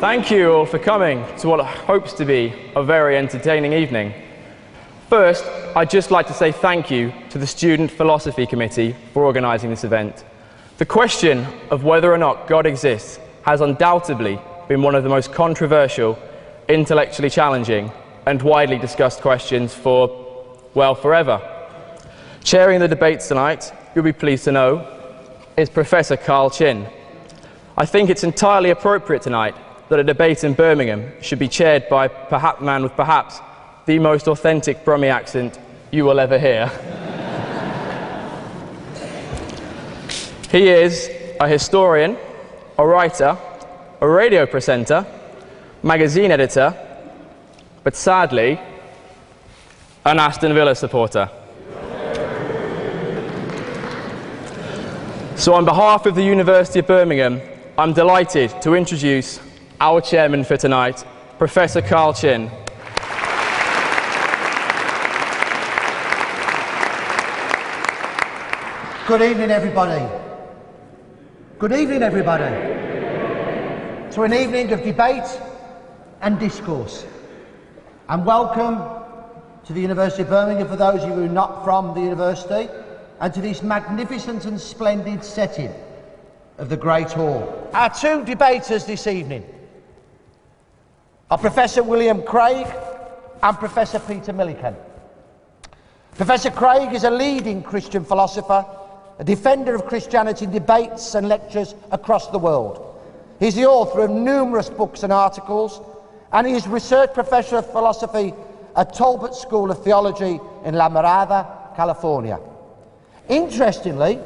Thank you all for coming to what hopes to be a very entertaining evening. First, I'd just like to say thank you to the Student Philosophy Committee for organising this event. The question of whether or not God exists has undoubtedly been one of the most controversial, intellectually challenging and widely discussed questions for, well, forever. Chairing the debates tonight, you'll be pleased to know, is Professor Carl Chin. I think it's entirely appropriate tonight that a debate in Birmingham should be chaired by a man with perhaps the most authentic Brummie accent you will ever hear. He is a historian, a writer, a radio presenter, magazine editor, but sadly, an Aston Villa supporter. So on behalf of the University of Birmingham, I'm delighted to introduce our chairman for tonight, Professor Carl Chin. Good evening, everybody. Good evening, everybody. To an evening of debate and discourse. And welcome to the University of Birmingham for those of you who are not from the university, and to this magnificent and splendid setting of the Great Hall. Our two debaters this evening are Professor William Craig and Professor Peter Millican. Professor Craig is a leading Christian philosopher, a defender of Christianity in debates and lectures across the world. He's the author of numerous books and articles, and he is Research Professor of Philosophy at Talbot School of Theology in La Mirada, California. Interestingly,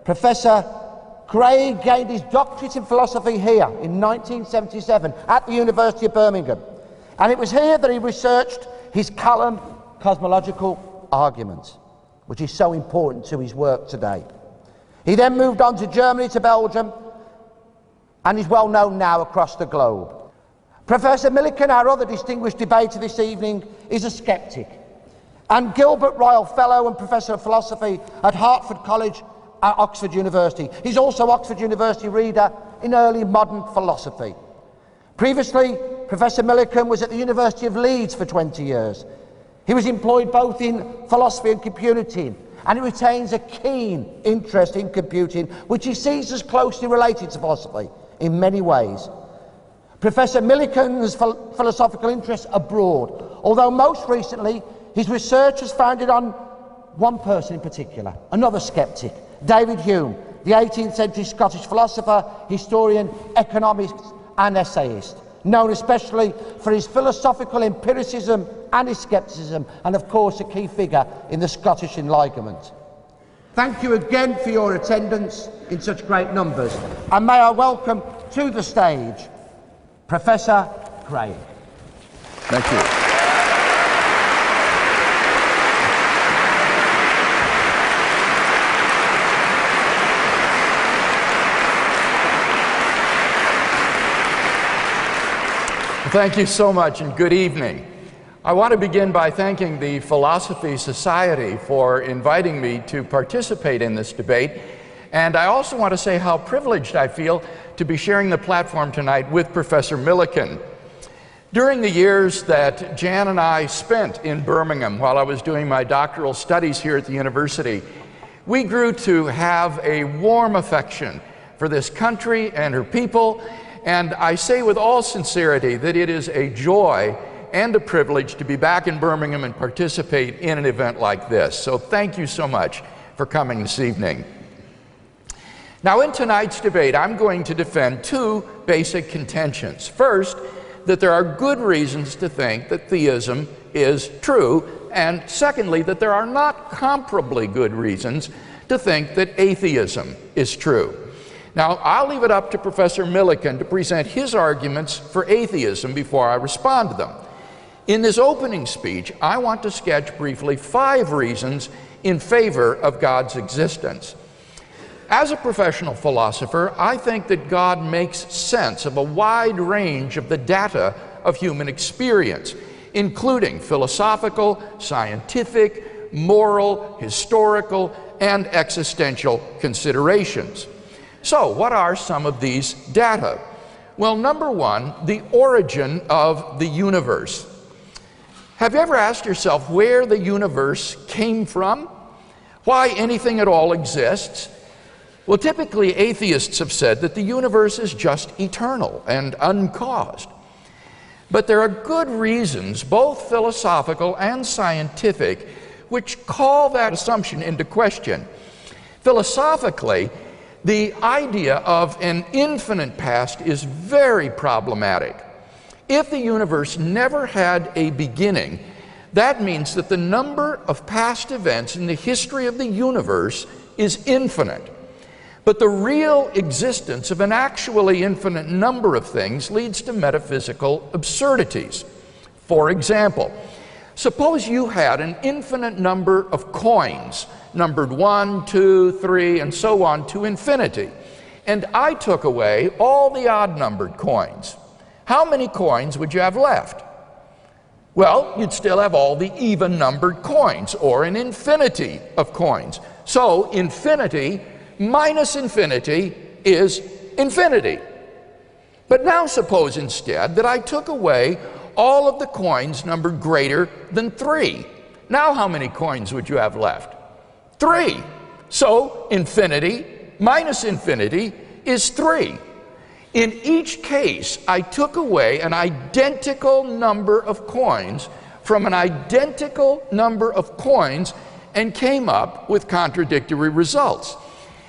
Professor Craig gained his doctorate in philosophy here in 1977 at the University of Birmingham, and it was here that he researched his column, Cosmological Arguments, which is so important to his work today. He then moved on to Germany, to Belgium, and is well known now across the globe. Professor Millican, our other distinguished debater this evening, is a skeptic, and Gilbert Royal Fellow and Professor of Philosophy at Hertford College at Oxford University. He's also Oxford University Reader in Early Modern Philosophy. Previously, Professor Millican was at the University of Leeds for 20 years. He was employed both in philosophy and computing, and he retains a keen interest in computing, which he sees as closely related to philosophy in many ways. Professor Millican's philosophical interests abroad, although most recently his research has founded on one person in particular, another skeptic, David Hume, the 18th century Scottish philosopher, historian, economist and essayist, known especially for his philosophical empiricism and his scepticism, and of course a key figure in the Scottish Enlightenment. Thank you again for your attendance in such great numbers, and may I welcome to the stage Professor Craig. Thank you. Thank you so much, and good evening. I want to begin by thanking the Philosophy Society for inviting me to participate in this debate, and I also want to say how privileged I feel to be sharing the platform tonight with Professor Millican. During the years that Jan and I spent in Birmingham while I was doing my doctoral studies here at the university, we grew to have a warm affection for this country and her people. And I say with all sincerity that it is a joy and a privilege to be back in Birmingham and participate in an event like this. So thank you so much for coming this evening. Now, in tonight's debate, I'm going to defend two basic contentions. First, that there are good reasons to think that theism is true, and secondly, that there are not comparably good reasons to think that atheism is true. Now, I'll leave it up to Professor Millican to present his arguments for atheism before I respond to them. In this opening speech, I want to sketch briefly 5 reasons in favor of God's existence. As a professional philosopher, I think that God makes sense of a wide range of the data of human experience, including philosophical, scientific, moral, historical, and existential considerations. So, what are some of these data? Well, number one, the origin of the universe. Have you ever asked yourself where the universe came from? Why anything at all exists? Well, typically atheists have said that the universe is just eternal and uncaused. But there are good reasons, both philosophical and scientific, which call that assumption into question. Philosophically, the idea of an infinite past is very problematic. If the universe never had a beginning, that means that the number of past events in the history of the universe is infinite. But the real existence of an actually infinite number of things leads to metaphysical absurdities. For example, suppose you had an infinite number of coins, numbered 1, 2, 3, and so on to infinity, and I took away all the odd-numbered coins. How many coins would you have left? Well, you'd still have all the even-numbered coins, or an infinity of coins. So, infinity minus infinity is infinity. But now suppose instead that I took away all of the coins numbered greater than 3. Now how many coins would you have left? 3. So infinity minus infinity is 3. In each case, I took away an identical number of coins from an identical number of coins and came up with contradictory results.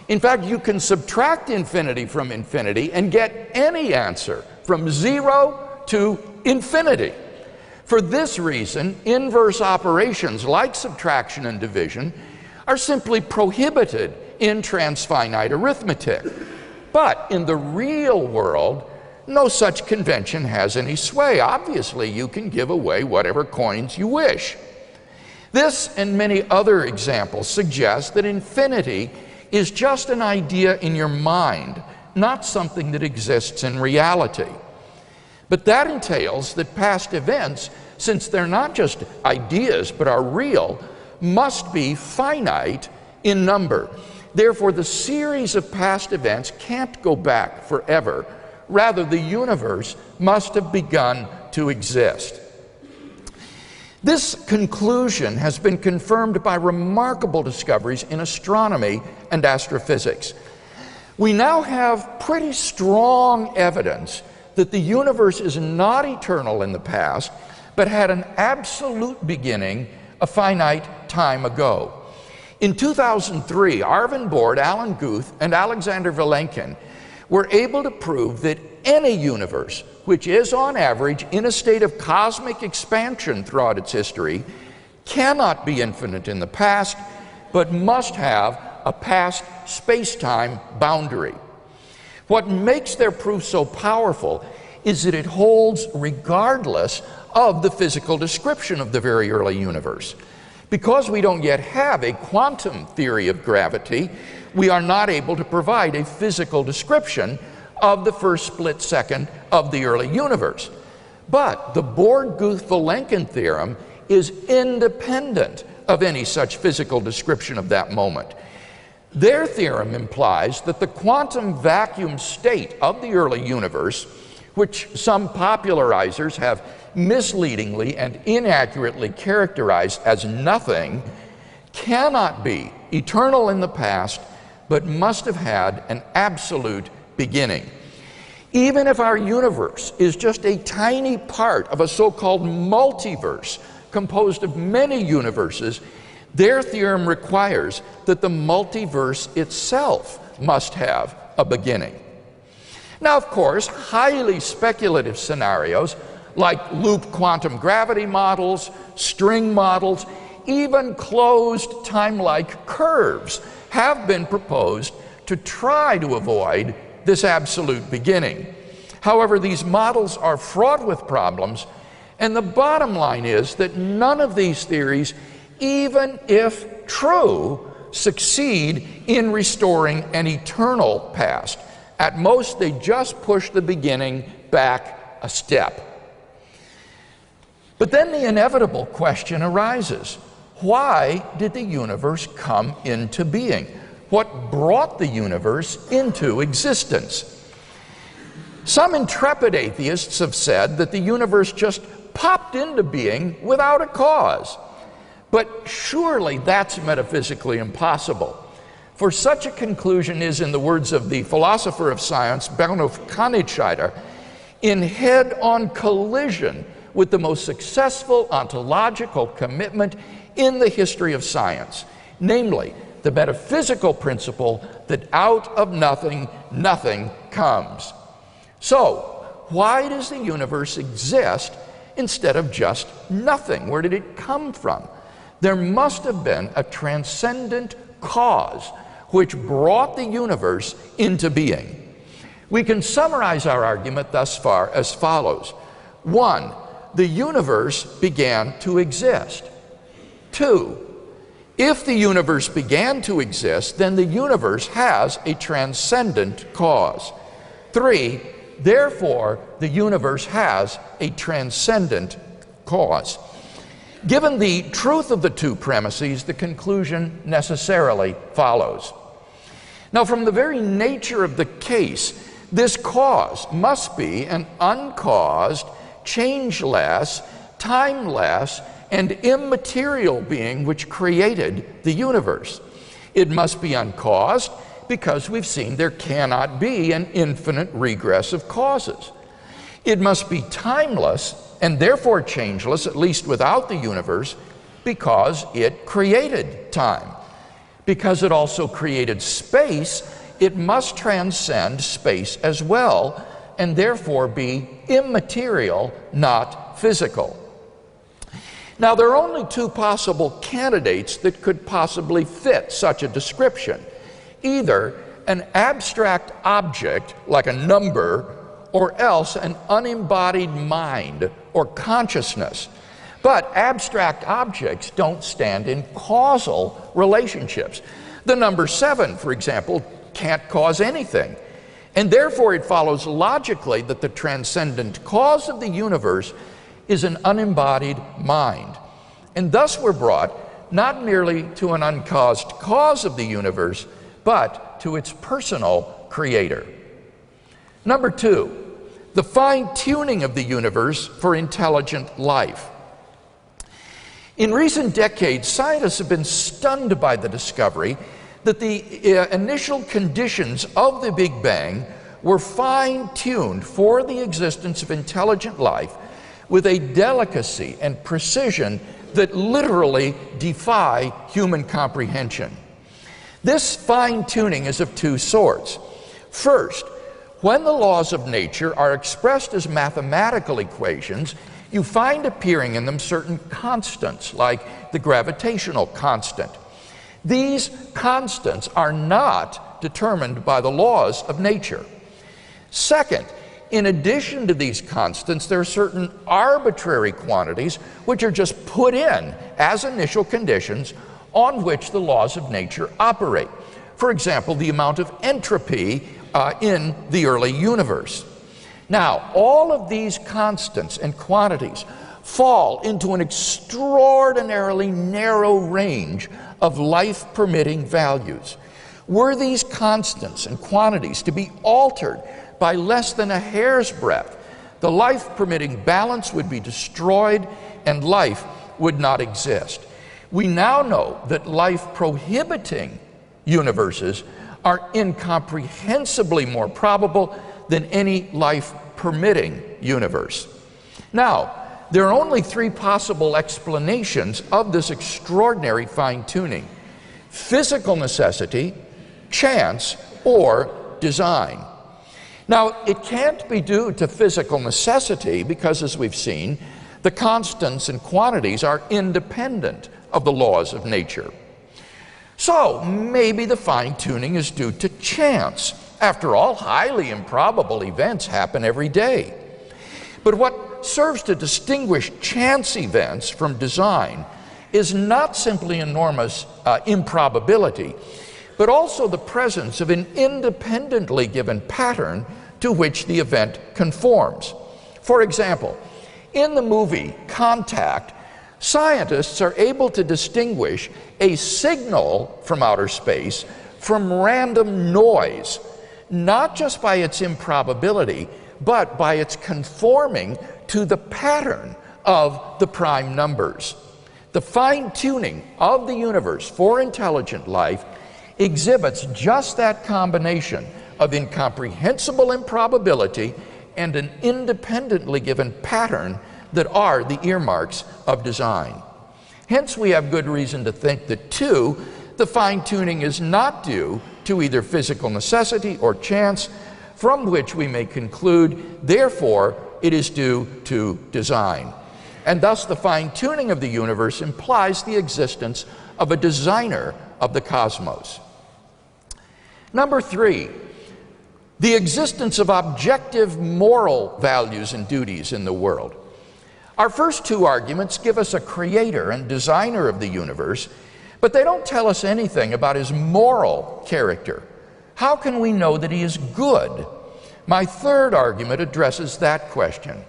In fact, you can subtract infinity from infinity and get any answer from 0 to infinity. For this reason, inverse operations like subtraction and division are simply prohibited in transfinite arithmetic. But in the real world, no such convention has any sway. Obviously, you can give away whatever coins you wish. This and many other examples suggest that infinity is just an idea in your mind, not something that exists in reality. But that entails that past events, since they're not just ideas but are real, must be finite in number. Therefore, the series of past events can't go back forever. Rather, the universe must have begun to exist. This conclusion has been confirmed by remarkable discoveries in astronomy and astrophysics. We now have pretty strong evidence that the universe is not eternal in the past, but had an absolute beginning a finite time ago. In 2003, Arvind Borde, Alan Guth, and Alexander Vilenkin were able to prove that any universe, which is on average in a state of cosmic expansion throughout its history, cannot be infinite in the past, but must have a past space-time boundary. What makes their proof so powerful is that it holds regardless of the physical description of the very early universe. Because we don't yet have a quantum theory of gravity, we are not able to provide a physical description of the first split second of the early universe. But the Borde-Guth-Vilenkin theorem is independent of any such physical description of that moment. Their theorem implies that the quantum vacuum state of the early universe, which some popularizers have misleadingly and inaccurately characterized as nothing, cannot be eternal in the past, but must have had an absolute beginning. Even if our universe is just a tiny part of a so-called multiverse composed of many universes, their theorem requires that the multiverse itself must have a beginning. Now, of course, highly speculative scenarios like loop quantum gravity models, string models, even closed time-like curves have been proposed to try to avoid this absolute beginning. However, these models are fraught with problems, and the bottom line is that none of these theories, even if true, succeed in restoring an eternal past. At most, they just push the beginning back a step. But then the inevitable question arises: why did the universe come into being? What brought the universe into existence? Some intrepid atheists have said that the universe just popped into being without a cause. But surely that's metaphysically impossible. For such a conclusion is, in the words of the philosopher of science, Bernhard Kanitscheider, in head-on collision with the most successful ontological commitment in the history of science, namely the metaphysical principle that out of nothing, nothing comes. So, why does the universe exist instead of just nothing? Where did it come from? There must have been a transcendent cause which brought the universe into being. We can summarize our argument thus far as follows. 1, the universe began to exist. 2, if the universe began to exist, then the universe has a transcendent cause. 3, therefore, the universe has a transcendent cause. Given the truth of the two premises, the conclusion necessarily follows. Now, from the very nature of the case, this cause must be an uncaused, changeless, timeless, and immaterial being which created the universe. It must be uncaused because we've seen there cannot be an infinite regress of causes. It must be timeless and therefore changeless, at least without the universe, because it created time. Because it also created space, it must transcend space as well, and therefore be immaterial, not physical. Now, there are only two possible candidates that could possibly fit such a description. Either an abstract object, like a number, or else an unembodied mind or consciousness. But abstract objects don't stand in causal relationships. The number 7, for example, can't cause anything. And therefore it follows logically that the transcendent cause of the universe is an unembodied mind. And thus we're brought not merely to an uncaused cause of the universe, but to its personal creator. Number 2, the fine-tuning of the universe for intelligent life. In recent decades, scientists have been stunned by the discovery that the initial conditions of the Big Bang were fine-tuned for the existence of intelligent life with a delicacy and precision that literally defy human comprehension. This fine-tuning is of two sorts. First, when the laws of nature are expressed as mathematical equations, you find appearing in them certain constants, like the gravitational constant. These constants are not determined by the laws of nature. Second, in addition to these constants, there are certain arbitrary quantities which are just put in as initial conditions on which the laws of nature operate. For example, the amount of entropy in the early universe. Now, all of these constants and quantities fall into an extraordinarily narrow range of life-permitting values. Were these constants and quantities to be altered by less than a hair's breadth, the life-permitting balance would be destroyed and life would not exist. We now know that life-prohibiting universes are incomprehensibly more probable than any life-permitting universe. Now, there are only three possible explanations of this extraordinary fine-tuning: physical necessity, chance, or design. Now, it can't be due to physical necessity because, as we've seen, the constants and quantities are independent of the laws of nature. So, maybe the fine-tuning is due to chance. After all, highly improbable events happen every day. But what serves to distinguish chance events from design is not simply enormous improbability, but also the presence of an independently given pattern to which the event conforms. For example, in the movie Contact, scientists are able to distinguish a signal from outer space from random noise, not just by its improbability, but by its conforming to the pattern of the prime numbers. The fine-tuning of the universe for intelligent life exhibits just that combination of incomprehensible improbability and an independently given pattern that are the earmarks of design. Hence, we have good reason to think that, too, the fine-tuning is not due to either physical necessity or chance, from which we may conclude, therefore, it is due to design. And thus, the fine-tuning of the universe implies the existence of a designer of the cosmos. Number 3, the existence of objective moral values and duties in the world. Our first two arguments give us a creator and designer of the universe, but they don't tell us anything about his moral character. How can we know that he is good? My third argument addresses that question.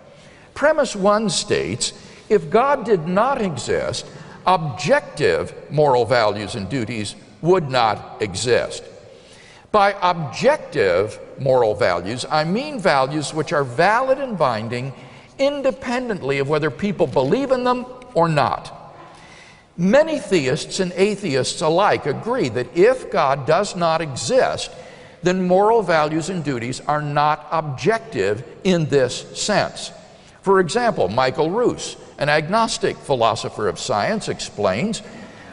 Premise 1 states, if God did not exist, objective moral values and duties would not exist. By objective moral values, I mean values which are valid and binding independently of whether people believe in them or not. Many theists and atheists alike agree that if God does not exist, then moral values and duties are not objective in this sense. For example, Michael Ruse, an agnostic philosopher of science, explains,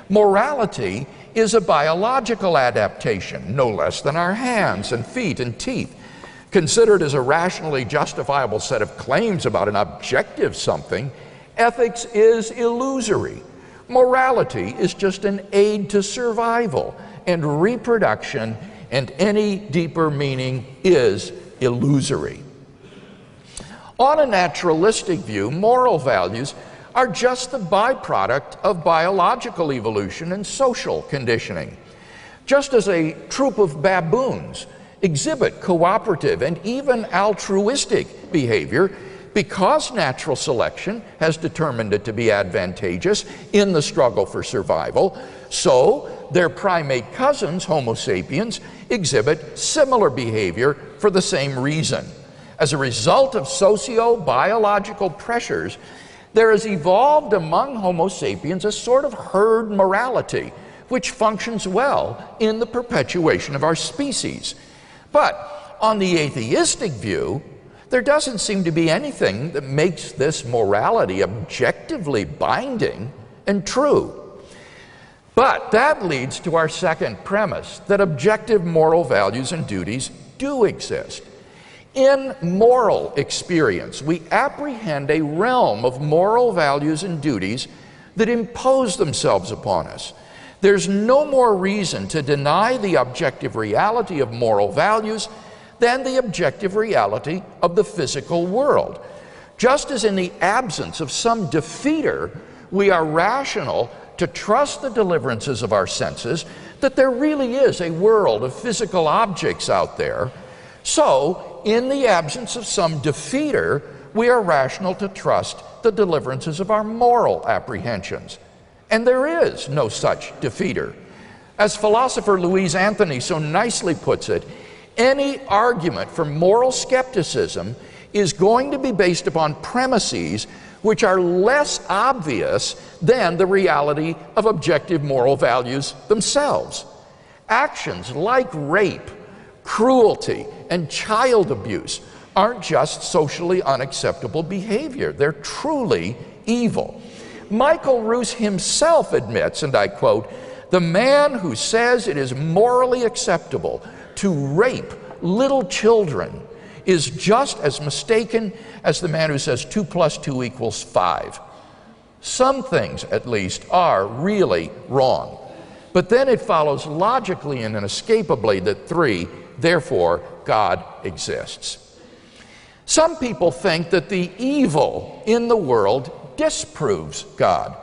morality is a biological adaptation, no less than our hands and feet and teeth. Considered as a rationally justifiable set of claims about an objective something, ethics is illusory. Morality is just an aid to survival and reproduction, and any deeper meaning is illusory. On a naturalistic view, moral values are just the byproduct of biological evolution and social conditioning. Just as a troop of baboons exhibit cooperative and even altruistic behavior because natural selection has determined it to be advantageous in the struggle for survival, so their primate cousins, Homo sapiens, exhibit similar behavior for the same reason. As a result of socio-biological pressures, there has evolved among Homo sapiens a sort of herd morality, which functions well in the perpetuation of our species. But on the atheistic view, there doesn't seem to be anything that makes this morality objectively binding and true. But that leads to our second premise, that objective moral values and duties do exist. In moral experience, we apprehend a realm of moral values and duties that impose themselves upon us. There's no more reason to deny the objective reality of moral values than the objective reality of the physical world. Just as in the absence of some defeater, we are rational to trust the deliverances of our senses, that there really is a world of physical objects out there, so in the absence of some defeater, we are rational to trust the deliverances of our moral apprehensions. And there is no such defeater. As philosopher Louise Anthony so nicely puts it, any argument for moral skepticism is going to be based upon premises which are less obvious than the reality of objective moral values themselves. Actions like rape, cruelty, and child abuse aren't just socially unacceptable behavior. They're truly evil. Michael Ruse himself admits, and I quote, "The man who says it is morally acceptable to rape little children is just as mistaken as the man who says 2 + 2 = 5. Some things, at least, are really wrong. But then it follows logically and inescapably that 3, therefore, God exists. Some people think that the evil in the world disproves God.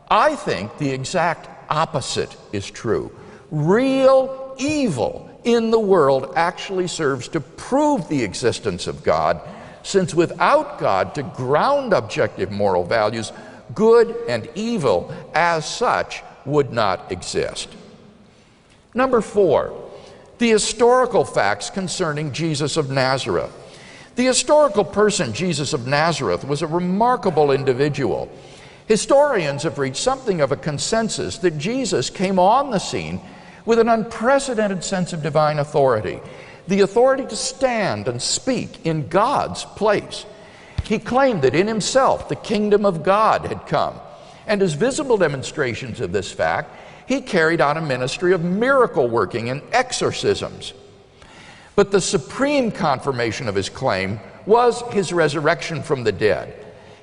I think the exact opposite is true. Real evil in the world actually serves to prove the existence of God, since without God to ground objective moral values, good and evil as such would not exist. Number 4, the historical facts concerning Jesus of Nazareth. The historical person, Jesus of Nazareth, was a remarkable individual. Historians have reached something of a consensus that Jesus came on the scene with an unprecedented sense of divine authority, the authority to stand and speak in God's place. He claimed that in himself the kingdom of God had come, and as visible demonstrations of this fact, he carried out a ministry of miracle working and exorcisms. But the supreme confirmation of his claim was his resurrection from the dead.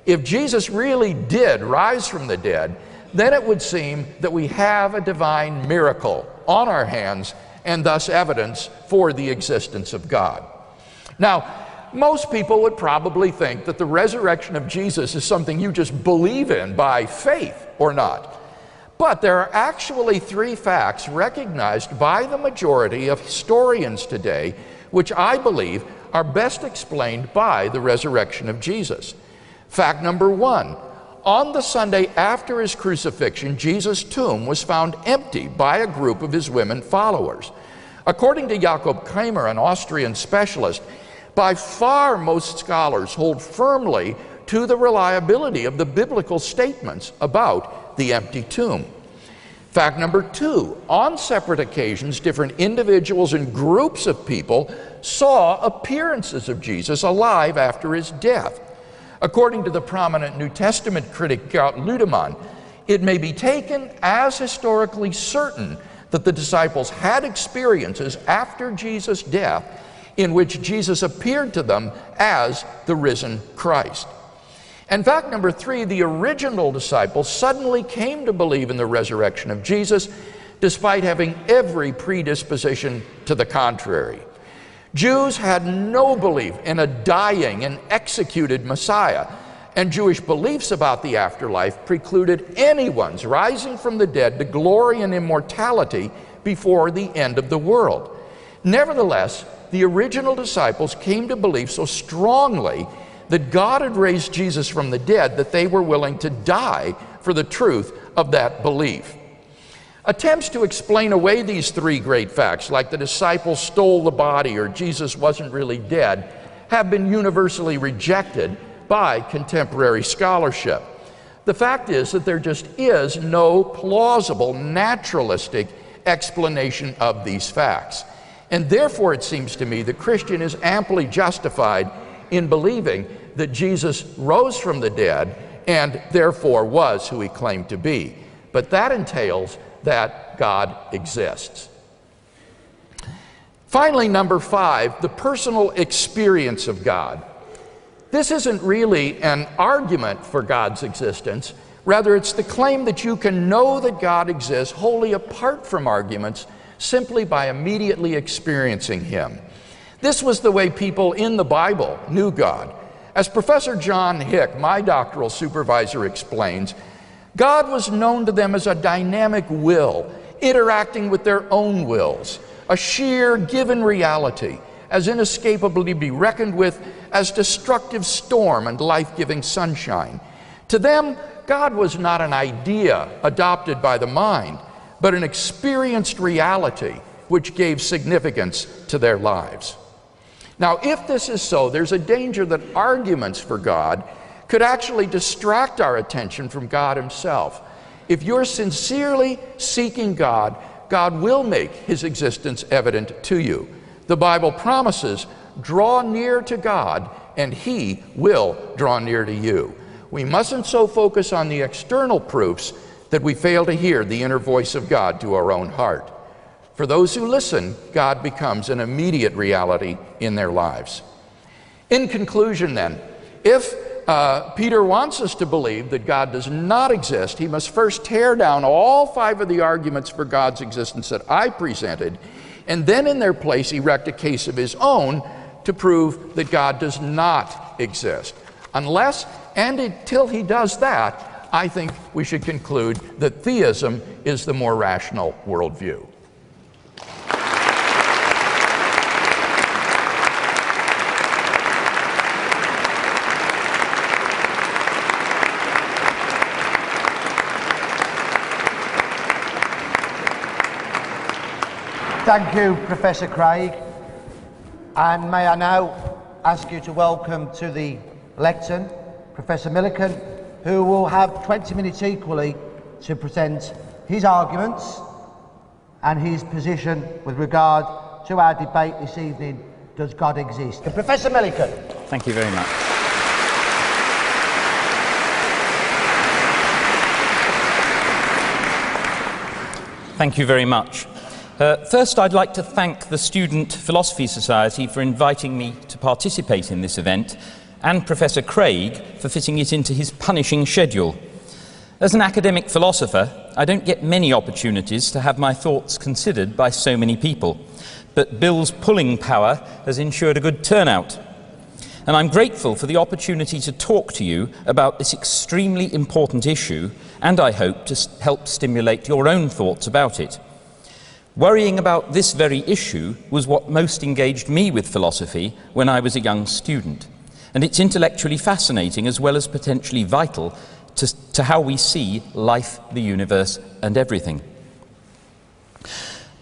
If Jesus really did rise from the dead, then it would seem that we have a divine miracle on our hands and thus evidence for the existence of God. Now, most people would probably think that the resurrection of Jesus is something you just believe in by faith or not. But there are actually three facts recognized by the majority of historians today, which I believe are best explained by the resurrection of Jesus. Fact number one, on the Sunday after his crucifixion, Jesus' tomb was found empty by a group of his women followers. According to Jakob Kramer, an Austrian specialist, by far most scholars hold firmly to the reliability of the biblical statements about the empty tomb. Fact number two, on separate occasions, different individuals and groups of people saw appearances of Jesus alive after his death. According to the prominent New Testament critic Gert Ludemann, it may be taken as historically certain that the disciples had experiences after Jesus' death in which Jesus appeared to them as the risen Christ. And fact number three, the original disciples suddenly came to believe in the resurrection of Jesus despite having every predisposition to the contrary. Jews had no belief in a dying and executed Messiah, and Jewish beliefs about the afterlife precluded anyone's rising from the dead to glory and immortality before the end of the world. Nevertheless, the original disciples came to believe so strongly that God had raised Jesus from the dead that they were willing to die for the truth of that belief. Attempts to explain away these three great facts, like the disciples stole the body or Jesus wasn't really dead, have been universally rejected by contemporary scholarship. The fact is that there just is no plausible naturalistic explanation of these facts. And therefore, it seems to me, the Christian is amply justified in believing that Jesus rose from the dead and therefore was who he claimed to be. But that entails that God exists. Finally, number five, the personal experience of God. This isn't really an argument for God's existence. Rather, it's the claim that you can know that God exists wholly apart from arguments, simply by immediately experiencing him. This was the way people in the Bible knew God. As Professor John Hick, my doctoral supervisor, explains, God was known to them as a dynamic will, interacting with their own wills, a sheer given reality, as inescapably to be reckoned with as destructive storm and life-giving sunshine. To them, God was not an idea adopted by the mind, but an experienced reality which gave significance to their lives. Now, if this is so, there's a danger that arguments for God could actually distract our attention from God himself. If you're sincerely seeking God, God will make his existence evident to you. The Bible promises, draw near to God, and he will draw near to you. We mustn't so focus on the external proofs that we fail to hear the inner voice of God to our own heart. For those who listen, God becomes an immediate reality in their lives. In conclusion then, if Peter wants us to believe that God does not exist, he must first tear down all five of the arguments for God's existence that I presented, and then in their place erect a case of his own to prove that God does not exist. Unless and until he does that, I think we should conclude that theism is the more rational worldview. Thank you, Professor Craig. And may I now ask you to welcome to the lectern Professor Millican, who will have 20 minutes equally to present his arguments and his position with regard to our debate this evening, Does God Exist? And Professor Millican. Thank you very much. Thank you very much. First, I'd like to thank the Student Philosophy Society for inviting me to participate in this event, and Professor Craig for fitting it into his punishing schedule. As an academic philosopher, I don't get many opportunities to have my thoughts considered by so many people, but Bill's pulling power has ensured a good turnout. And I'm grateful for the opportunity to talk to you about this extremely important issue, and I hope to help stimulate your own thoughts about it. Worrying about this very issue was what most engaged me with philosophy when I was a young student, and it's intellectually fascinating as well as potentially vital to how we see life, the universe, and everything.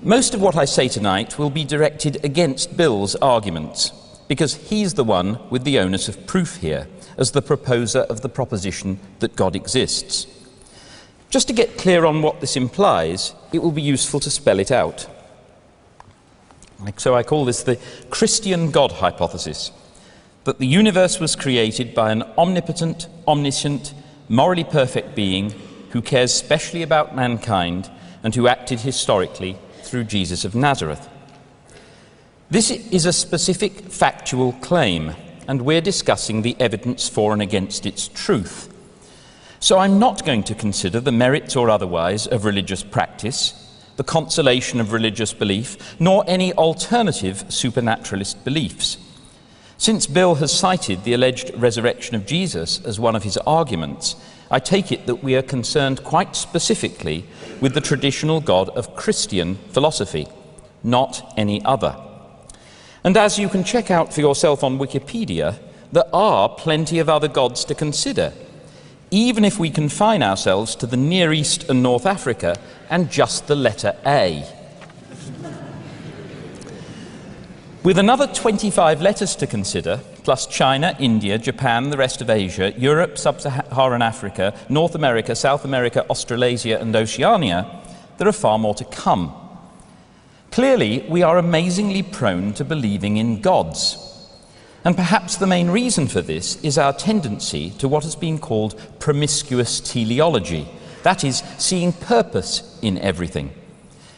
Most of what I say tonight will be directed against Bill's arguments, because he's the one with the onus of proof here, as the proposer of the proposition that God exists. Just to get clear on what this implies, it will be useful to spell it out. So I call this the Christian God hypothesis, that the universe was created by an omnipotent, omniscient, morally perfect being who cares specially about mankind and who acted historically through Jesus of Nazareth. This is a specific factual claim, and we're discussing the evidence for and against its truth. So I'm not going to consider the merits or otherwise of religious practice, the consolation of religious belief, nor any alternative supernaturalist beliefs. Since Bill has cited the alleged resurrection of Jesus as one of his arguments, I take it that we are concerned quite specifically with the traditional God of Christian philosophy, not any other. And as you can check out for yourself on Wikipedia, there are plenty of other gods to consider, even if we confine ourselves to the Near East and North Africa and just the letter A. With another 25 letters to consider, plus China, India, Japan, the rest of Asia, Europe, Sub-Saharan Africa, North America, South America, Australasia and Oceania, there are far more to come. Clearly, we are amazingly prone to believing in gods. And perhaps the main reason for this is our tendency to what has been called promiscuous teleology, that is, seeing purpose in everything.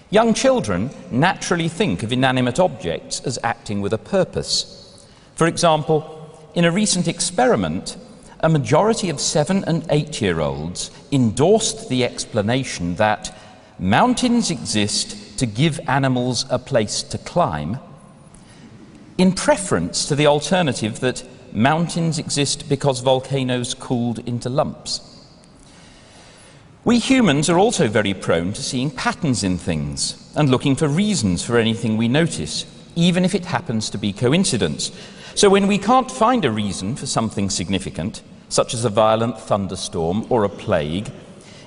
Young children naturally think of inanimate objects as acting with a purpose. For example, in a recent experiment, a majority of 7- and 8-year-olds endorsed the explanation that mountains exist to give animals a place to climb, in preference to the alternative that mountains exist because volcanoes cooled into lumps. We humans are also very prone to seeing patterns in things and looking for reasons for anything we notice, even if it happens to be coincidence. So when we can't find a reason for something significant, such as a violent thunderstorm or a plague,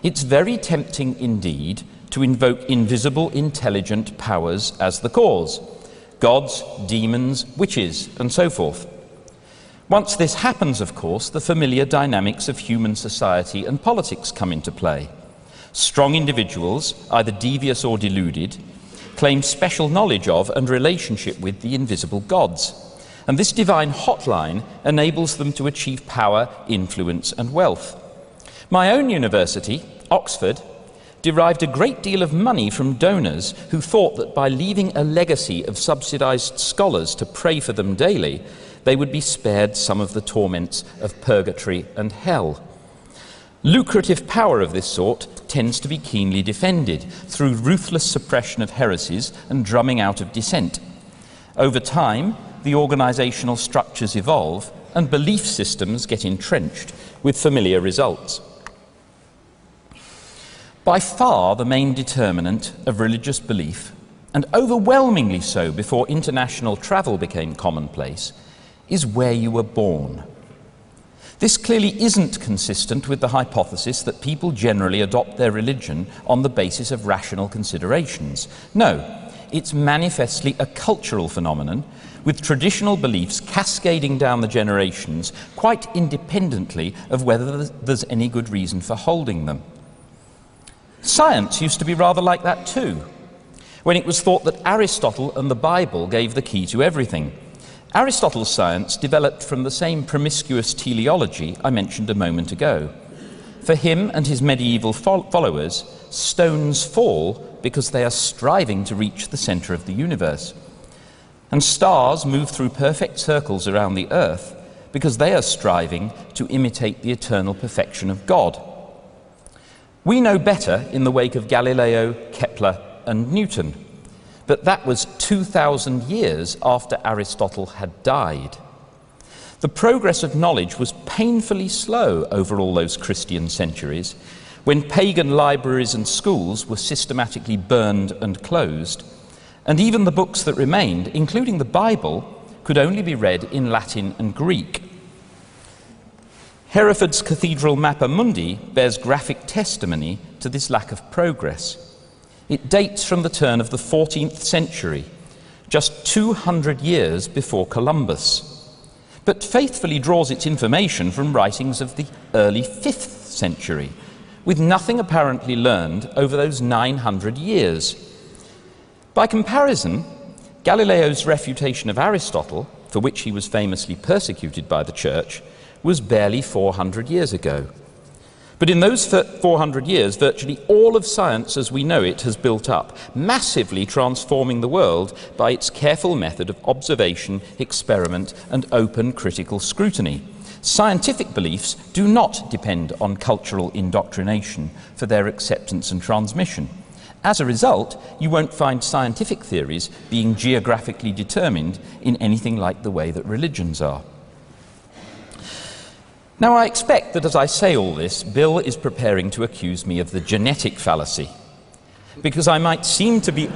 it's very tempting indeed to invoke invisible, intelligent powers as the cause. Gods, demons, witches, and so forth. Once this happens, of course, the familiar dynamics of human society and politics come into play. Strong individuals, either devious or deluded, claim special knowledge of and relationship with the invisible gods. And this divine hotline enables them to achieve power, influence, and wealth. My own university, Oxford, derived a great deal of money from donors who thought that by leaving a legacy of subsidized scholars to pray for them daily, they would be spared some of the torments of purgatory and hell. Lucrative power of this sort tends to be keenly defended through ruthless suppression of heresies and drumming out of dissent. Over time, the organizational structures evolve and belief systems get entrenched with familiar results. By far the main determinant of religious belief, and overwhelmingly so before international travel became commonplace, is where you were born. This clearly isn't consistent with the hypothesis that people generally adopt their religion on the basis of rational considerations. No, it's manifestly a cultural phenomenon with traditional beliefs cascading down the generations quite independently of whether there's any good reason for holding them. Science used to be rather like that too, when it was thought that Aristotle and the Bible gave the key to everything. Aristotle's science developed from the same promiscuous teleology I mentioned a moment ago. For him and his medieval followers, stones fall because they are striving to reach the centre of the universe. And stars move through perfect circles around the earth because they are striving to imitate the eternal perfection of God. We know better in the wake of Galileo, Kepler, and Newton, but that was 2,000 years after Aristotle had died. The progress of knowledge was painfully slow over all those Christian centuries, when pagan libraries and schools were systematically burned and closed, and even the books that remained, including the Bible, could only be read in Latin and Greek. Hereford's Cathedral Mappa Mundi bears graphic testimony to this lack of progress. It dates from the turn of the 14th century, just 200 years before Columbus, but faithfully draws its information from writings of the early 5th century, with nothing apparently learned over those 900 years. By comparison, Galileo's refutation of Aristotle, for which he was famously persecuted by the Church, was barely 400 years ago. But in those 400 years, virtually all of science as we know it has built up, massively transforming the world by its careful method of observation, experiment, and open critical scrutiny. Scientific beliefs do not depend on cultural indoctrination for their acceptance and transmission. As a result, you won't find scientific theories being geographically determined in anything like the way that religions are. Now, I expect that as I say all this, Bill is preparing to accuse me of the genetic fallacy, because I might seem to be...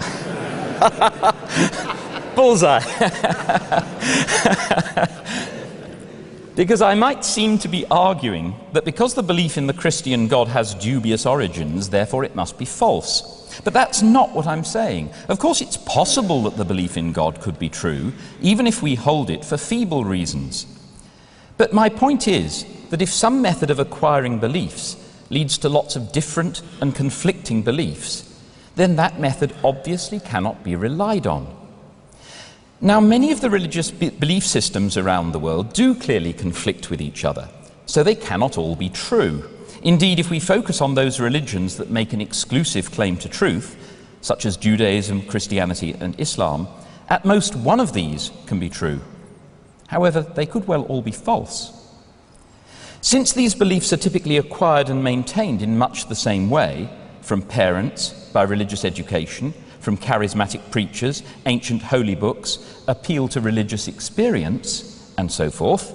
Bullseye! Because I might seem to be arguing that because the belief in the Christian God has dubious origins, therefore it must be false. But that's not what I'm saying. Of course, it's possible that the belief in God could be true, even if we hold it for feeble reasons. But my point is that if some method of acquiring beliefs leads to lots of different and conflicting beliefs, then that method obviously cannot be relied on. Now, many of the religious belief systems around the world do clearly conflict with each other, so they cannot all be true. Indeed, if we focus on those religions that make an exclusive claim to truth, such as Judaism, Christianity, and Islam, at most one of these can be true. However, they could well all be false. Since these beliefs are typically acquired and maintained in much the same way, from parents, by religious education, from charismatic preachers, ancient holy books, appeal to religious experience, and so forth,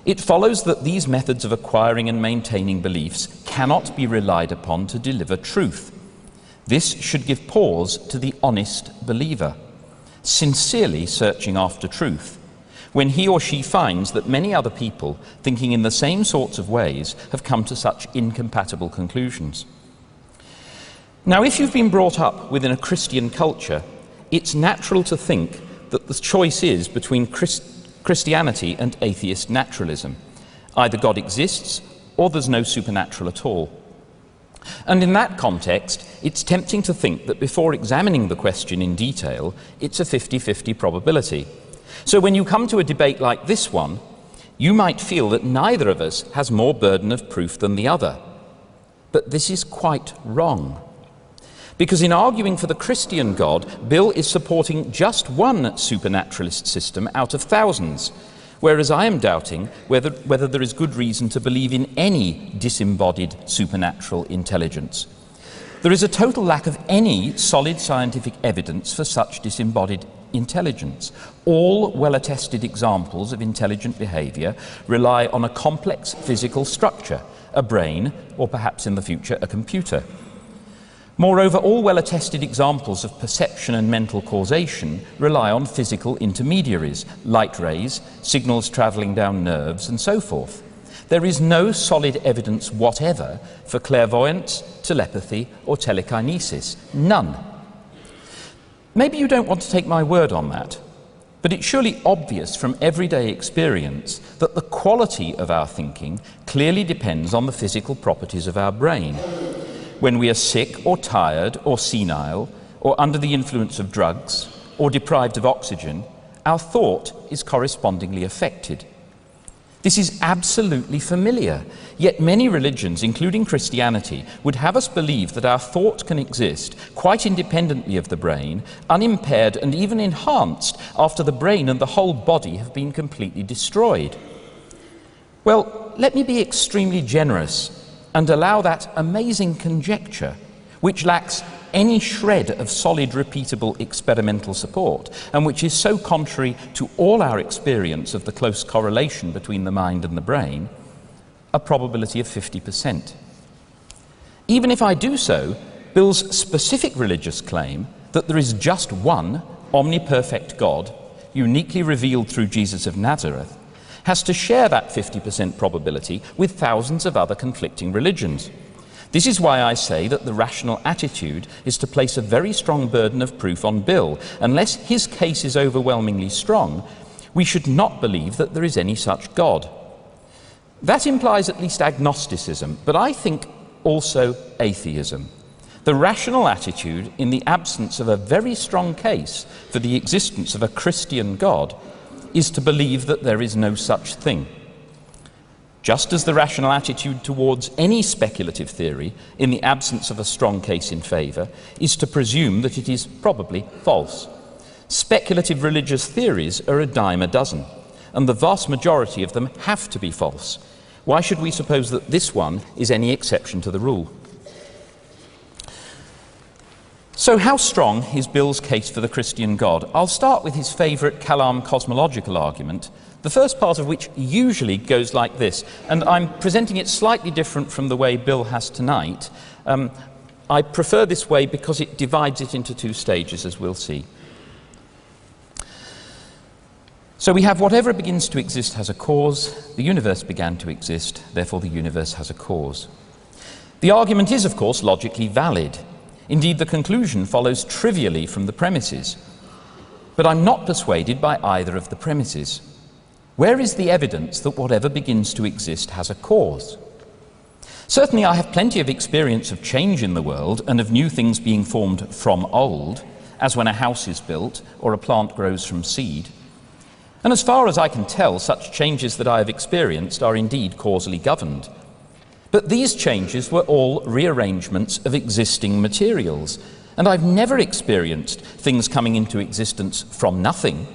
it follows that these methods of acquiring and maintaining beliefs cannot be relied upon to deliver truth. This should give pause to the honest believer, sincerely searching after truth, when he or she finds that many other people, thinking in the same sorts of ways, have come to such incompatible conclusions. Now, if you've been brought up within a Christian culture, it's natural to think that the choice is between Christianity and atheist naturalism. Either God exists, or there's no supernatural at all. And in that context, it's tempting to think that before examining the question in detail, it's a 50-50 probability. So when you come to a debate like this one, you might feel that neither of us has more burden of proof than the other. But this is quite wrong. Because in arguing for the Christian God, Bill is supporting just one supernaturalist system out of thousands, whereas I am doubting whether there is good reason to believe in any disembodied supernatural intelligence. There is a total lack of any solid scientific evidence for such disembodied intelligence. All well-attested examples of intelligent behavior rely on a complex physical structure, a brain, or perhaps in the future a computer. Moreover, all well-attested examples of perception and mental causation rely on physical intermediaries, light rays, signals travelling down nerves, and so forth. There is no solid evidence whatever for clairvoyance, telepathy, or telekinesis. None. Maybe you don't want to take my word on that, But it's surely obvious from everyday experience that the quality of our thinking clearly depends on the physical properties of our brain. When we are sick or tired or senile or under the influence of drugs or deprived of oxygen, our thought is correspondingly affected. This is absolutely familiar, yet many religions, including Christianity, would have us believe that our thought can exist quite independently of the brain, unimpaired and even enhanced after the brain and the whole body have been completely destroyed. Well, let me be extremely generous and allow that amazing conjecture, which lacks any shred of solid, repeatable experimental support, and which is so contrary to all our experience of the close correlation between the mind and the brain, a probability of 50%. Even if I do so, Bill's specific religious claim that there is just one omniperfect God, uniquely revealed through Jesus of Nazareth, has to share that 50% probability with thousands of other conflicting religions. This is why I say that the rational attitude is to place a very strong burden of proof on Bill. Unless his case is overwhelmingly strong, we should not believe that there is any such God. That implies at least agnosticism, but I think also atheism. The rational attitude, in the absence of a very strong case for the existence of a Christian God, is to believe that there is no such thing. Just as the rational attitude towards any speculative theory, in the absence of a strong case in favour, is to presume that it is probably false. Speculative religious theories are a dime a dozen, and the vast majority of them have to be false. Why should we suppose that this one is any exception to the rule? So how strong is Bill's case for the Christian God? I'll start with his favourite Kalam cosmological argument, the first part of which usually goes like this, and I'm presenting it slightly different from the way Bill has tonight. I prefer this way because it divides it into two stages, as we'll see. So we have whatever begins to exist has a cause, the universe began to exist, therefore the universe has a cause. The argument is, of course, logically valid. Indeed, the conclusion follows trivially from the premises. But I'm not persuaded by either of the premises. Where is the evidence that whatever begins to exist has a cause? Certainly I have plenty of experience of change in the world and of new things being formed from old, as when a house is built or a plant grows from seed. And as far as I can tell, such changes that I have experienced are indeed causally governed. But these changes were all rearrangements of existing materials, and I've never experienced things coming into existence from nothing.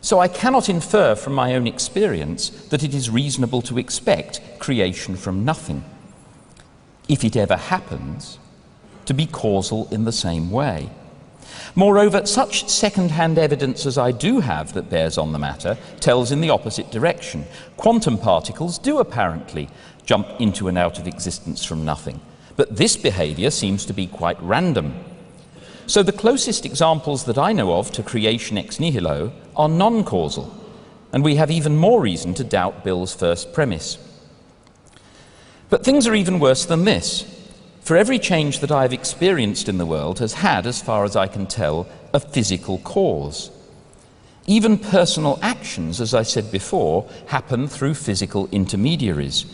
So I cannot infer from my own experience that it is reasonable to expect creation from nothing, if it ever happens, to be causal in the same way. Moreover, such second-hand evidence as I do have that bears on the matter tells in the opposite direction. Quantum particles do apparently jump into and out of existence from nothing, but this behaviour seems to be quite random. So the closest examples that I know of to creation ex nihilo are non-causal, and we have even more reason to doubt Bill's first premise. But things are even worse than this. For every change that I have experienced in the world has had, as far as I can tell, a physical cause. Even personal actions, as I said before, happen through physical intermediaries.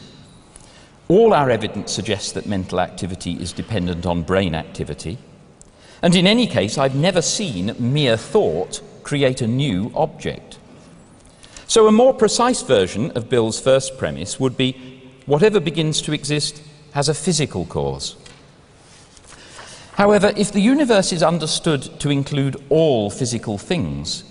All our evidence suggests that mental activity is dependent on brain activity. And in any case, I've never seen mere thought create a new object. So a more precise version of Bill's first premise would be, whatever begins to exist has a physical cause. However, if the universe is understood to include all physical things,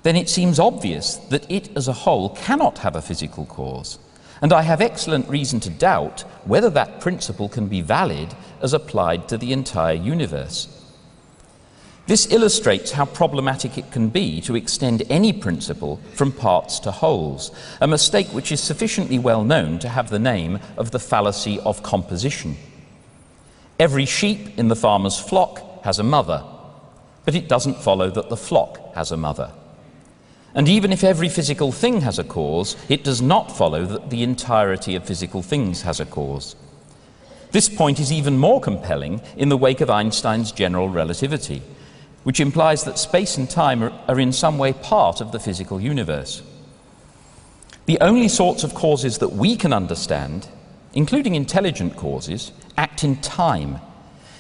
then it seems obvious that it as a whole cannot have a physical cause. And I have excellent reason to doubt whether that principle can be valid as applied to the entire universe. This illustrates how problematic it can be to extend any principle from parts to wholes, a mistake which is sufficiently well known to have the name of the fallacy of composition. Every sheep in the farmer's flock has a mother, but it doesn't follow that the flock has a mother. And even if every physical thing has a cause, it does not follow that the entirety of physical things has a cause. This point is even more compelling in the wake of Einstein's general relativity. which implies that space and time are in some way part of the physical universe. The only sorts of causes that we can understand, including intelligent causes, act in time.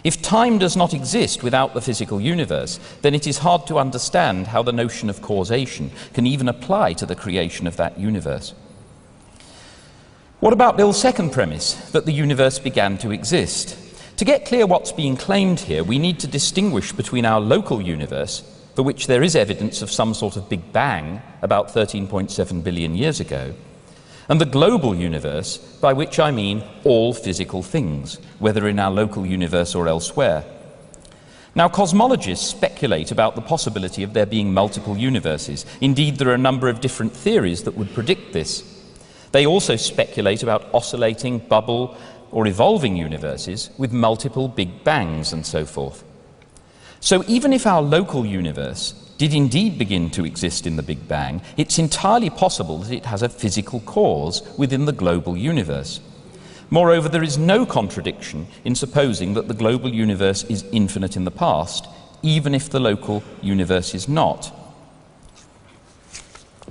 If time does not exist without the physical universe, then it is hard to understand how the notion of causation can even apply to the creation of that universe. What about Bill's second premise, that the universe began to exist? To get clear what's being claimed here, we need to distinguish between our local universe, for which there is evidence of some sort of Big Bang about 13.7 billion years ago, and the global universe, by which I mean all physical things, whether in our local universe or elsewhere. Now, cosmologists speculate about the possibility of there being multiple universes. Indeed, there are a number of different theories that would predict this. They also speculate about oscillating, bubble, or evolving universes with multiple Big Bangs and so forth. So even if our local universe did indeed begin to exist in the Big Bang, it's entirely possible that it has a physical cause within the global universe. Moreover, there is no contradiction in supposing that the global universe is infinite in the past, even if the local universe is not.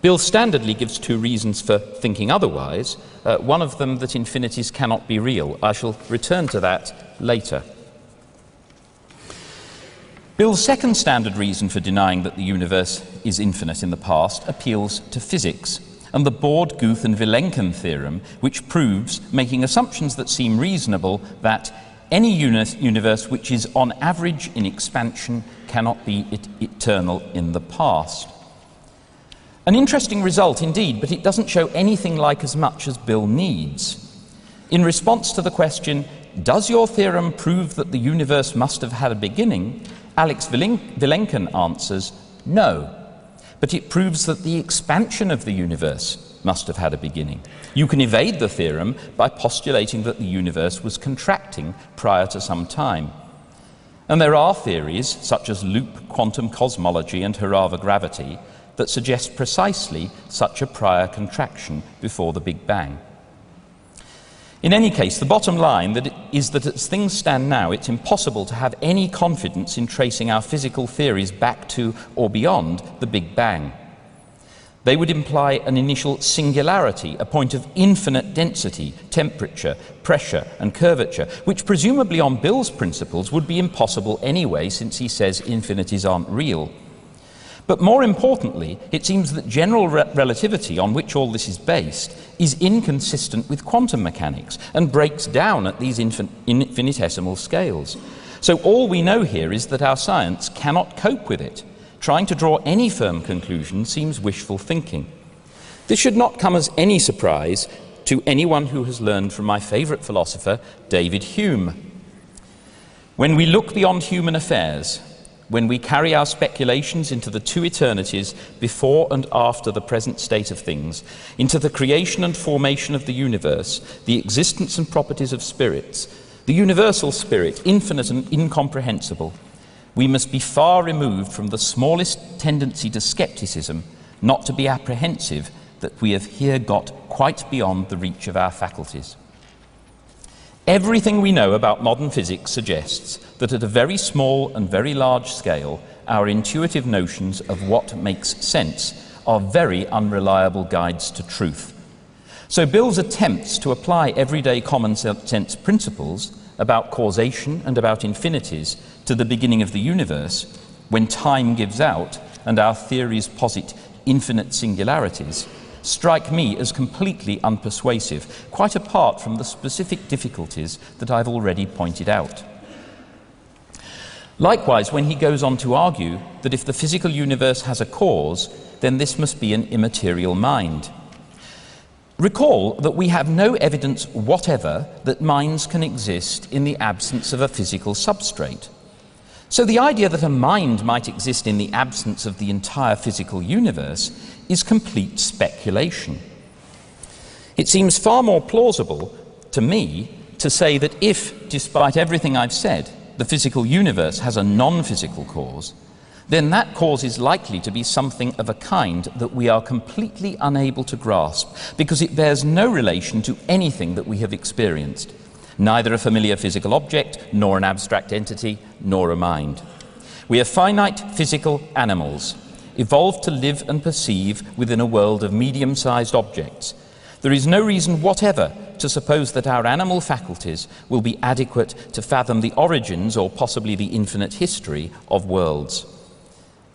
Bill standardly gives two reasons for thinking otherwise, one of them that infinities cannot be real. I shall return to that later. Bill's second standard reason for denying that the universe is infinite in the past appeals to physics, and the Bohr, Guth and Millican theorem, which proves, making assumptions that seem reasonable, that any universe which is on average in expansion cannot be eternal in the past. An interesting result indeed, but it doesn't show anything like as much as Bill needs. In response to the question, does your theorem prove that the universe must have had a beginning? Alex Millican answers, no, but it proves that the expansion of the universe must have had a beginning. You can evade the theorem by postulating that the universe was contracting prior to some time. And there are theories, such as loop quantum cosmology and Harava gravity, that suggest precisely such a prior contraction before the Big Bang. In any case, the bottom line is that as things stand now, it's impossible to have any confidence in tracing our physical theories back to or beyond the Big Bang. They would imply an initial singularity, a point of infinite density, temperature, pressure, and curvature, which presumably on Bill's principles would be impossible anyway, since he says infinities aren't real. But more importantly, it seems that general relativity, on which all this is based, is inconsistent with quantum mechanics and breaks down at these infinitesimal scales. So all we know here is that our science cannot cope with it. Trying to draw any firm conclusion seems wishful thinking. This should not come as any surprise to anyone who has learned from my favourite philosopher, David Hume. When we look beyond human affairs, when we carry our speculations into the two eternities before and after the present state of things, into the creation and formation of the universe, the existence and properties of spirits, the universal spirit, infinite and incomprehensible, we must be far removed from the smallest tendency to skepticism, not to be apprehensive that we have here got quite beyond the reach of our faculties. Everything we know about modern physics suggests that at a very small and very large scale, our intuitive notions of what makes sense are very unreliable guides to truth. So Bill's attempts to apply everyday common sense principles about causation and about infinities to the beginning of the universe, when time gives out and our theories posit infinite singularities, strike me as completely unpersuasive, quite apart from the specific difficulties that I've already pointed out. Likewise, when he goes on to argue that if the physical universe has a cause, then this must be an immaterial mind. Recall that we have no evidence whatever that minds can exist in the absence of a physical substrate. So the idea that a mind might exist in the absence of the entire physical universe is complete speculation. It seems far more plausible to me to say that if, despite everything I've said, the physical universe has a non-physical cause, then that cause is likely to be something of a kind that we are completely unable to grasp, because it bears no relation to anything that we have experienced, neither a familiar physical object, nor an abstract entity, nor a mind. We are finite physical animals, evolved to live and perceive within a world of medium-sized objects. There is no reason whatever to suppose that our animal faculties will be adequate to fathom the origins or possibly the infinite history of worlds.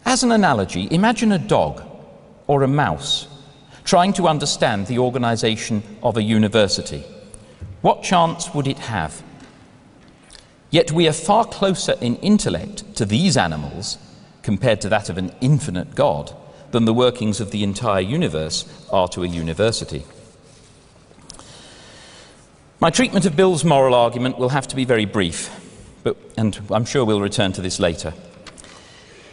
As an analogy, imagine a dog or a mouse trying to understand the organization of a university. What chance would it have? Yet we are far closer in intellect to these animals, compared to that of an infinite God, than the workings of the entire universe are to a university. My treatment of Bill's moral argument will have to be very brief, and I'm sure we'll return to this later.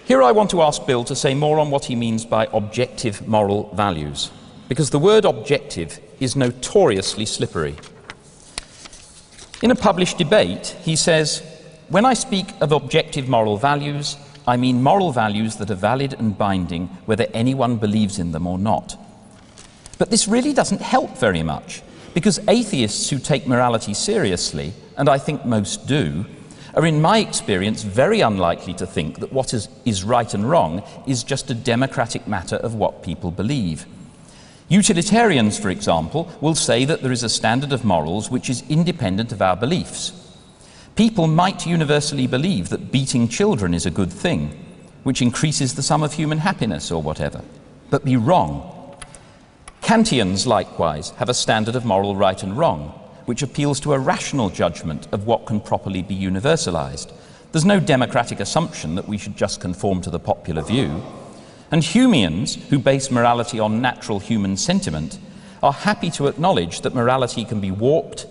Here I want to ask Bill to say more on what he means by objective moral values, because the word objective is notoriously slippery. In a published debate, he says, "When I speak of objective moral values, I mean moral values that are valid and binding, whether anyone believes in them or not." But this really doesn't help very much, because atheists who take morality seriously, and I think most do, are in my experience very unlikely to think that what is right and wrong is just a democratic matter of what people believe. Utilitarians, for example, will say that there is a standard of morals which is independent of our beliefs. People might universally believe that beating children is a good thing, which increases the sum of human happiness or whatever, but be wrong. Kantians, likewise, have a standard of moral right and wrong, which appeals to a rational judgment of what can properly be universalized. There's no democratic assumption that we should just conform to the popular view. And Humeans, who base morality on natural human sentiment, are happy to acknowledge that morality can be warped,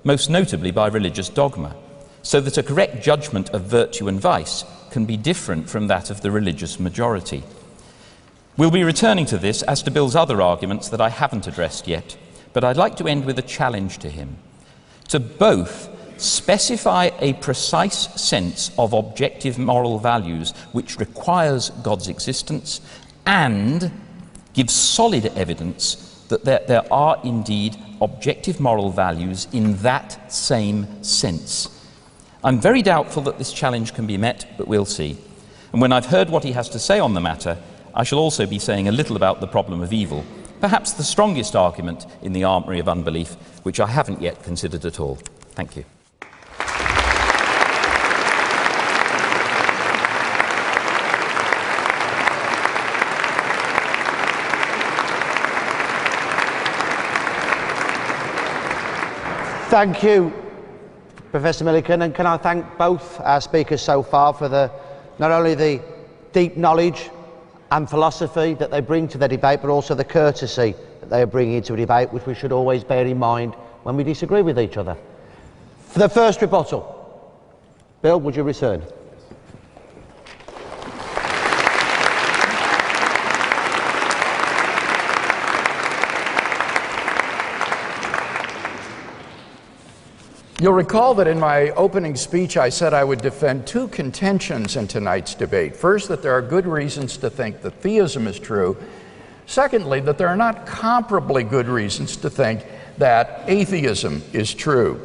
most notably by religious dogma, so that a correct judgment of virtue and vice can be different from that of the religious majority. We'll be returning to this as to Bill's other arguments that I haven't addressed yet, but I'd like to end with a challenge to him, to both specify a precise sense of objective moral values which requires God's existence, and give solid evidence that there are indeed objective moral values in that same sense. I'm very doubtful that this challenge can be met, but we'll see. And when I've heard what he has to say on the matter, I shall also be saying a little about the problem of evil, perhaps the strongest argument in the armoury of unbelief, which I haven't yet considered at all. Thank you. Thank you, Professor Millican, and can I thank both our speakers so far for not only the deep knowledge and philosophy that they bring to the debate, but also the courtesy that they are bringing to a debate, which we should always bear in mind when we disagree with each other. For the first rebuttal, Bill, would you return? You'll recall that in my opening speech I said I would defend two contentions in tonight's debate. First, that there are good reasons to think that theism is true. Secondly, that there are not comparably good reasons to think that atheism is true.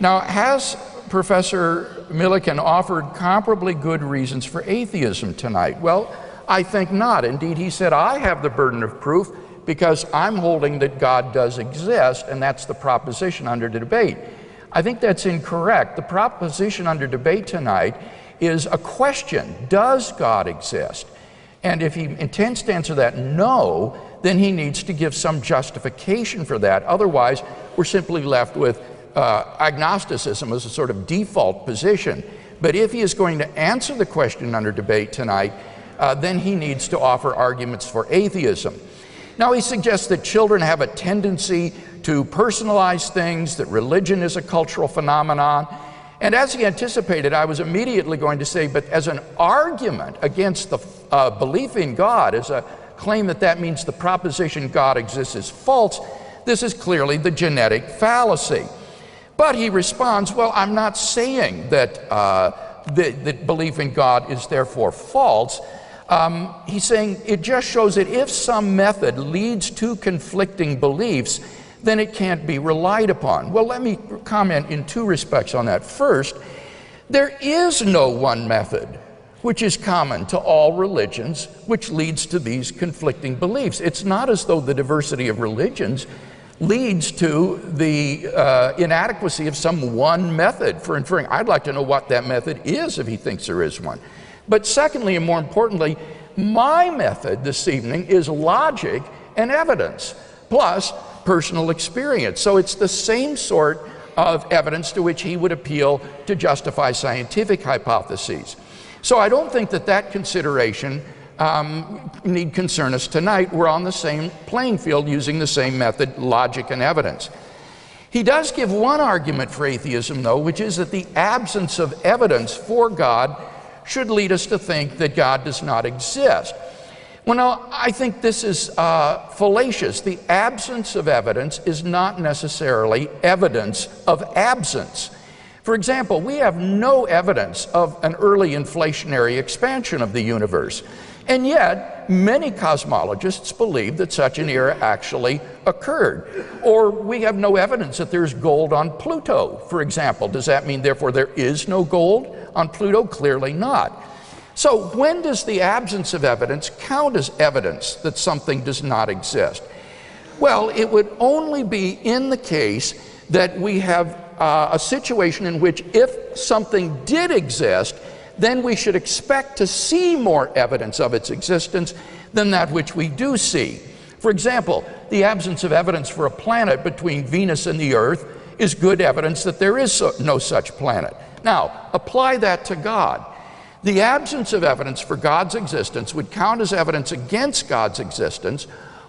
Now, has Professor Millican offered comparably good reasons for atheism tonight? Well, I think not. Indeed, he said, I have the burden of proof because I'm holding that God does exist, and that's the proposition under debate. I think that's incorrect. The proposition under debate tonight is a question: does God exist? And if he intends to answer that no, then he needs to give some justification for that. Otherwise, we're simply left with agnosticism as a sort of default position. But if he is going to answer the question under debate tonight, then he needs to offer arguments for atheism. Now, he suggests that children have a tendency to personalize things, that religion is a cultural phenomenon. And as he anticipated, I was immediately going to say, but as an argument against the belief in God, as a claim that that means the proposition God exists is false, this is clearly the genetic fallacy. But he responds, well, I'm not saying that that belief in God is therefore false. He's saying it just shows that if some method leads to conflicting beliefs, then it can't be relied upon. Well, let me comment in two respects on that. First, there is no one method which is common to all religions, which leads to these conflicting beliefs. It's not as though the diversity of religions leads to the inadequacy of some one method for inferring. I'd like to know what that method is if he thinks there is one. But secondly, and more importantly, my method this evening is logic and evidence, plus personal experience. So it's the same sort of evidence to which he would appeal to justify scientific hypotheses. So I don't think that that consideration need concern us tonight. We're on the same playing field using the same method, logic and evidence. He does give one argument for atheism, though, which is that the absence of evidence for God should lead us to think that God does not exist. Well, now, I think this is fallacious. The absence of evidence is not necessarily evidence of absence. For example, we have no evidence of an early inflationary expansion of the universe. And yet, many cosmologists believe that such an era actually occurred. Or we have no evidence that there's gold on Pluto, for example. Does that mean, therefore, there is no gold on Pluto? Clearly not. So when does the absence of evidence count as evidence that something does not exist? Well, it would only be in the case that we have a situation in which if something did exist, then we should expect to see more evidence of its existence than that which we do see. For example, the absence of evidence for a planet between Venus and the Earth is good evidence that there is no such planet. Now, apply that to God. The absence of evidence for God's existence would count as evidence against God's existence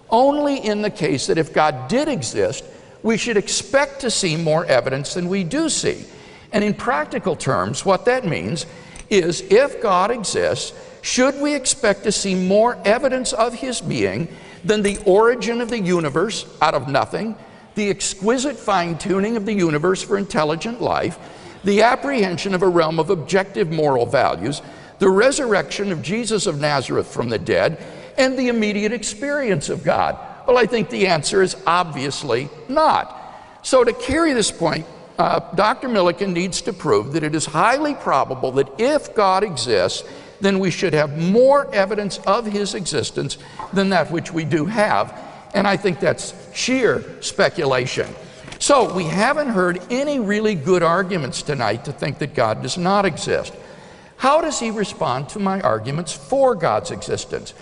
only in the case that if God did exist, we should expect to see more evidence than we do see. And in practical terms, what that means is if God exists, should we expect to see more evidence of his being than the origin of the universe out of nothing, the exquisite fine-tuning of the universe for intelligent life, the apprehension of a realm of objective moral values, the resurrection of Jesus of Nazareth from the dead, and the immediate experience of God? Well, I think the answer is obviously not. So to carry this point, Dr. Millican needs to prove that it is highly probable that if God exists, then we should have more evidence of his existence than that which we do have. And I think that's sheer speculation. So we haven't heard any really good arguments tonight to think that God does not exist. How does he respond to my arguments for God's existence?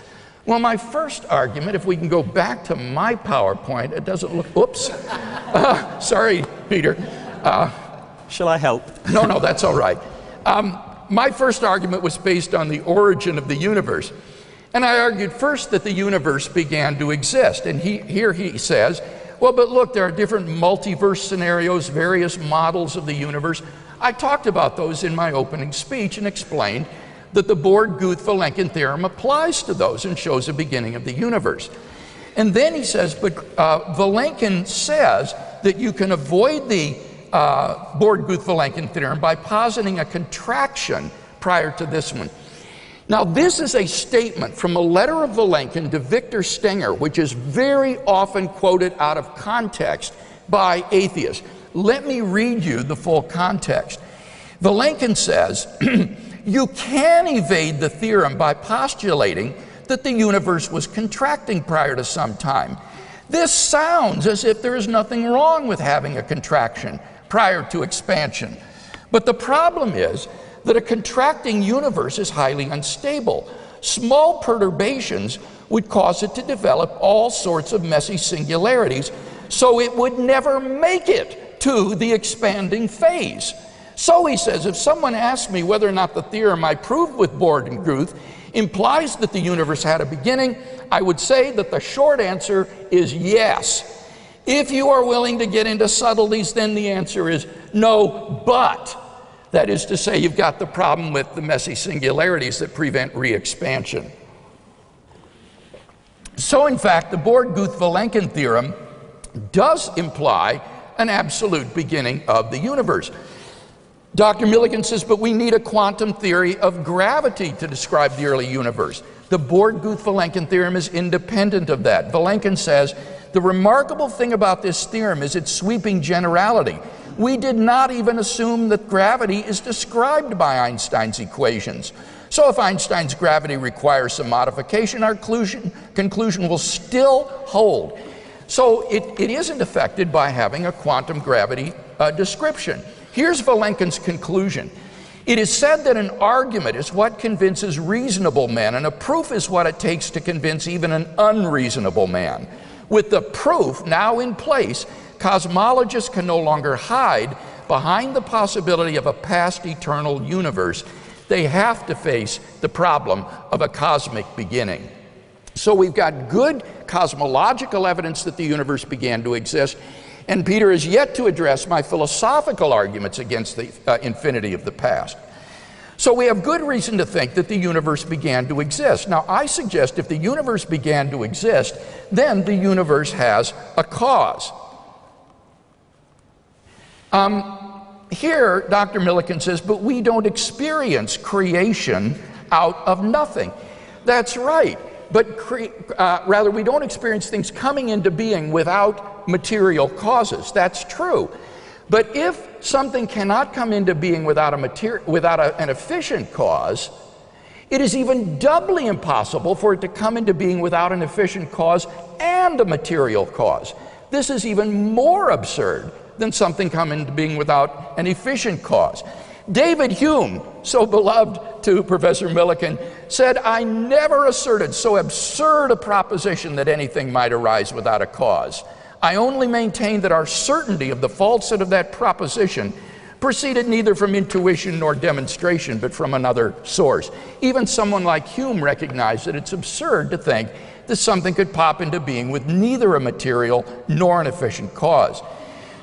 Well, my first argument, if we can go back to my PowerPoint, it doesn't look, oops. Sorry, Peter. Shall I help? No, that's all right. My first argument was based on the origin of the universe. And I argued first that the universe began to exist. And here he says, well, but look, there are different multiverse scenarios, various models of the universe. I talked about those in my opening speech and explained that the Born-Guth-Vilenkin theorem applies to those and shows a beginning of the universe. And then he says, but Vilenkin says that you can avoid the Born-Guth-Vilenkin theorem by positing a contraction prior to this one. Now, this is a statement from a letter of Vilenkin to Victor Stenger, which is very often quoted out of context by atheists. Let me read you the full context. Vilenkin says, you can evade the theorem by postulating that the universe was contracting prior to some time. This sounds as if there is nothing wrong with having a contraction prior to expansion. But the problem is that a contracting universe is highly unstable. Small perturbations would cause it to develop all sorts of messy singularities, so it would never make it to the expanding phase. So he says, if someone asks me whether or not the theorem I proved with Born-Guth implies that the universe had a beginning, I would say that the short answer is yes. If you are willing to get into subtleties, then the answer is no, but. That is to say, you've got the problem with the messy singularities that prevent re-expansion. So in fact, the Born-Guth-Vilenkin theorem does imply an absolute beginning of the universe. Dr. Millican says, but we need a quantum theory of gravity to describe the early universe. The Born-Guth-Vilenkin theorem is independent of that. Vilenkin says, the remarkable thing about this theorem is its sweeping generality. We did not even assume that gravity is described by Einstein's equations. So if Einstein's gravity requires some modification, our conclusion will still hold. So it isn't affected by having a quantum gravity description. Here's Vilenkin's conclusion. It is said that an argument is what convinces reasonable men, and a proof is what it takes to convince even an unreasonable man. With the proof now in place, cosmologists can no longer hide behind the possibility of a past eternal universe. They have to face the problem of a cosmic beginning. So we've got good cosmological evidence that the universe began to exist, and Peter has yet to address my philosophical arguments against the infinity of the past. So we have good reason to think that the universe began to exist. Now, I suggest if the universe began to exist, then the universe has a cause. Here, Dr. Millican says, but we don't experience creation out of nothing. That's right. But rather, we don't experience things coming into being without material causes. That's true. But if something cannot come into being without an efficient cause, it is even doubly impossible for it to come into being without an efficient cause and a material cause. This is even more absurd than something coming into being without an efficient cause. David Hume, so beloved to Professor Millican, said, "I never asserted so absurd a proposition that anything might arise without a cause. I only maintain that our certainty of the falsehood of that proposition proceeded neither from intuition nor demonstration, but from another source." Even someone like Hume recognized that it's absurd to think that something could pop into being with neither a material nor an efficient cause.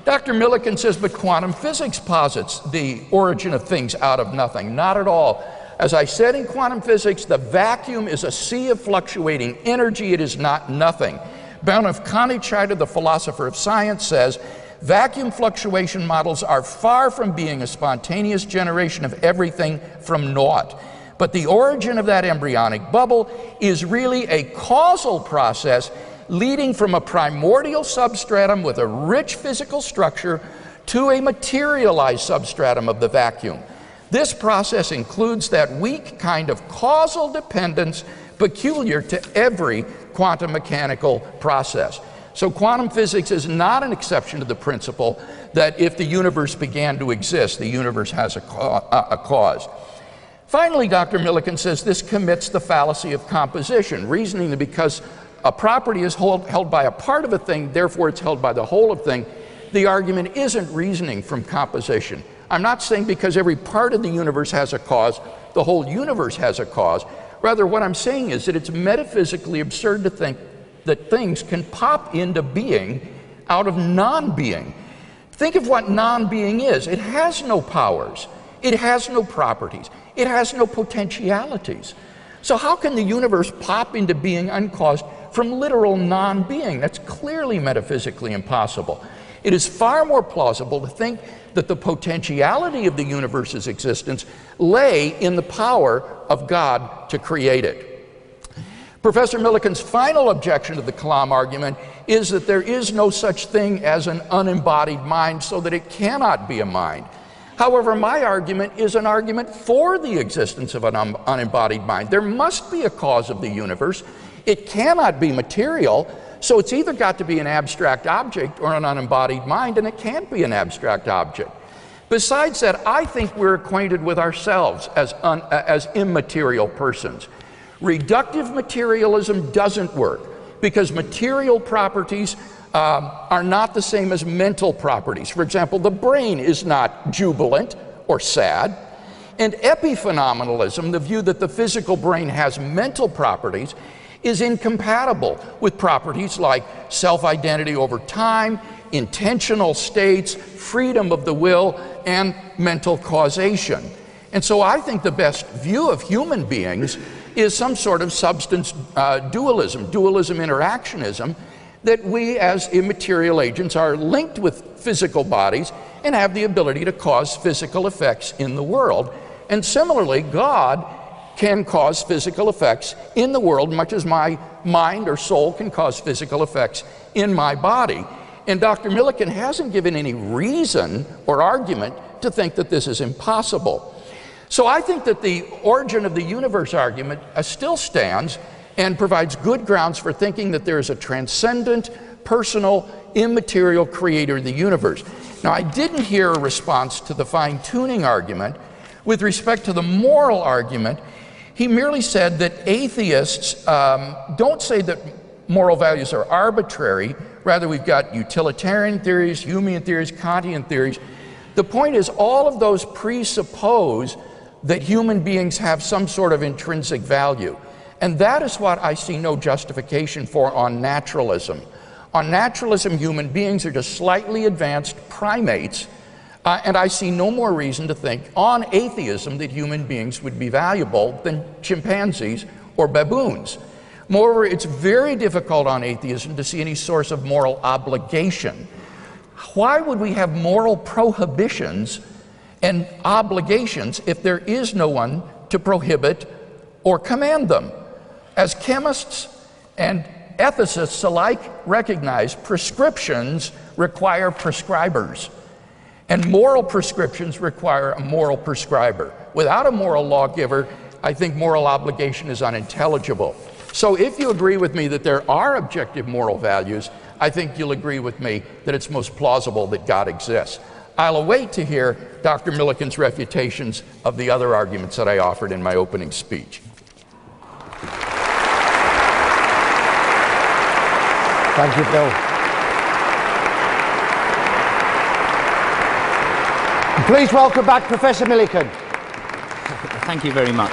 Dr. Millican says, but quantum physics posits the origin of things out of nothing. Not at all. As I said in quantum physics, the vacuum is a sea of fluctuating energy. It is not nothing. Bernhard Konieczka, the philosopher of science, says, vacuum fluctuation models are far from being a spontaneous generation of everything from naught. But the origin of that embryonic bubble is really a causal process leading from a primordial substratum with a rich physical structure to a materialized substratum of the vacuum. This process includes that weak kind of causal dependence peculiar to every quantum mechanical process. So quantum physics is not an exception to the principle that if the universe began to exist, the universe has a cause. Finally, Dr. Millican says this commits the fallacy of composition, reasoning that because a property is held by a part of a thing, therefore it's held by the whole of thing. The argument isn't reasoning from composition. I'm not saying because every part of the universe has a cause, the whole universe has a cause. Rather, what I'm saying is that it's metaphysically absurd to think that things can pop into being out of non-being. Think of what non-being is. It has no powers. It has no properties. It has no potentialities. So how can the universe pop into being uncaused from literal non-being? That's clearly metaphysically impossible. It is far more plausible to think that the potentiality of the universe's existence lay in the power of God to create it. Professor Millican's final objection to the Kalam argument is that there is no such thing as an unembodied mind, so that it cannot be a mind. However, my argument is an argument for the existence of an unembodied mind. There must be a cause of the universe. It cannot be material, so it's either got to be an abstract object or an unembodied mind, and it can't be an abstract object. Besides that, I think we're acquainted with ourselves as immaterial persons. Reductive materialism doesn't work because material properties are not the same as mental properties. For example, the brain is not jubilant or sad. And epiphenomenalism, the view that the physical brain has mental properties, is incompatible with properties like self-identity over time, intentional states, freedom of the will, and mental causation. And so I think the best view of human beings is some sort of substance dualism interactionism, that we as immaterial agents are linked with physical bodies and have the ability to cause physical effects in the world. And similarly, God can cause physical effects in the world, much as my mind or soul can cause physical effects in my body. And Dr. Millican hasn't given any reason or argument to think that this is impossible. So I think that the origin of the universe argument still stands and provides good grounds for thinking that there is a transcendent, personal, immaterial creator of the universe. Now, I didn't hear a response to the fine-tuning argument. With respect to the moral argument, he merely said that atheists don't say that moral values are arbitrary. Rather, we've got utilitarian theories, Humean theories, Kantian theories. The point is, all of those presuppose that human beings have some sort of intrinsic value. And that is what I see no justification for on naturalism. On naturalism, human beings are just slightly advanced primates, and I see no more reason to think on atheism that human beings would be valuable than chimpanzees or baboons. Moreover, it's very difficult on atheism to see any source of moral obligation. Why would we have moral prohibitions and obligations if there is no one to prohibit or command them? As chemists and ethicists alike recognize, prescriptions require prescribers, and moral prescriptions require a moral prescriber. Without a moral lawgiver, I think moral obligation is unintelligible. So if you agree with me that there are objective moral values, I think you'll agree with me that it's most plausible that God exists. I'll await to hear Dr. Millican's refutations of the other arguments that I offered in my opening speech. Thank you, Bill. Please welcome back Professor Millican. Thank you very much.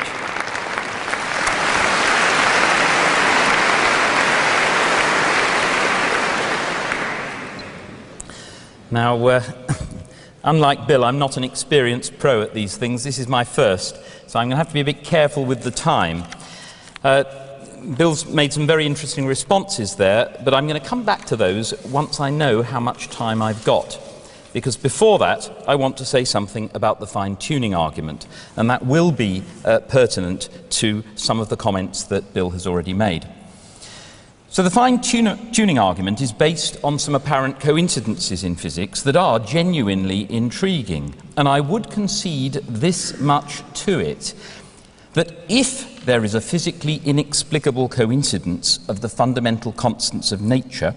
Now, unlike Bill, I'm not an experienced pro at these things. This is my first, so I'm going to have to be a bit careful with the time. Bill's made some very interesting responses there, but I'm going to come back to those once I know how much time I've got. Because before that, I want to say something about the fine-tuning argument, and that will be pertinent to some of the comments that Bill has already made. So the fine-tuning argument is based on some apparent coincidences in physics that are genuinely intriguing, and I would concede this much to it, that if there is a physically inexplicable coincidence of the fundamental constants of nature,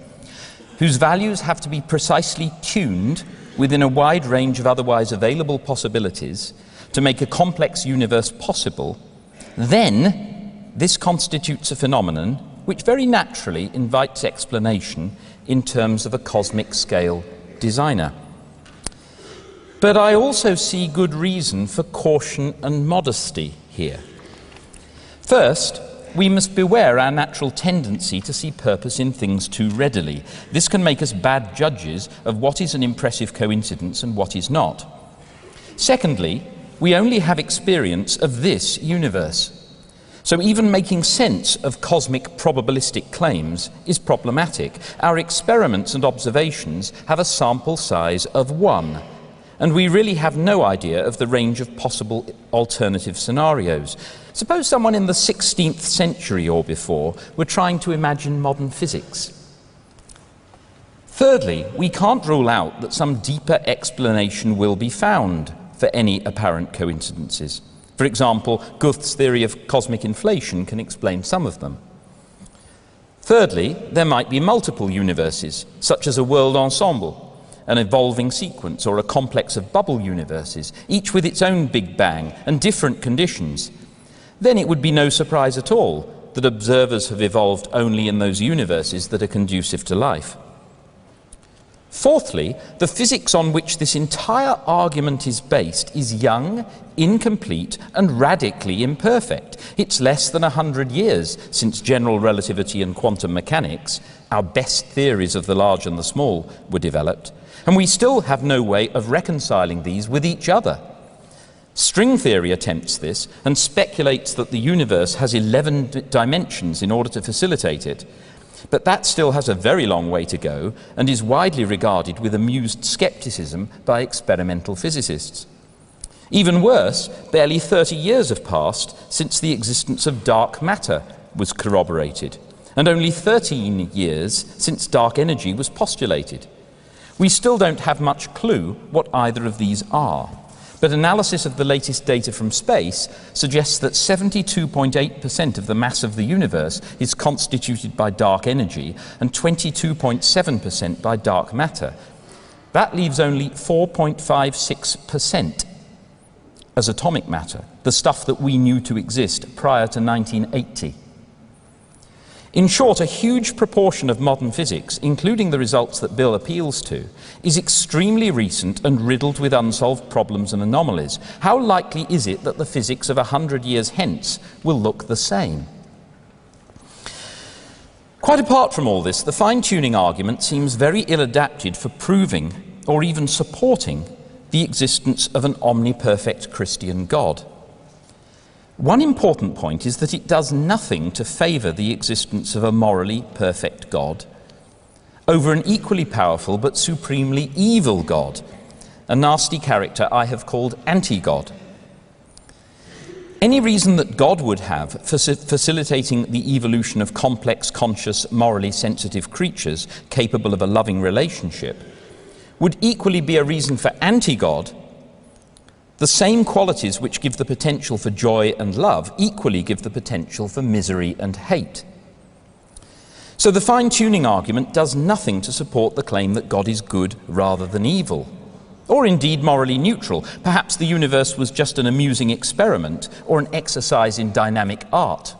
whose values have to be precisely tuned within a wide range of otherwise available possibilities to make a complex universe possible, then this constitutes a phenomenon which very naturally invites explanation in terms of a cosmic scale designer. But I also see good reason for caution and modesty here. First, we must beware our natural tendency to see purpose in things too readily. This can make us bad judges of what is an impressive coincidence and what is not. Secondly, we only have experience of this universe. So even making sense of cosmic probabilistic claims is problematic. Our experiments and observations have a sample size of 1, and we really have no idea of the range of possible alternative scenarios. Suppose someone in the 16th century or before were trying to imagine modern physics. Thirdly, we can't rule out that some deeper explanation will be found for any apparent coincidences. For example, Guth's theory of cosmic inflation can explain some of them. Thirdly, there might be multiple universes, such as a world ensemble, an evolving sequence, or a complex of bubble universes, each with its own Big Bang and different conditions. Then it would be no surprise at all that observers have evolved only in those universes that are conducive to life. Fourthly, the physics on which this entire argument is based is young, incomplete, and radically imperfect. It's less than 100 years since general relativity and quantum mechanics, our best theories of the large and the small, were developed, and we still have no way of reconciling these with each other. String theory attempts this and speculates that the universe has 11 dimensions in order to facilitate it. But that still has a very long way to go and is widely regarded with amused skepticism by experimental physicists. Even worse, barely 30 years have passed since the existence of dark matter was corroborated, and only 13 years since dark energy was postulated. We still don't have much clue what either of these are. But analysis of the latest data from space suggests that 72.8% of the mass of the universe is constituted by dark energy and 22.7% by dark matter. That leaves only 4.56% as atomic matter, the stuff that we knew to exist prior to 1980. In short, a huge proportion of modern physics, including the results that Bill appeals to, is extremely recent and riddled with unsolved problems and anomalies. How likely is it that the physics of 100 years hence will look the same? Quite apart from all this, the fine-tuning argument seems very ill-adapted for proving or even supporting the existence of an omniperfect Christian God. One important point is that it does nothing to favour the existence of a morally perfect God over an equally powerful but supremely evil God, a nasty character I have called anti-God. Any reason that God would have for facilitating the evolution of complex, conscious, morally sensitive creatures capable of a loving relationship would equally be a reason for anti-God. The same qualities which give the potential for joy and love equally give the potential for misery and hate. So the fine-tuning argument does nothing to support the claim that God is good rather than evil, or indeed morally neutral. Perhaps the universe was just an amusing experiment or an exercise in dynamic art.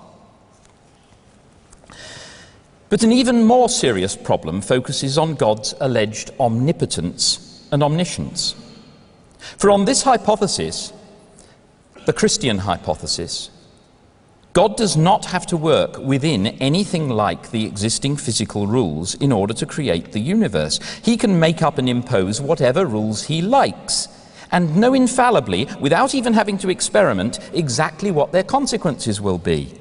But an even more serious problem focuses on God's alleged omnipotence and omniscience. For on this hypothesis, the Christian hypothesis, God does not have to work within anything like the existing physical rules in order to create the universe. He can make up and impose whatever rules he likes, and know infallibly, without even having to experiment, exactly what their consequences will be.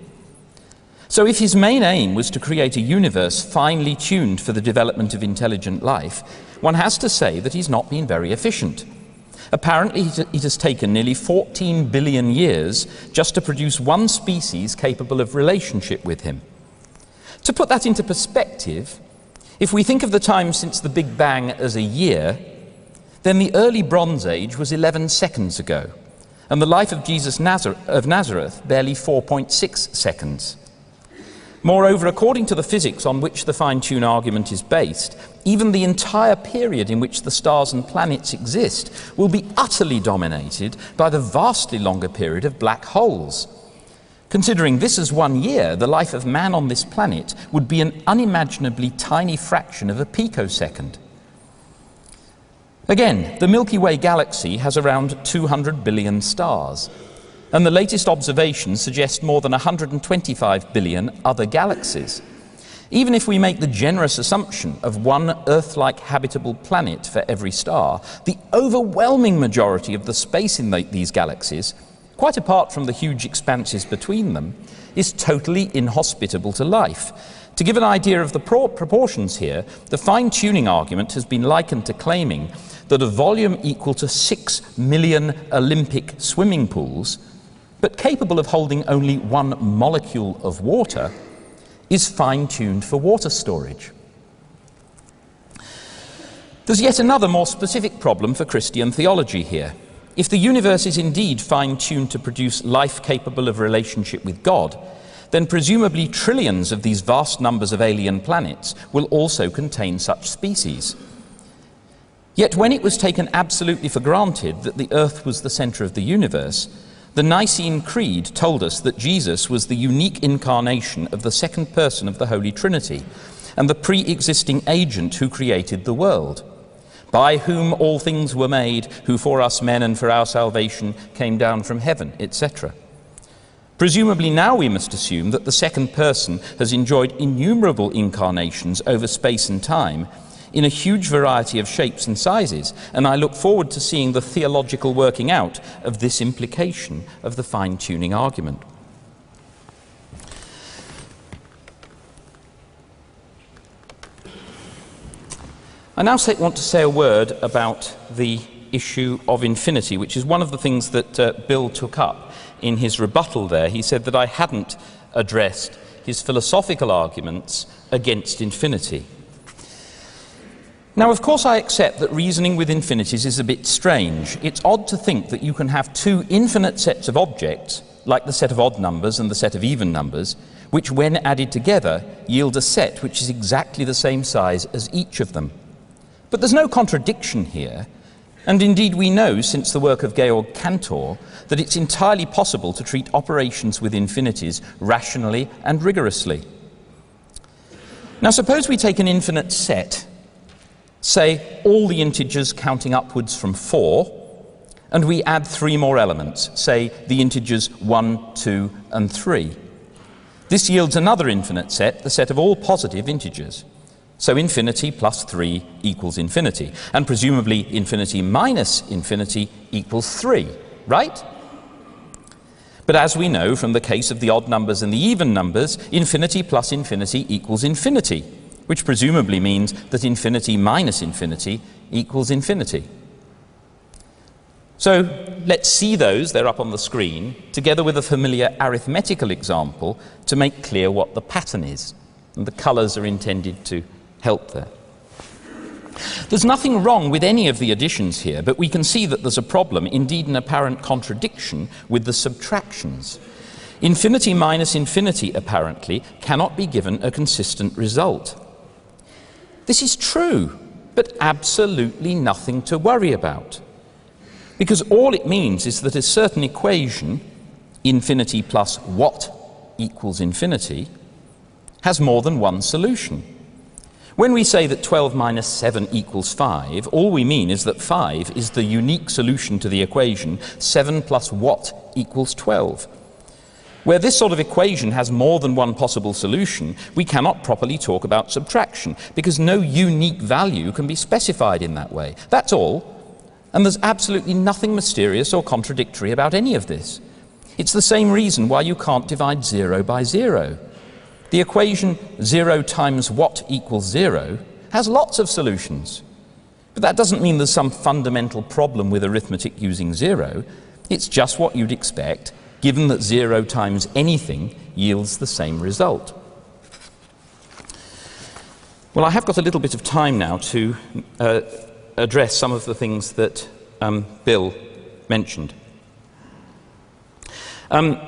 So if his main aim was to create a universe finely tuned for the development of intelligent life, one has to say that he's not been very efficient. Apparently, it has taken nearly 14 billion years just to produce one species capable of relationship with him. To put that into perspective, if we think of the time since the Big Bang as a year, then the early Bronze Age was 11 seconds ago, and the life of Jesus of Nazareth barely 4.6 seconds. Moreover, according to the physics on which the fine-tune argument is based, even the entire period in which the stars and planets exist will be utterly dominated by the vastly longer period of black holes. Considering this as 1 year, the life of man on this planet would be an unimaginably tiny fraction of a picosecond. Again, the Milky Way galaxy has around 200 billion stars, and the latest observations suggest more than 125 billion other galaxies. Even if we make the generous assumption of one Earth-like habitable planet for every star, the overwhelming majority of the space in these galaxies, quite apart from the huge expanses between them, is totally inhospitable to life. To give an idea of the proportions here, the fine-tuning argument has been likened to claiming that a volume equal to 6 million Olympic swimming pools, but capable of holding only 1 molecule of water, is fine-tuned for water storage. There's yet another more specific problem for Christian theology here. If the universe is indeed fine-tuned to produce life capable of relationship with God, then presumably trillions of these vast numbers of alien planets will also contain such species. Yet when it was taken absolutely for granted that the Earth was the center of the universe, the Nicene Creed told us that Jesus was the unique incarnation of the second person of the Holy Trinity and the pre-existing agent who created the world, by whom all things were made, who for us men and for our salvation came down from heaven, etc. Presumably now we must assume that the second person has enjoyed innumerable incarnations over space and time in a huge variety of shapes and sizes, and I look forward to seeing the theological working out of this implication of the fine-tuning argument. I now want to say a word about the issue of infinity, which is one of the things that Bill took up in his rebuttal there. He said that I hadn't addressed his philosophical arguments against infinity. Now, of course, I accept that reasoning with infinities is a bit strange. It's odd to think that you can have two infinite sets of objects, like the set of odd numbers and the set of even numbers, which when added together yield a set which is exactly the same size as each of them. But there's no contradiction here, and indeed we know, since the work of Georg Cantor, that it's entirely possible to treat operations with infinities rationally and rigorously. Now, suppose we take an infinite set, say all the integers counting upwards from 4, and we add 3 more elements, say the integers 1, 2, and 3. This yields another infinite set, the set of all positive integers. So infinity plus 3 equals infinity, and presumably infinity minus infinity equals 3, right? But as we know from the case of the odd numbers and the even numbers, infinity plus infinity equals infinity, which presumably means that infinity minus infinity equals infinity. So let's see those, they're up on the screen, together with a familiar arithmetical example to make clear what the pattern is. And the colours are intended to help there. There's nothing wrong with any of the additions here, but we can see that there's a problem, indeed an apparent contradiction, with the subtractions. Infinity minus infinity, apparently, cannot be given a consistent result. This is true, but absolutely nothing to worry about. Because all it means is that a certain equation, infinity plus what equals infinity, has more than one solution. When we say that 12 minus 7 equals 5, all we mean is that 5 is the unique solution to the equation 7 plus what equals 12. Where this sort of equation has more than one possible solution, we cannot properly talk about subtraction, because no unique value can be specified in that way. That's all. And there's absolutely nothing mysterious or contradictory about any of this. It's the same reason why you can't divide 0 by 0. The equation 0 times what equals 0 has lots of solutions. But that doesn't mean there's some fundamental problem with arithmetic using 0. It's just what you'd expect, given that 0 times anything yields the same result. Well, I have got a little bit of time now to address some of the things that Bill mentioned.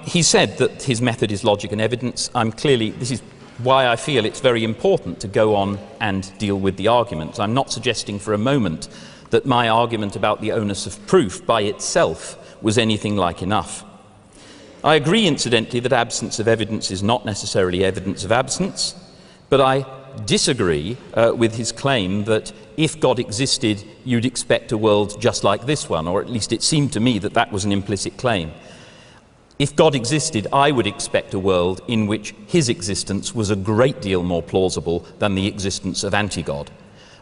He said that his method is logic and evidence. This is why I feel it's very important to go on and deal with the arguments. I'm not suggesting for a moment that my argument about the onus of proof by itself was anything like enough. I agree, incidentally, that absence of evidence is not necessarily evidence of absence, but I disagree with his claim that if God existed, you'd expect a world just like this one, or at least it seemed to me that that was an implicit claim. If God existed, I would expect a world in which his existence was a great deal more plausible than the existence of anti-God.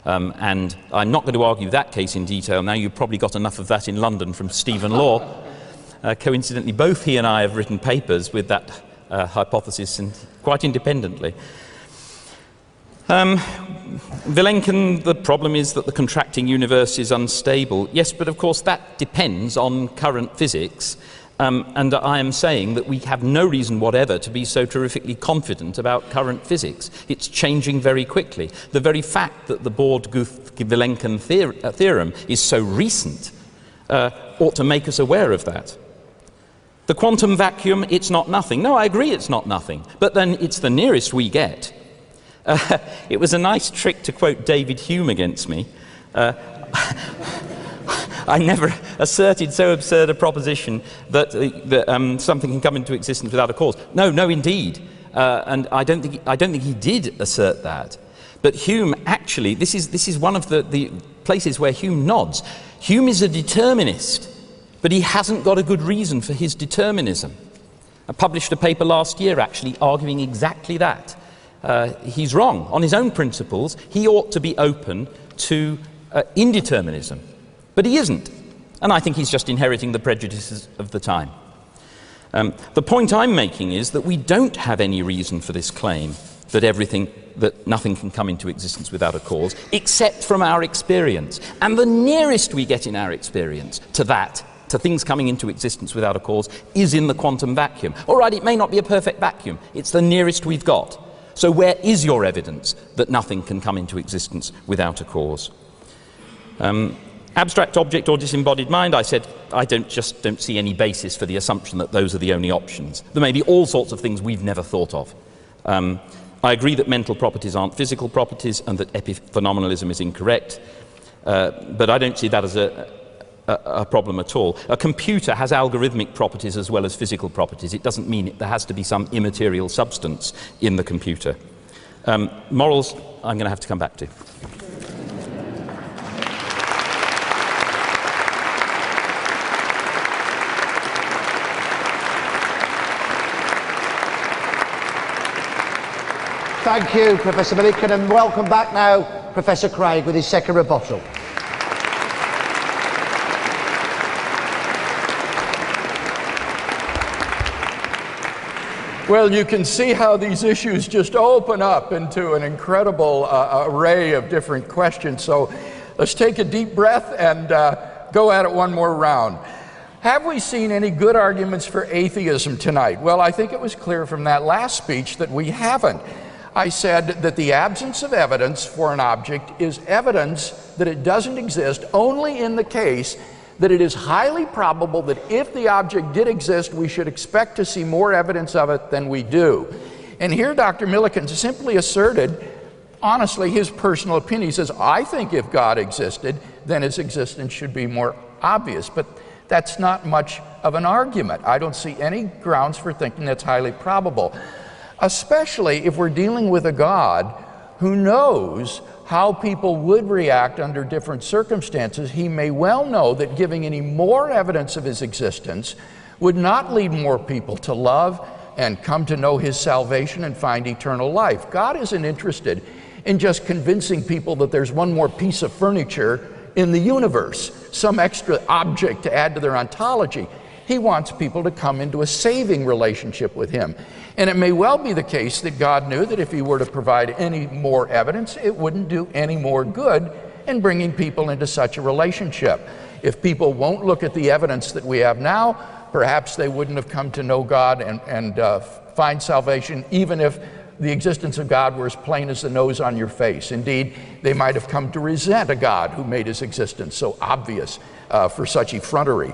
And I'm not going to argue that case in detail now. You've probably got enough of that in London from Stephen Law. Coincidentally, both he and I have written papers with that hypothesis, and quite independently. Millican, the problem is that the contracting universe is unstable. Yes, but of course that depends on current physics. And I am saying that we have no reason whatever to be so terrifically confident about current physics. It's changing very quickly. The very fact that the Borde-Guth-Millican theorem is so recent ought to make us aware of that. The quantum vacuum, it's not nothing. No, I agree it's not nothing, but then it's the nearest we get. It was a nice trick to quote David Hume against me. I never asserted so absurd a proposition that something can come into existence without a cause. No, indeed. And I don't think he did assert that. But Hume actually, this is one of the places where Hume nods. Hume is a determinist, but he hasn't got a good reason for his determinism. I published a paper last year actually arguing exactly that. He's wrong. On his own principles, he ought to be open to indeterminism. But he isn't, and I think he's just inheriting the prejudices of the time. The point I'm making is that we don't have any reason for this claim that nothing can come into existence without a cause, except from our experience. And the nearest we get in our experience to things coming into existence without a cause, is in the quantum vacuum. All right, it may not be a perfect vacuum. It's the nearest we've got. So where is your evidence that nothing can come into existence without a cause? Abstract object or disembodied mind, I said, I don't see any basis for the assumption that those are the only options. There may be all sorts of things we've never thought of. I agree that mental properties aren't physical properties and that epiphenomenalism is incorrect, but I don't see that as a problem at all. A computer has algorithmic properties as well as physical properties. It doesn't mean there has to be some immaterial substance in the computer. Morals, I'm going to have to come back to. Thank you, Professor Millican, and welcome back now, Professor Craig, with his second rebuttal. Well, you can see how these issues just open up into an incredible array of different questions. So let's take a deep breath and go at it one more round. Have we seen any good arguments for atheism tonight? Well, I think it was clear from that last speech that we haven't. I said that the absence of evidence for an object is evidence that it doesn't exist only in the case that it is highly probable that if the object did exist, we should expect to see more evidence of it than we do. And here Dr. Millican simply asserted, honestly, his personal opinion. He says, I think if God existed, then its existence should be more obvious. But that's not much of an argument. I don't see any grounds for thinking that's highly probable, especially if we're dealing with a God who knows how people would react under different circumstances. He may well know that giving any more evidence of his existence would not lead more people to love and come to know his salvation and find eternal life. God isn't interested in just convincing people that there's one more piece of furniture in the universe, some extra object to add to their ontology. He wants people to come into a saving relationship with him. And it may well be the case that God knew that if he were to provide any more evidence, it wouldn't do any more good in bringing people into such a relationship. If people won't look at the evidence that we have now, perhaps they wouldn't have come to know God and find salvation, even if the existence of God were as plain as the nose on your face. Indeed, they might have come to resent a God who made his existence so obvious for such effrontery.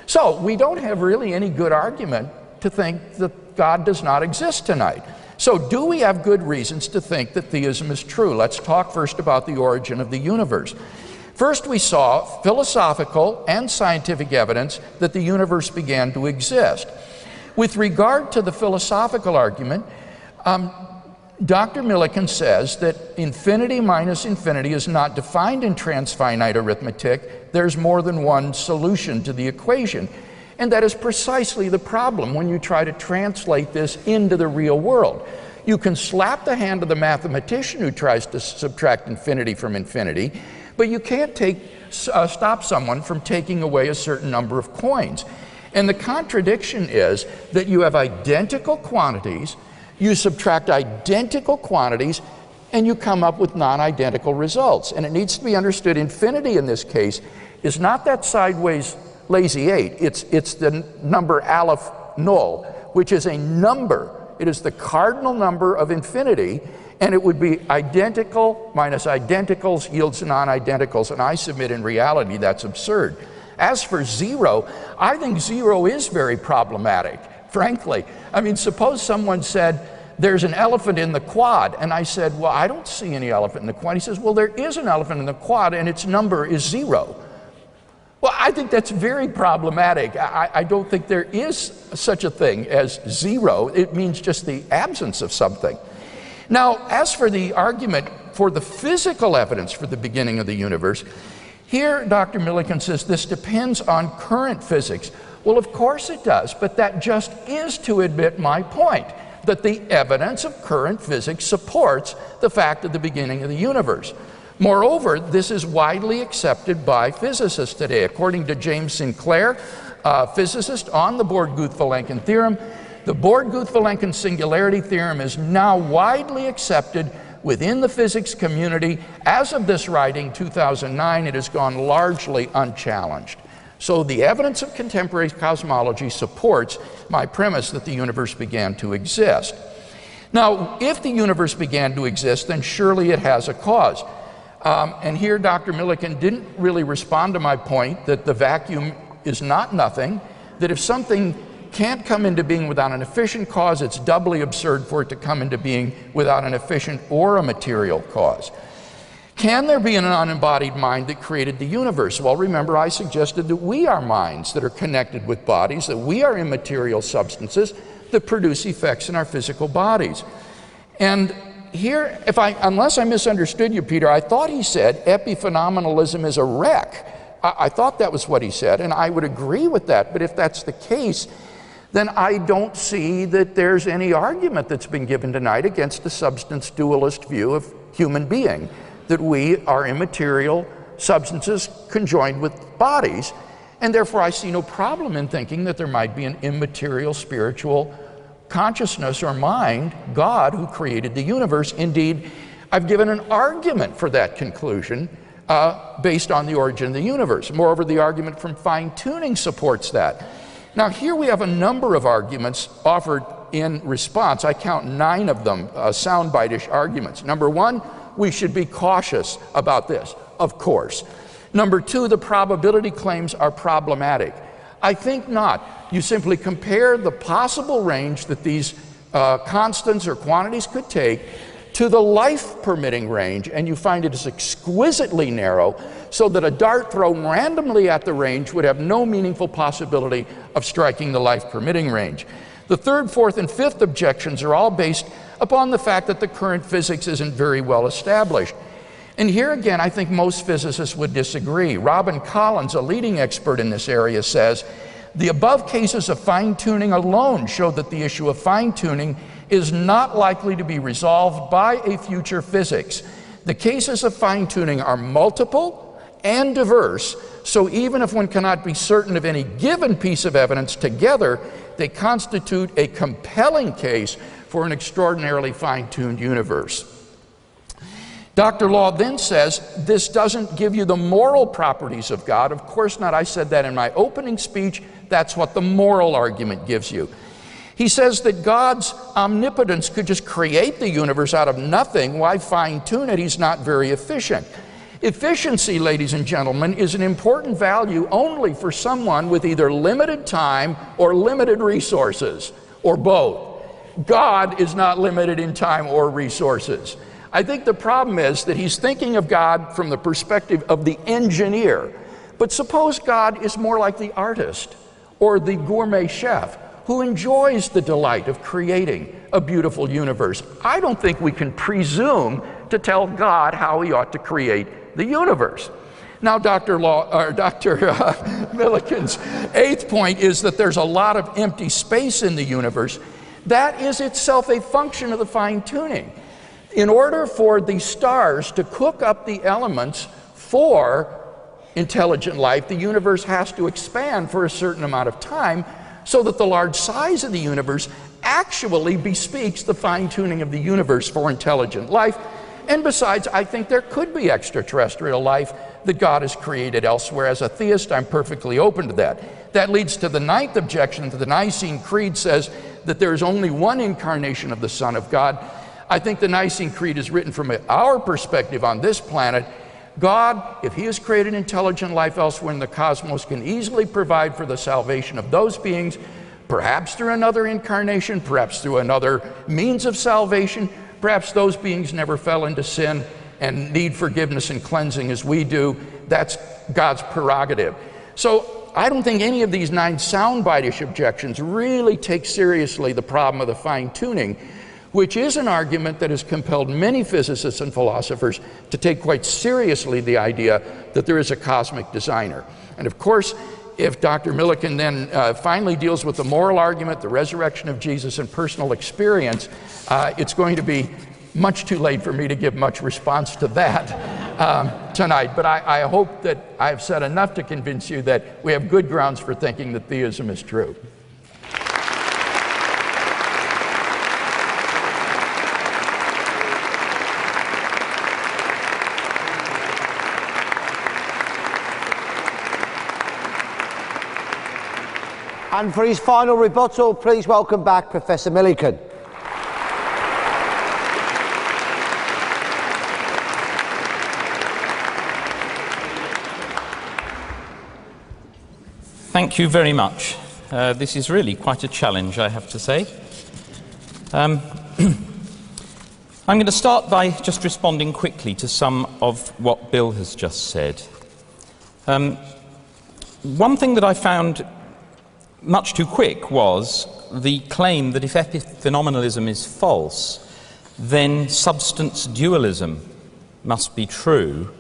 So we don't have really any good argument to think that God does not exist tonight. So do we have good reasons to think that theism is true? Let's talk first about the origin of the universe. First, we saw philosophical and scientific evidence that the universe began to exist. With regard to the philosophical argument, Dr. Millican says that infinity minus infinity is not defined in transfinite arithmetic. There's more than one solution to the equation. And that is precisely the problem when you try to translate this into the real world. You can slap the hand of the mathematician who tries to subtract infinity from infinity, but you can't stop someone from taking away a certain number of coins. And the contradiction is that you have identical quantities, you subtract identical quantities, and you come up with non-identical results. And it needs to be understood, infinity in this case is not that sideways lazy 8. It's the number aleph null, which is a number. It is the cardinal number of infinity, and it would be identical minus identicals yields non-identicals, and I submit in reality that's absurd. As for 0, I think 0 is very problematic, frankly. I mean, suppose someone said, there's an elephant in the quad, and I said, well, I don't see any elephant in the quad. He says, well, there is an elephant in the quad, and its number is 0. Well, I think that's very problematic. I don't think there is such a thing as 0. It means just the absence of something. Now, as for the argument for the physical evidence for the beginning of the universe, here Dr. Millican says this depends on current physics. Well, of course it does, but that just is to admit my point, that the evidence of current physics supports the fact of the beginning of the universe. Moreover, this is widely accepted by physicists today. According to James Sinclair, a physicist on the Born-Guth-Vilenkin theorem, the Born-Guth-Vilenkin singularity theorem is now widely accepted within the physics community. As of this writing, 2009, it has gone largely unchallenged. So the evidence of contemporary cosmology supports my premise that the universe began to exist. Now, if the universe began to exist, then surely it has a cause. And here Dr. Millican didn't really respond to my point that the vacuum is not nothing, that if something can't come into being without an efficient cause, it's doubly absurd for it to come into being without an efficient or a material cause. Can there be an unembodied mind that created the universe? Well, remember, I suggested that we are minds that are connected with bodies, that we are immaterial substances that produce effects in our physical bodies. And here, unless I misunderstood you, Peter, I thought he said epiphenomenalism is a wreck. I thought that was what he said, and I would agree with that. But if that's the case, then I don't see that there's any argument that's been given tonight against the substance dualist view of human being, that we are immaterial substances conjoined with bodies, and therefore I see no problem in thinking that there might be an immaterial spiritual consciousness or mind, God, who created the universe. Indeed, I've given an argument for that conclusion based on the origin of the universe. Moreover, the argument from fine-tuning supports that. Now, here we have a number of arguments offered in response. I count 9 of them, soundbite-ish arguments. Number 1, we should be cautious about this, of course. Number 2, the probability claims are problematic. I think not. You simply compare the possible range that these constants or quantities could take to the life-permitting range, and you find it is exquisitely narrow, so that a dart thrown randomly at the range would have no meaningful possibility of striking the life-permitting range. The 3rd, 4th, and 5th objections are all based upon the fact that the current physics isn't very well established. And here again, I think most physicists would disagree. Robin Collins, a leading expert in this area, says, the above cases of fine-tuning alone show that the issue of fine-tuning is not likely to be resolved by a future physics. The cases of fine-tuning are multiple and diverse, so even if one cannot be certain of any given piece of evidence together, they constitute a compelling case for an extraordinarily fine-tuned universe. Dr. Law then says, this doesn't give you the moral properties of God. Of course not. I said that in my opening speech. That's what the moral argument gives you. He says that God's omnipotence could just create the universe out of nothing. Why fine-tune it? He's not very efficient. Efficiency, ladies and gentlemen, is an important value only for someone with either limited time or limited resources, or both. God is not limited in time or resources. I think the problem is that he's thinking of God from the perspective of the engineer. But suppose God is more like the artist or the gourmet chef who enjoys the delight of creating a beautiful universe. I don't think we can presume to tell God how he ought to create the universe. Now, Dr. Millican's 8th point is that there's a lot of empty space in the universe. That is itself a function of the fine-tuning. In order for the stars to cook up the elements for intelligent life, the universe has to expand for a certain amount of time, so that the large size of the universe actually bespeaks the fine-tuning of the universe for intelligent life. And besides, I think there could be extraterrestrial life that God has created elsewhere. As a theist, I'm perfectly open to that. That leads to the 9th objection. The Nicene Creed says that there is only one incarnation of the Son of God. I think the Nicene Creed is written from our perspective on this planet. God, if he has created intelligent life elsewhere in the cosmos, can easily provide for the salvation of those beings, perhaps through another incarnation, perhaps through another means of salvation. Perhaps those beings never fell into sin and need forgiveness and cleansing as we do. That's God's prerogative. So I don't think any of these 9 soundbite-ish objections really take seriously the problem of the fine-tuning, which is an argument that has compelled many physicists and philosophers to take quite seriously the idea that there is a cosmic designer. And of course, if Dr. Millican then finally deals with the moral argument, the resurrection of Jesus, and personal experience, it's going to be much too late for me to give much response to that tonight. But I hope that I've said enough to convince you that we have good grounds for thinking that theism is true. And for his final rebuttal, please welcome back Professor Millican. Thank you very much. This is really quite a challenge, I have to say. I'm going to start by just responding quickly to some of what Bill has just said. One thing that I found much too quick was the claim that if epiphenomenalism is false, then substance dualism must be true.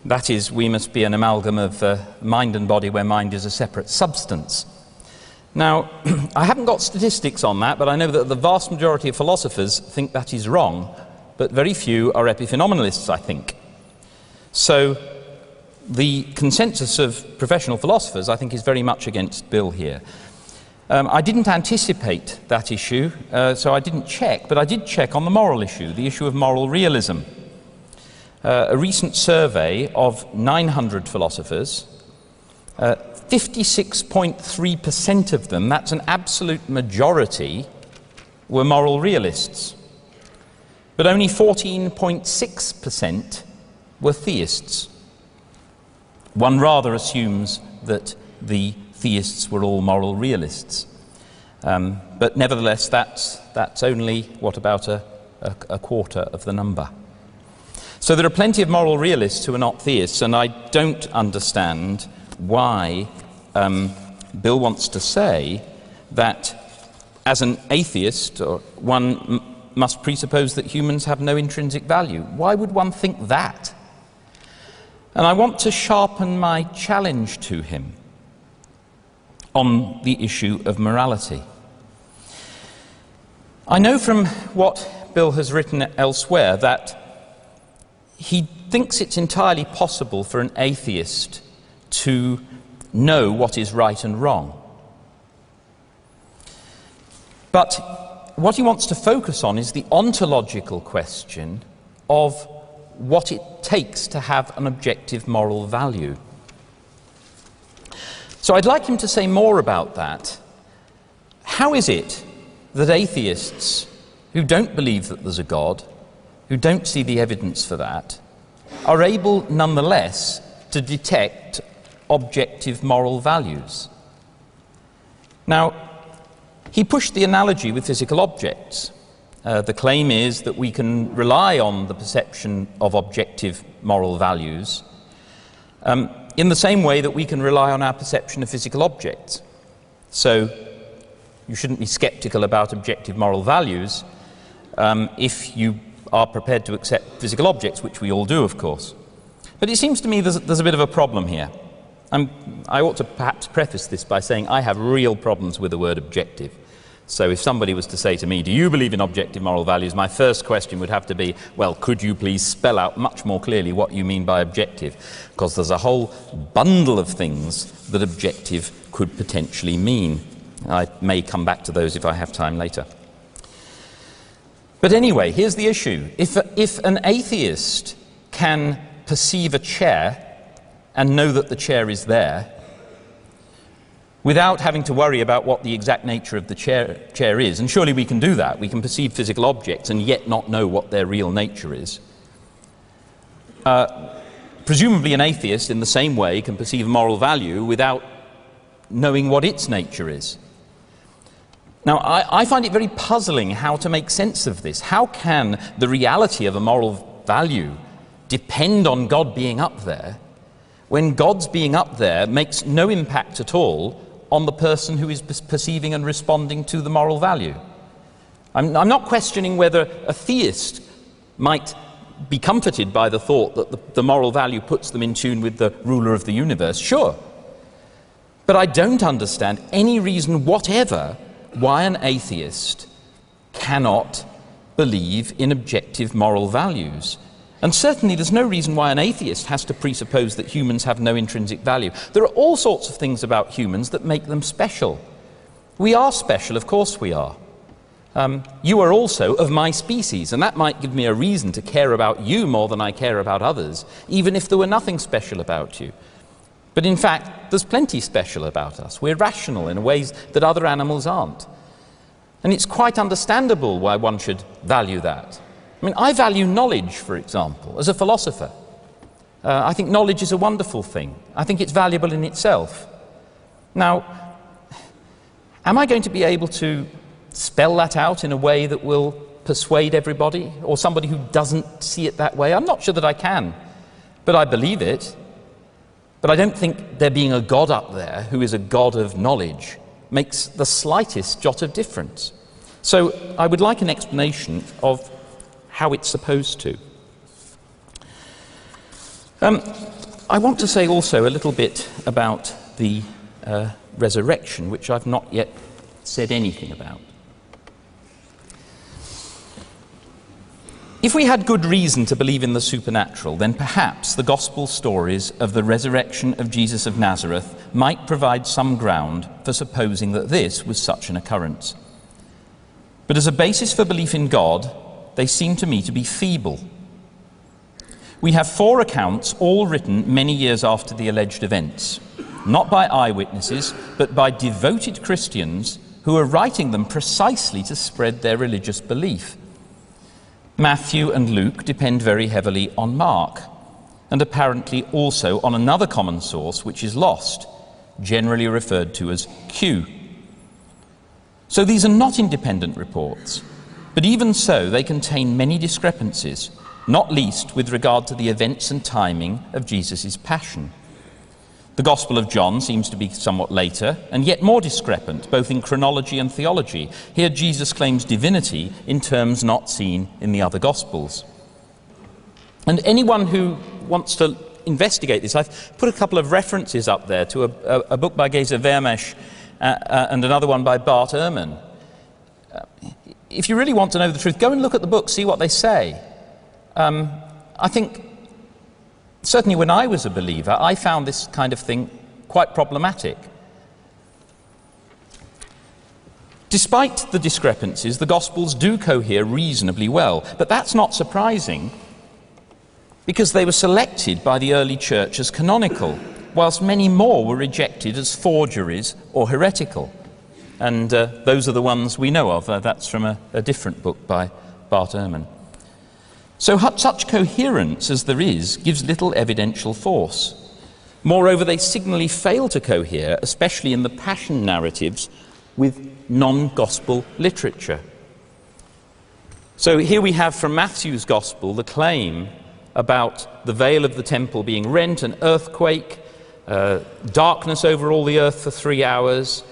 That is, we must be an amalgam of mind and body where mind is a separate substance. Now, I haven't got statistics on that, but I know that the vast majority of philosophers think that is wrong, but very few are epiphenomenalists, I think. So the consensus of professional philosophers, I think, is very much against Bill here. I didn't anticipate that issue, so I didn't check, but I did check on the moral issue, the issue of moral realism. A recent survey of 900 philosophers, 56.3% of them, that's an absolute majority, were moral realists. But only 14.6% were theists. One rather assumes that the theists were all moral realists. But nevertheless, that's only, what, about a quarter of the number. So there are plenty of moral realists who are not theists, and I don't understand why Bill wants to say that as an atheist, one must presuppose that humans have no intrinsic value. Why would one think that? And I want to sharpen my challenge to him on the issue of morality. I know from what Bill has written elsewhere that he thinks it's entirely possible for an atheist to know what is right and wrong. But what he wants to focus on is the ontological question of what it takes to have an objective moral value. So I'd like him to say more about that. How is it that atheists who don't believe that there's a God, who don't see the evidence for that, are able nonetheless to detect objective moral values? Now, he pushed the analogy with physical objects. The claim is that we can rely on the perception of objective moral values in the same way that we can rely on our perception of physical objects. So you shouldn't be skeptical about objective moral values if you are prepared to accept physical objects, which we all do, of course. But it seems to me there's a bit of a problem here. I ought to perhaps preface this by saying I have real problems with the word objective. So if somebody was to say to me, do you believe in objective moral values, my first question would have to be, well, could you please spell out much more clearly what you mean by objective? Because there's a whole bundle of things that objective could potentially mean. I may come back to those if I have time later. But anyway, here's the issue. If an atheist can perceive a chair and know that the chair is there, without having to worry about what the exact nature of the chair is, and surely we can do that, we can perceive physical objects and yet not know what their real nature is. Presumably an atheist, in the same way, can perceive a moral value without knowing what its nature is. Now, I find it very puzzling how to make sense of this. How can the reality of a moral value depend on God being up there, when God's being up there makes no impact at all on the person who is perceiving and responding to the moral value? I'm not questioning whether a theist might be comforted by the thought that the moral value puts them in tune with the ruler of the universe. Sure. But I don't understand any reason whatever why an atheist cannot believe in objective moral values. And certainly there's no reason why an atheist has to presuppose that humans have no intrinsic value. There are all sorts of things about humans that make them special. We are special, of course we are. You are also of my species, and that might give me a reason to care about you more than I care about others, even if there were nothing special about you. But in fact, there's plenty special about us. We're rational in ways that other animals aren't. And it's quite understandable why one should value that. I mean, I value knowledge, for example, as a philosopher. I think knowledge is a wonderful thing. I think it's valuable in itself. Now, am I going to be able to spell that out in a way that will persuade everybody, or somebody who doesn't see it that way? I'm not sure that I can, but I believe it. But I don't think there being a God up there who is a God of knowledge makes the slightest jot of difference. So I would like an explanation of how it's supposed to. I want to say also a little bit about the resurrection, which I've not yet said anything about. If we had good reason to believe in the supernatural, then perhaps the gospel stories of the resurrection of Jesus of Nazareth might provide some ground for supposing that this was such an occurrence. But as a basis for belief in God, they seem to me to be feeble. We have 4 accounts, all written many years after the alleged events, not by eyewitnesses, but by devoted Christians who are writing them precisely to spread their religious belief. Matthew and Luke depend very heavily on Mark, and apparently also on another common source which is lost, generally referred to as Q. So these are not independent reports, but even so they contain many discrepancies, not least with regard to the events and timing of Jesus' passion. The Gospel of John seems to be somewhat later, and yet more discrepant, both in chronology and theology. Here Jesus claims divinity in terms not seen in the other Gospels. And anyone who wants to investigate this, I've put a couple of references up there to a book by Geza Vermes and another one by Bart Ehrman. If you really want to know the truth, go and look at the book, see what they say. I think certainly when I was a believer, I found this kind of thing quite problematic. Despite the discrepancies, the Gospels do cohere reasonably well, but that's not surprising because they were selected by the early church as canonical, whilst many more were rejected as forgeries or heretical. And those are the ones we know of. That's from a different book by Bart Ehrman. So such coherence as there is gives little evidential force. Moreover, they signally fail to cohere, especially in the passion narratives, with non-gospel literature. So here we have from Matthew's Gospel the claim about the veil of the temple being rent, an earthquake, darkness over all the earth for 3 hours,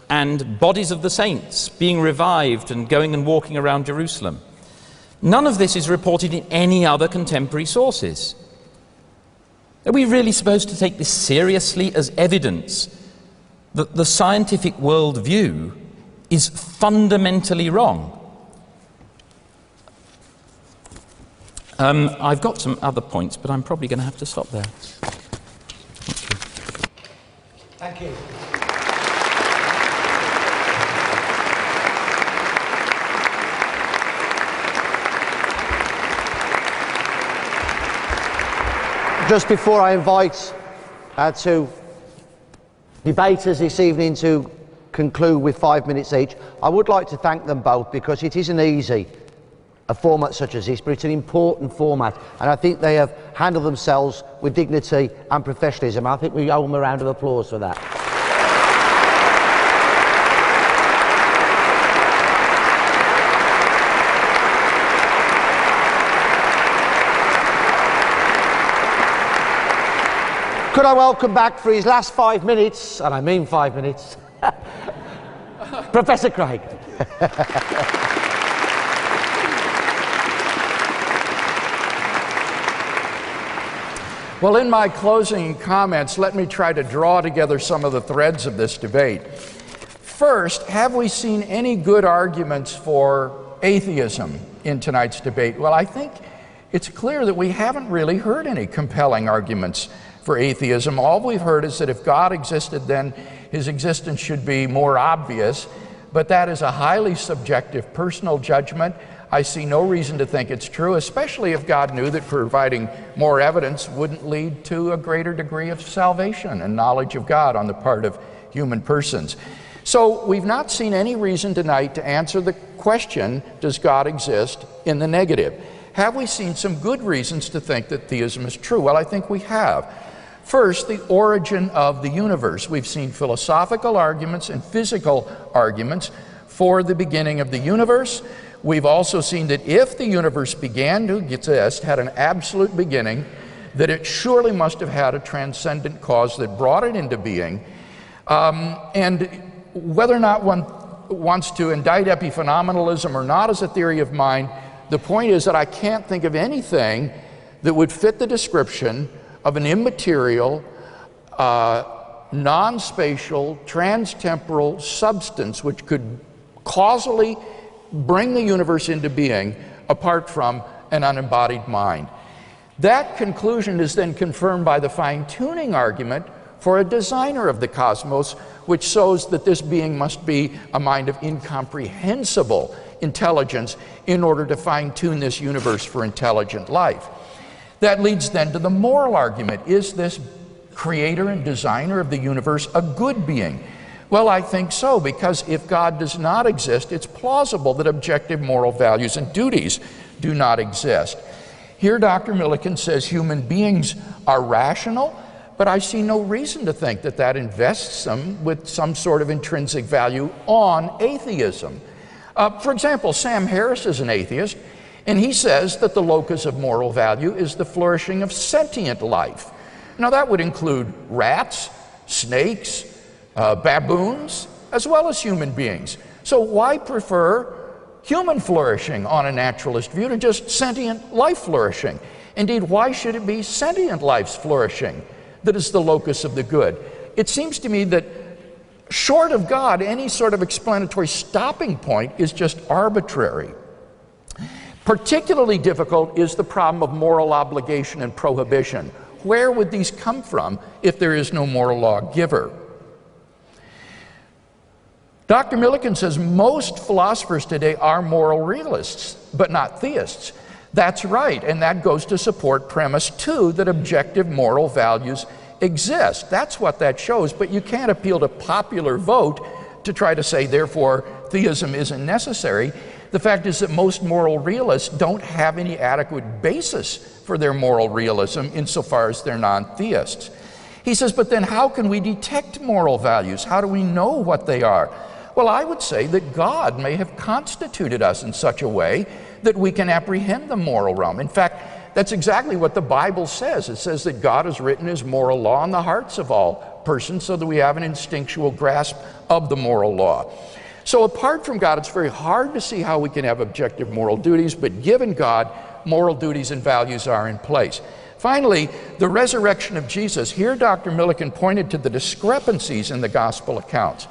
and bodies of the saints being revived and going and walking around Jerusalem. None of this is reported in any other contemporary sources. Are we really supposed to take this seriously as evidence that the scientific worldview is fundamentally wrong? I've got some other points, but I'm probably going to have to stop there. Thank you. Just before I invite our 2 debaters this evening to conclude with 5 minutes each, I would like to thank them both, because it isn't easy, a format such as this, but it's an important format, and I think they have handled themselves with dignity and professionalism. I think we owe them a round of applause for that. Could I welcome back for his last 5 minutes, and I mean 5 minutes, Professor Craig. Well, in my closing comments, let me try to draw together some of the threads of this debate. First, have we seen any good arguments for atheism in tonight's debate? Well, I think it's clear that we haven't really heard any compelling arguments for atheism. All we've heard is that if God existed, then his existence should be more obvious, but that is a highly subjective personal judgment. I see no reason to think it's true, especially if God knew that providing more evidence wouldn't lead to a greater degree of salvation and knowledge of God on the part of human persons. So we've not seen any reason tonight to answer the question, does God exist, in the negative. Have we seen some good reasons to think that theism is true? Well, I think we have. First, the origin of the universe. We've seen philosophical arguments and physical arguments for the beginning of the universe. We've also seen that if the universe began to exist, had an absolute beginning, that it surely must have had a transcendent cause that brought it into being. And whether or not one wants to indict epiphenomenalism or not as a theory of mind, the point is that I can't think of anything that would fit the description of an immaterial, non-spatial, trans-temporal substance which could causally bring the universe into being apart from an unembodied mind. That conclusion is then confirmed by the fine-tuning argument for a designer of the cosmos, which shows that this being must be a mind of incomprehensible intelligence in order to fine-tune this universe for intelligent life. That leads then to the moral argument. Is this creator and designer of the universe a good being? Well, I think so, because if God does not exist, it's plausible that objective moral values and duties do not exist. Here, Dr. Millican says human beings are rational, but I see no reason to think that that invests them with some sort of intrinsic value on atheism. For example, Sam Harris is an atheist, and he says that the locus of moral value is the flourishing of sentient life. Now, that would include rats, snakes, baboons, as well as human beings. So why prefer human flourishing on a naturalist view to just sentient life flourishing? Indeed, why should it be sentient life's flourishing that is the locus of the good? It seems to me that short of God, any sort of explanatory stopping point is just arbitrary. Particularly difficult is the problem of moral obligation and prohibition. Where would these come from if there is no moral lawgiver? Dr. Millican says most philosophers today are moral realists, but not theists. That's right, and that goes to support premise 2, that objective moral values exist. That's what that shows, but you can't appeal to popular vote to try to say, therefore, theism isn't necessary. The fact is that most moral realists don't have any adequate basis for their moral realism insofar as they're non-theists. He says, but then how can we detect moral values? How do we know what they are? Well, I would say that God may have constituted us in such a way that we can apprehend the moral realm. In fact, that's exactly what the Bible says. It says that God has written his moral law in the hearts of all persons so that we have an instinctual grasp of the moral law. So apart from God, it's very hard to see how we can have objective moral duties, but given God, moral duties and values are in place. Finally, the resurrection of Jesus. Here, Dr. Millican pointed to the discrepancies in the gospel accounts.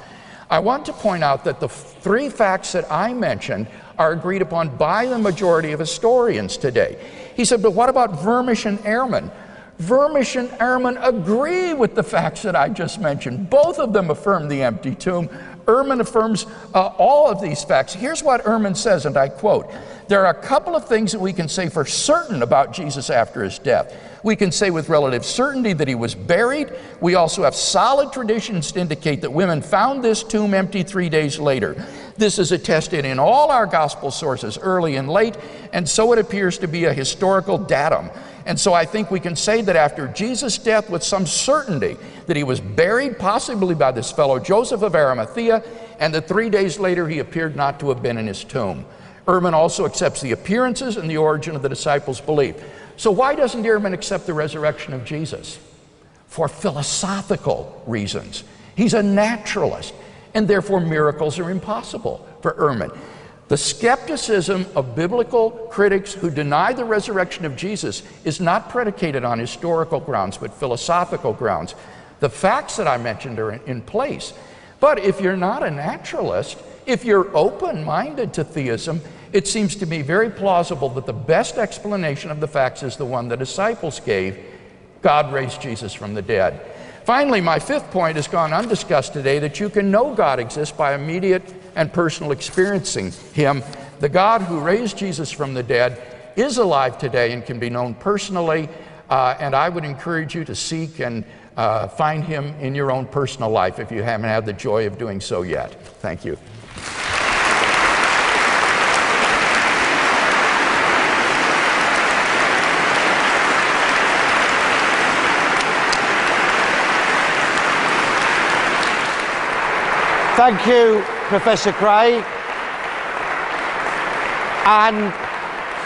I want to point out that the 3 facts that I mentioned are agreed upon by the majority of historians today. He said, but what about Vermish and Ehrman? Vermish and Ehrman agree with the facts that I just mentioned. Both of them affirm the empty tomb. Ehrman affirms all of these facts. Here's what Ehrman says, and I quote, there are a couple of things that we can say for certain about Jesus after his death. We can say with relative certainty that he was buried. We also have solid traditions to indicate that women found this tomb empty 3 days later. This is attested in all our gospel sources, early and late, and so it appears to be a historical datum. And so I think we can say that after Jesus' death with some certainty that he was buried possibly by this fellow Joseph of Arimathea, and that 3 days later he appeared not to have been in his tomb. Ehrman also accepts the appearances and the origin of the disciples' belief. So why doesn't Ehrman accept the resurrection of Jesus? For philosophical reasons. He's a naturalist, and therefore miracles are impossible for Ehrman. The skepticism of biblical critics who deny the resurrection of Jesus is not predicated on historical grounds, but philosophical grounds. The facts that I mentioned are in place. But if you're not a naturalist, if you're open-minded to theism, it seems to me very plausible that the best explanation of the facts is the one the disciples gave. God raised Jesus from the dead. Finally, my 5th point has gone undiscussed today, that you can know God exists by immediate and personal experiencing him. The God who raised Jesus from the dead is alive today and can be known personally, and I would encourage you to seek and find him in your own personal life if you haven't had the joy of doing so yet. Thank you. Thank you, Professor Craig. And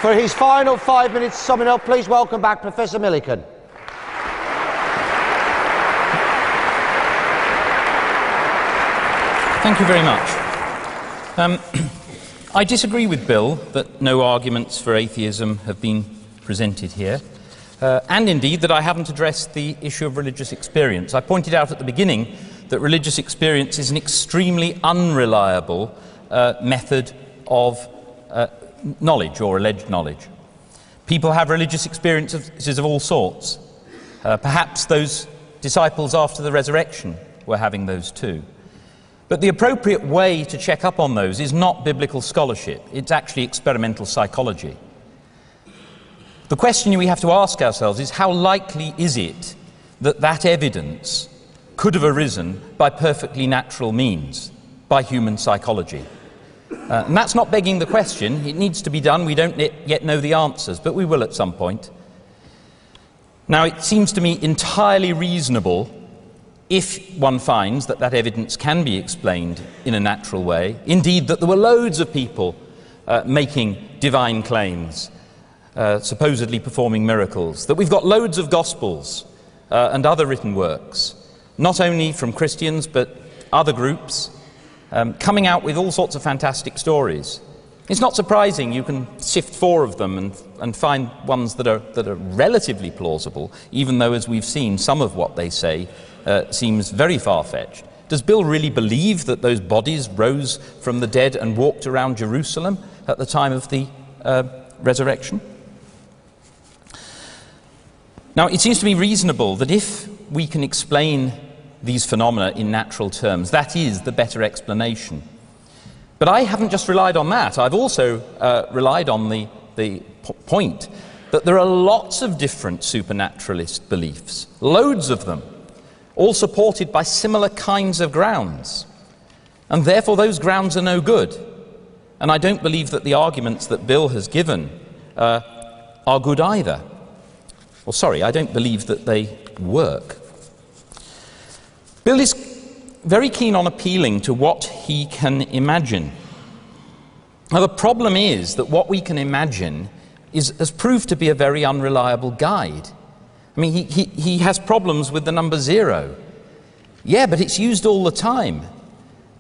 for his final 5 minutes summing up, please welcome back Professor Millican. Thank you very much. I disagree with Bill that no arguments for atheism have been presented here, and indeed that I haven't addressed the issue of religious experience. I pointed out at the beginning that religious experience is an extremely unreliable method of knowledge or alleged knowledge. People have religious experiences of all sorts. Perhaps those disciples after the resurrection were having those too. But the appropriate way to check up on those is not biblical scholarship, it's actually experimental psychology. The question we have to ask ourselves is, how likely is it that that evidence could have arisen by perfectly natural means, by human psychology? And that's not begging the question. It needs to be done. We don't yet know the answers, but we will at some point. Now, it seems to me entirely reasonable, if one finds that that evidence can be explained in a natural way, indeed that there were loads of people making divine claims, supposedly performing miracles, that we've got loads of gospels and other written works, not only from Christians but other groups, coming out with all sorts of fantastic stories. It's not surprising you can sift 4 of them and find ones that are relatively plausible, even though, as we've seen, some of what they say seems very far-fetched. Does Bill really believe that those bodies rose from the dead and walked around Jerusalem at the time of the resurrection? Now, it seems to me reasonable that if we can explain these phenomena in natural terms, that is the better explanation. But I haven't just relied on that. I've also relied on the point that there are lots of different supernaturalist beliefs, loads of them, all supported by similar kinds of grounds. And therefore those grounds are no good. And I don't believe that the arguments that Bill has given are good either. Well, sorry, I don't believe that they work. Bill is very keen on appealing to what he can imagine. Now, the problem is that what we can imagine has proved to be a very unreliable guide. I mean, he has problems with the number 0. Yeah, but it's used all the time,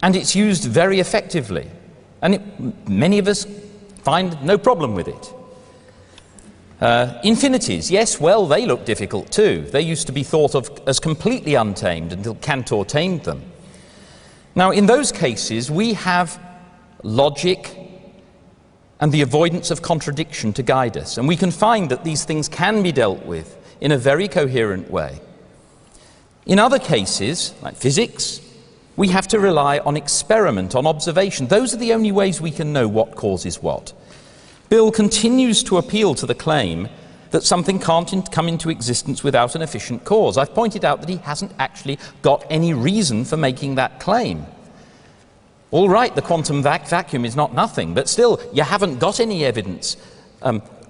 and it's used very effectively, and many of us find no problem with it. Infinities, yes, well, they look difficult too. They used to be thought of as completely untamed until Cantor tamed them. Now, in those cases, we have logic and the avoidance of contradiction to guide us, and we can find that these things can be dealt with in a very coherent way. In other cases, like physics, we have to rely on experiment, on observation. Those are the only ways we can know what causes what. Bill continues to appeal to the claim that something can't come into existence without an efficient cause. I've pointed out that he hasn't actually got any reason for making that claim. All right, the quantum vacuum is not nothing, but still, you haven't got any evidence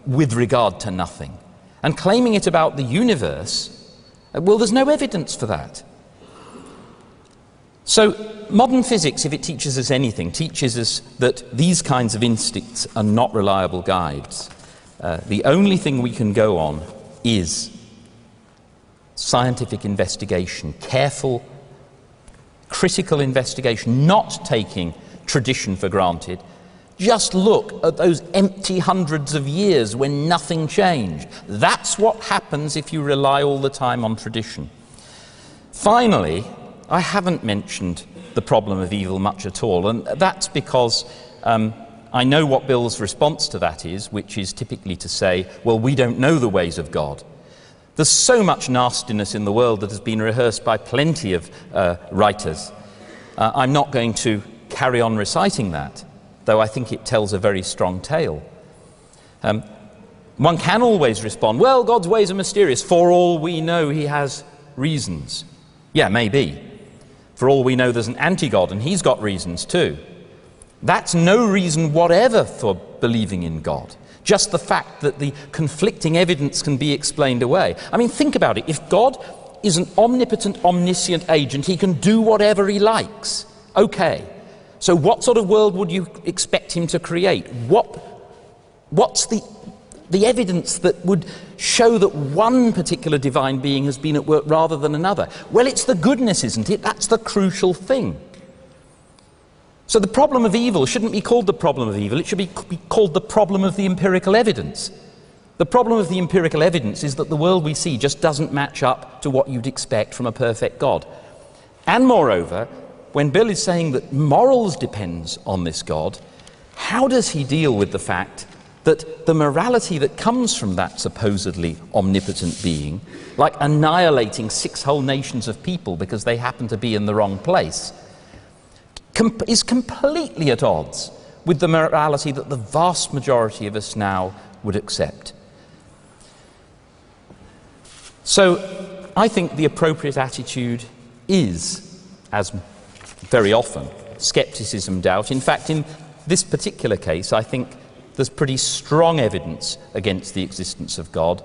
with regard to nothing. And claiming it about the universe, well, there's no evidence for that. So modern physics, if it teaches us anything, teaches us that these kinds of instincts are not reliable guides. The only thing we can go on is scientific investigation, careful, critical investigation, not taking tradition for granted. Just look at those empty hundreds of years when nothing changed. That's what happens if you rely all the time on tradition. Finally, I haven't mentioned the problem of evil much at all, and that's because I know what Bill's response to that is, which is typically to say, well, we don't know the ways of God. There's so much nastiness in the world that has been rehearsed by plenty of writers. I'm not going to carry on reciting that, though I think it tells a very strong tale. One can always respond, well, God's ways are mysterious. For all we know, he has reasons. Yeah, maybe. For all we know, there's an anti-God, and he's got reasons too. That's no reason whatever for believing in God. Just the fact that the conflicting evidence can be explained away. I mean, think about it. If God is an omnipotent, omniscient agent, he can do whatever he likes. Okay, so what sort of world would you expect him to create? What's the evidence that would show that one particular divine being has been at work rather than another? Well, it's the goodness, isn't it? That's the crucial thing. So the problem of evil shouldn't be called the problem of evil, it should be called the problem of the empirical evidence. The problem of the empirical evidence is that the world we see just doesn't match up to what you'd expect from a perfect God. And moreover, when Bill is saying that morals depends on this God, how does he deal with the fact that the morality that comes from that supposedly omnipotent being, like annihilating 6 whole nations of people because they happen to be in the wrong place, is completely at odds with the morality that the vast majority of us now would accept? So I think the appropriate attitude is, as very often, skepticism, doubt. In fact, in this particular case, I think there's pretty strong evidence against the existence of God,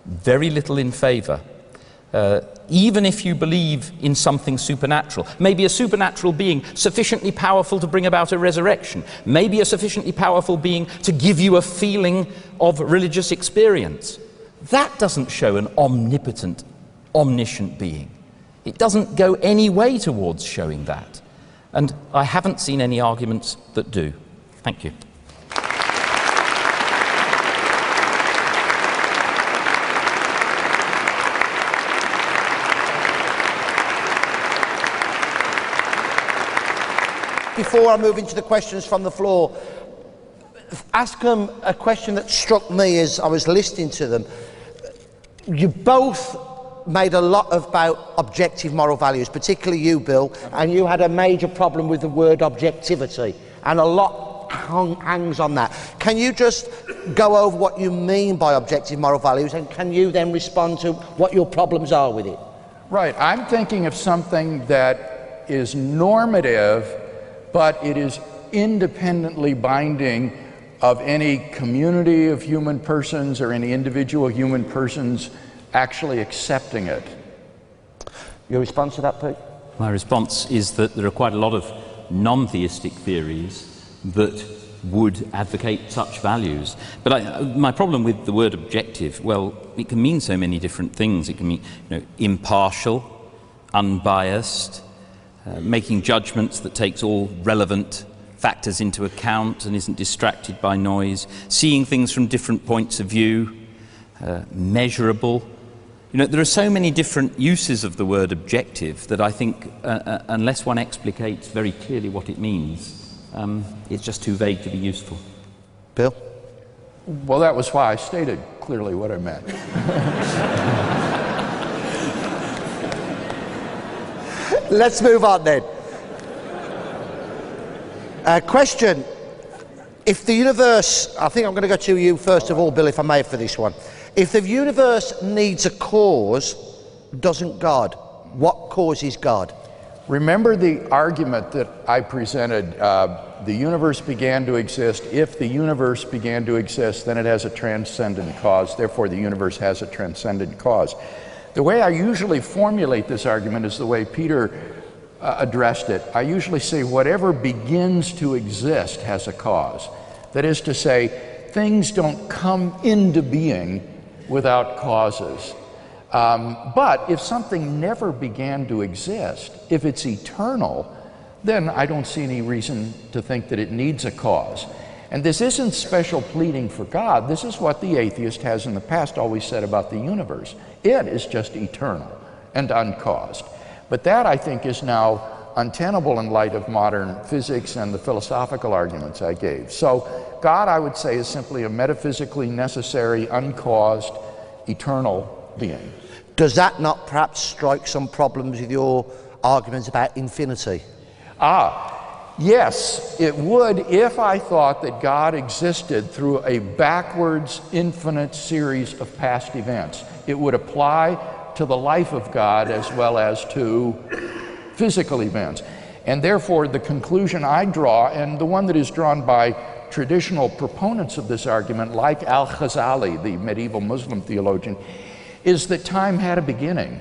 very little in favour. Even if you believe in something supernatural, maybe a supernatural being sufficiently powerful to bring about a resurrection, maybe a sufficiently powerful being to give you a feeling of religious experience, that doesn't show an omnipotent, omniscient being. It doesn't go any way towards showing that. And I haven't seen any arguments that do. Thank you. Before I move into the questions from the floor, ask them a question that struck me as I was listening to them. You both made a lot about objective moral values, particularly you, Bill, and you had a major problem with the word objectivity, and a lot hangs on that. Can you just go over what you mean by objective moral values, and can you then respond to what your problems are with it? Right. I'm thinking of something that is normative, but it is independently binding of any community of human persons or any individual human persons actually accepting it. Your response to that, Pete? My response is that there are quite a lot of non-theistic theories that would advocate such values. But my problem with the word objective, well, it can mean so many different things. It can mean, impartial, unbiased, making judgments that takes all relevant factors into account and isn't distracted by noise, seeing things from different points of view, measurable. There are so many different uses of the word objective that I think unless one explicates very clearly what it means, it's just too vague to be useful. Bill? Well, that was why I stated clearly what I meant. Let's move on then. Question. If the universe, I think I'm going to go to you first of all, Bill, if I may, for this one. If the universe needs a cause, doesn't God? What causes God? Remember the argument that I presented, the universe began to exist. If the universe began to exist, then it has a transcendent cause. Therefore, the universe has a transcendent cause. The way I usually formulate this argument is the way Peter addressed it. I usually say whatever begins to exist has a cause. That is to say, things don't come into being without causes. But if something never began to exist, if it's eternal, then I don't see any reason to think that it needs a cause. And this isn't special pleading for God. This is what the atheist has in the past always said about the universe. It is just eternal and uncaused. But that, I think, is now untenable in light of modern physics and the philosophical arguments I gave. So God, I would say, is simply a metaphysically necessary, uncaused, eternal being. Does that not perhaps strike some problems with your arguments about infinity? Yes, it would if I thought that God existed through a backwards, infinite series of past events. It would apply to the life of God as well as to physical events. And therefore, the conclusion I draw, and the one that is drawn by traditional proponents of this argument, like Al-Ghazali, the medieval Muslim theologian, is that time had a beginning.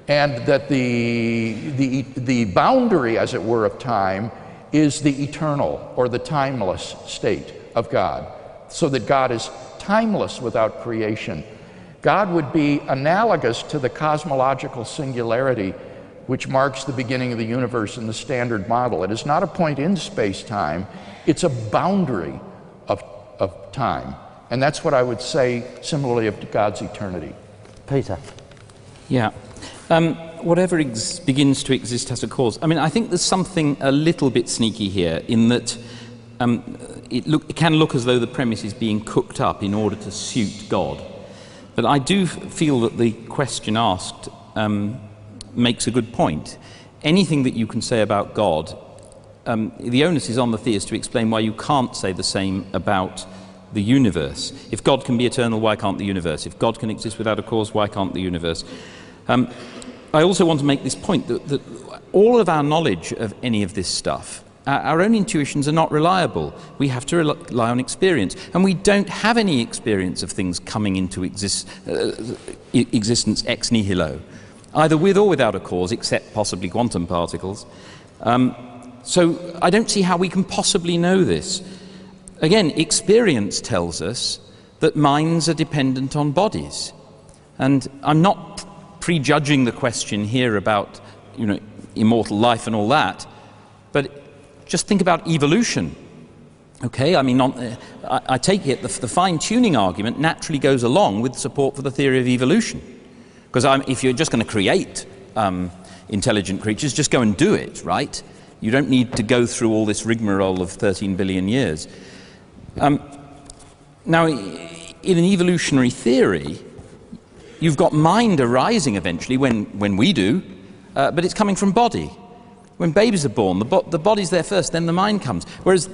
and that the boundary, as it were, of time is the eternal or the timeless state of God, so that God is timeless without creation. God would be analogous to the cosmological singularity which marks the beginning of the universe in the Standard Model. It is not a point in space-time, it's a boundary of time. And that's what I would say similarly of God's eternity. Peter. Yeah. Whatever begins to exist has a cause. I mean, I think there's something a little bit sneaky here in that it can look as though the premise is being cooked up in order to suit God. But I do feel that the question asked makes a good point. Anything that you can say about God, the onus is on the theist to explain why you can't say the same about the universe. If God can be eternal, why can't the universe? If God can exist without a cause, why can't the universe? I also want to make this point that all of our knowledge of any of this stuff, our own intuitions are not reliable. We have to rely on experience. And we don't have any experience of things coming into existence ex nihilo, either with or without a cause, except possibly quantum particles. So I don't see how we can possibly know this. Again, experience tells us that minds are dependent on bodies. And I'm not prejudging the question here about, immortal life and all that, but just think about evolution. Okay, I mean, I take it the fine-tuning argument naturally goes along with support for the theory of evolution. Because if you're just going to create intelligent creatures, just go and do it, right? You don't need to go through all this rigmarole of 13 billion years. Now, in an evolutionary theory, you've got mind arising eventually when we do, but it's coming from body. When babies are born, the body's there first, then the mind comes. Whereas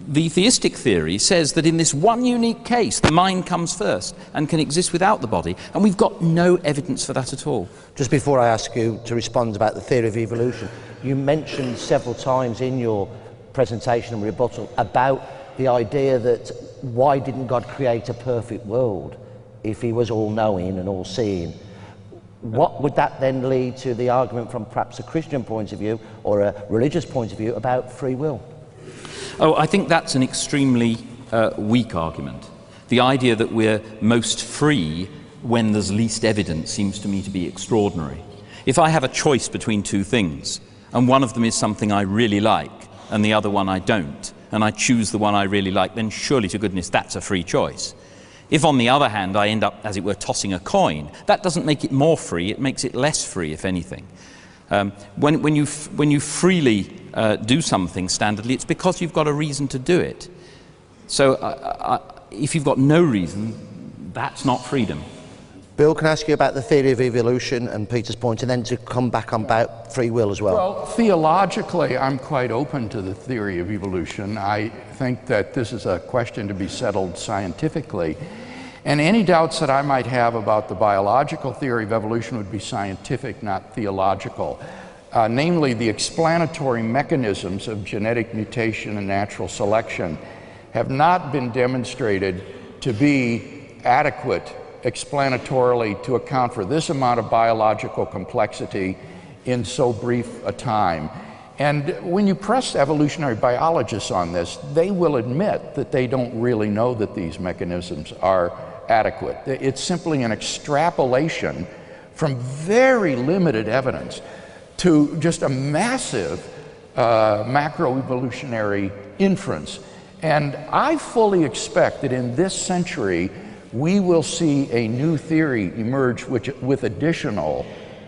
the theistic theory says that in this one unique case, the mind comes first and can exist without the body, and we've got no evidence for that at all. Just before I ask you to respond about the theory of evolution, you mentioned several times in your presentation and rebuttal about the idea that why didn't God create a perfect world if he was all-knowing and all-seeing? What would that then lead to the argument from perhaps a Christian point of view or a religious point of view about free will? Oh, I think that's an extremely weak argument. The idea that we're most free when there's least evidence seems to me to be extraordinary. If I have a choice between two things, and one of them is something I really like, and the other one I don't, and I choose the one I really like, then surely to goodness that's a free choice. If, on the other hand, I end up, as it were, tossing a coin, that doesn't make it more free, it makes it less free, if anything. When you freely do something standardly, it's because you've got a reason to do it. So if you've got no reason, that's not freedom. Bill, can I ask you about the theory of evolution and Peter's point, and then to come back on about free will as well? Well, theologically, I'm quite open to the theory of evolution. I think that this is a question to be settled scientifically. And any doubts that I might have about the biological theory of evolution would be scientific, not theological. Namely, the explanatory mechanisms of genetic mutation and natural selection have not been demonstrated to be adequate explanatorily to account for this amount of biological complexity in so brief a time. And when you press evolutionary biologists on this, they will admit that they don't really know that these mechanisms are adequate. It's simply an extrapolation from very limited evidence to just a massive macroevolutionary inference. And I fully expect that in this century, we will see a new theory emerge with additional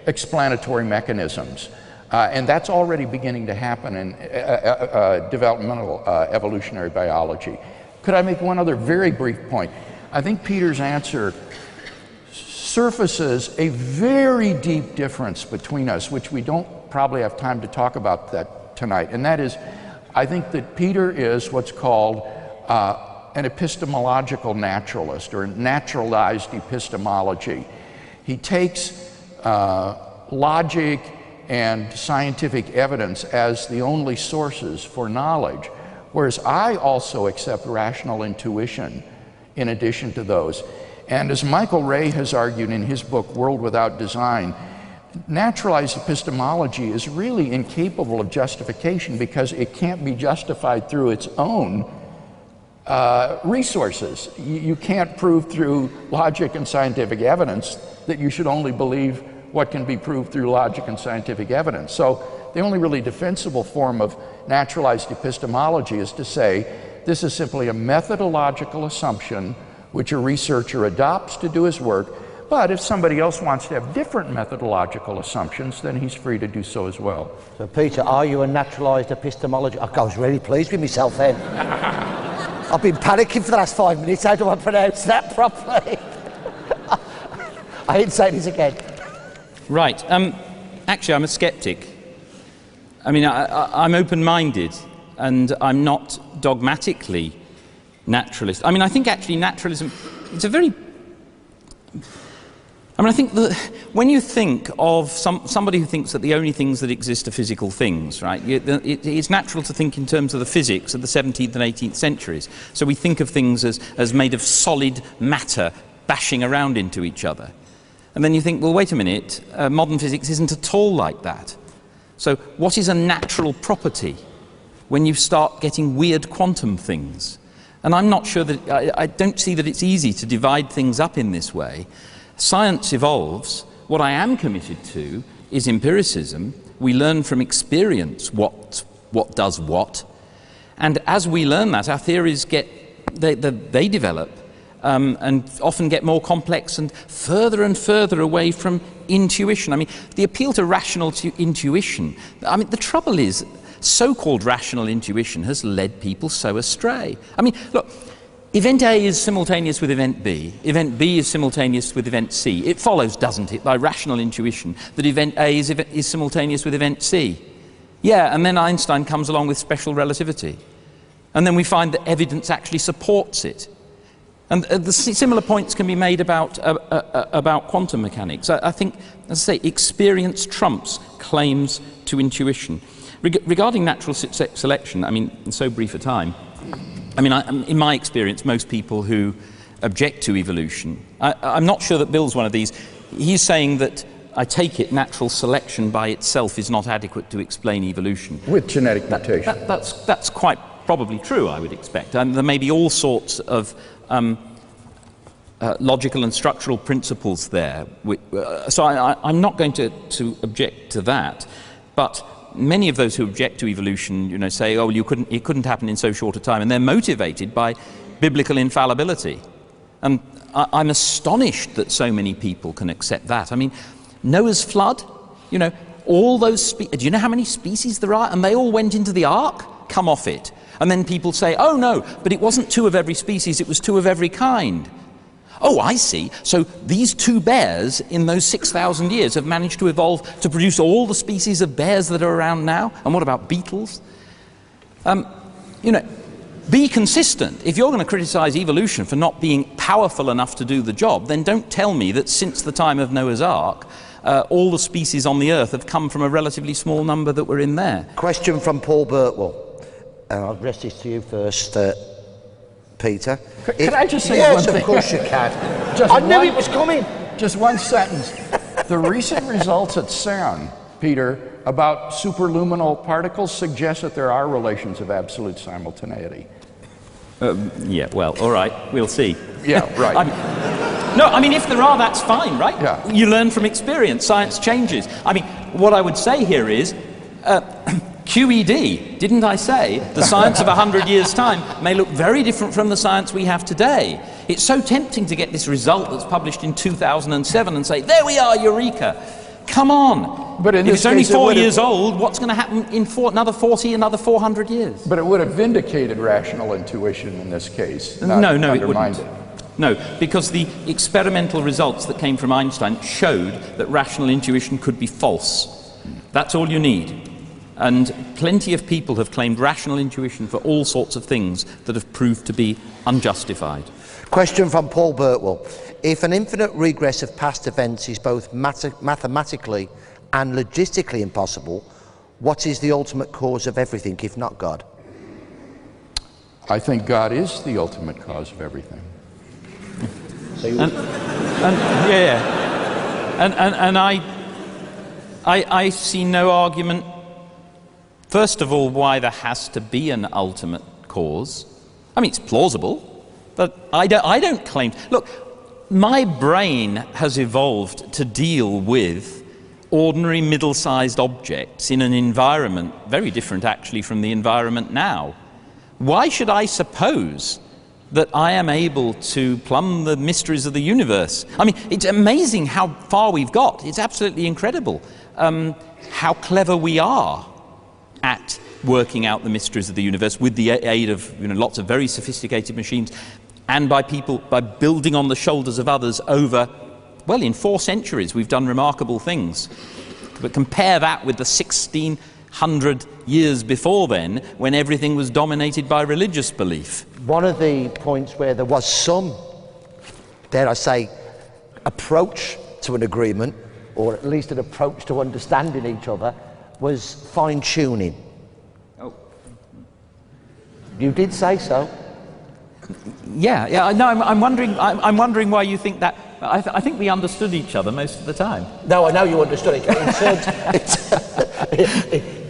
explanatory mechanisms. And that's already beginning to happen in developmental evolutionary biology. Could I make one other very brief point? I think Peter's answer surfaces a very deep difference between us, which we don't probably have time to talk about that tonight. And that is, I think that Peter is what's called an epistemological naturalist, or naturalized epistemology. He takes logic and scientific evidence as the only sources for knowledge, whereas I also accept rational intuition in addition to those. And as Michael Ray has argued in his book, World Without Design, naturalized epistemology is really incapable of justification because it can't be justified through its own resources. You can't prove through logic and scientific evidence that you should only believe what can be proved through logic and scientific evidence. So the only really defensible form of naturalized epistemology is to say this is simply a methodological assumption which a researcher adopts to do his work, but if somebody else wants to have different methodological assumptions, then he's free to do so as well. So Peter, are you a naturalised epistemologist? I was really pleased with myself then. I've been panicking for the last 5 minutes. How do I pronounce that properly? I ain't saying this again. Right. Actually, I'm a skeptic. I mean, I'm open-minded, and I'm not dogmatically naturalist. I mean, I think actually naturalism, it's a very... I mean, I think that when you think of somebody who thinks that the only things that exist are physical things, right, it's natural to think in terms of the physics of the 17th and 18th centuries. So we think of things as made of solid matter bashing around into each other. And then you think, well, wait a minute, modern physics isn't at all like that. So what is a natural property when you start getting weird quantum things? And I'm not sure that, I don't see that it's easy to divide things up in this way. Science evolves. What I am committed to is empiricism. We learn from experience what does what. And as we learn that, our theories they develop and often get more complex and further away from intuition. I mean, the appeal to rational intuition, I mean, the trouble is, so-called rational intuition has led people so astray. I mean, look, event A is simultaneous with event B is simultaneous with event C. It follows, doesn't it, by rational intuition, that event A is simultaneous with event C. Yeah, and then Einstein comes along with special relativity. And then we find that evidence actually supports it. And the similar points can be made about quantum mechanics. I think, as I say, experience trumps claims to intuition. Regarding natural selection, I mean, in so brief a time, I mean, in my experience, most people who object to evolution, I'm not sure that Bill's one of these. He's saying that, I take it, natural selection by itself is not adequate to explain evolution. With genetic mutation. That's quite probably true, I would expect. And there may be all sorts of logical and structural principles there. So I'm not going to object to that. But many of those who object to evolution, you know, say, oh, well, it couldn't happen in so short a time, and they're motivated by biblical infallibility. And I'm astonished that so many people can accept that. I mean, Noah's flood, you know, all those do you know how many species there are? And they all went into the ark? Come off it. And then people say, oh no, but it wasn't 2 of every species, it was 2 of every kind. Oh, I see. So these 2 bears in those 6,000 years have managed to evolve to produce all the species of bears that are around now? And what about beetles? You know, be consistent. If you're going to criticize evolution for not being powerful enough to do the job, then don't tell me that since the time of Noah's Ark, all the species on the earth have come from a relatively small number that were in there. Question from Paul Birtwell. I'll address this to you first, Peter. Can I just say one thing? Yes, of course you can. I knew it was coming. Just one sentence. The recent results at CERN, Peter, about superluminal particles suggest that there are relations of absolute simultaneity. Yeah, well, all right, we'll see. Yeah, right. No, I mean, if there are, that's fine, right? Yeah. You learn from experience, science changes. I mean, what I would say here is, QED, didn't I say, the science of 100 years' time may look very different from the science we have today. It's so tempting to get this result that's published in 2007 and say, there we are, eureka. Come on. But in if this it's only case, 4 years old, what's going to happen in another 40, another 400 years? But it would have vindicated rational intuition in this case. No, it wouldn't. No, because the experimental results that came from Einstein showed that rational intuition could be false. That's all you need. And plenty of people have claimed rational intuition for all sorts of things that have proved to be unjustified. Question from Paul Birtwell. If an infinite regress of past events is both mathematically and logistically impossible, what is the ultimate cause of everything, if not God? I think God is the ultimate cause of everything. And I see no argument, first of all, why there has to be an ultimate cause. I mean, it's plausible, but I don't claim... Look, my brain has evolved to deal with ordinary middle-sized objects in an environment very different, actually, from the environment now. Why should I suppose that I am able to plumb the mysteries of the universe? I mean, it's amazing how far we've got. It's absolutely incredible how clever we are at working out the mysteries of the universe with the aid of lots of very sophisticated machines, and by building on the shoulders of others over, well, in 4 centuries we've done remarkable things. But compare that with the 1600 years before then, when everything was dominated by religious belief. One of the points where there was some, dare I say, approach to an agreement, or at least an approach to understanding each other, was fine-tuning. Oh. You did say so. Yeah. No, I'm wondering why you think that. I think we understood each other most of the time. No, I know you understood it.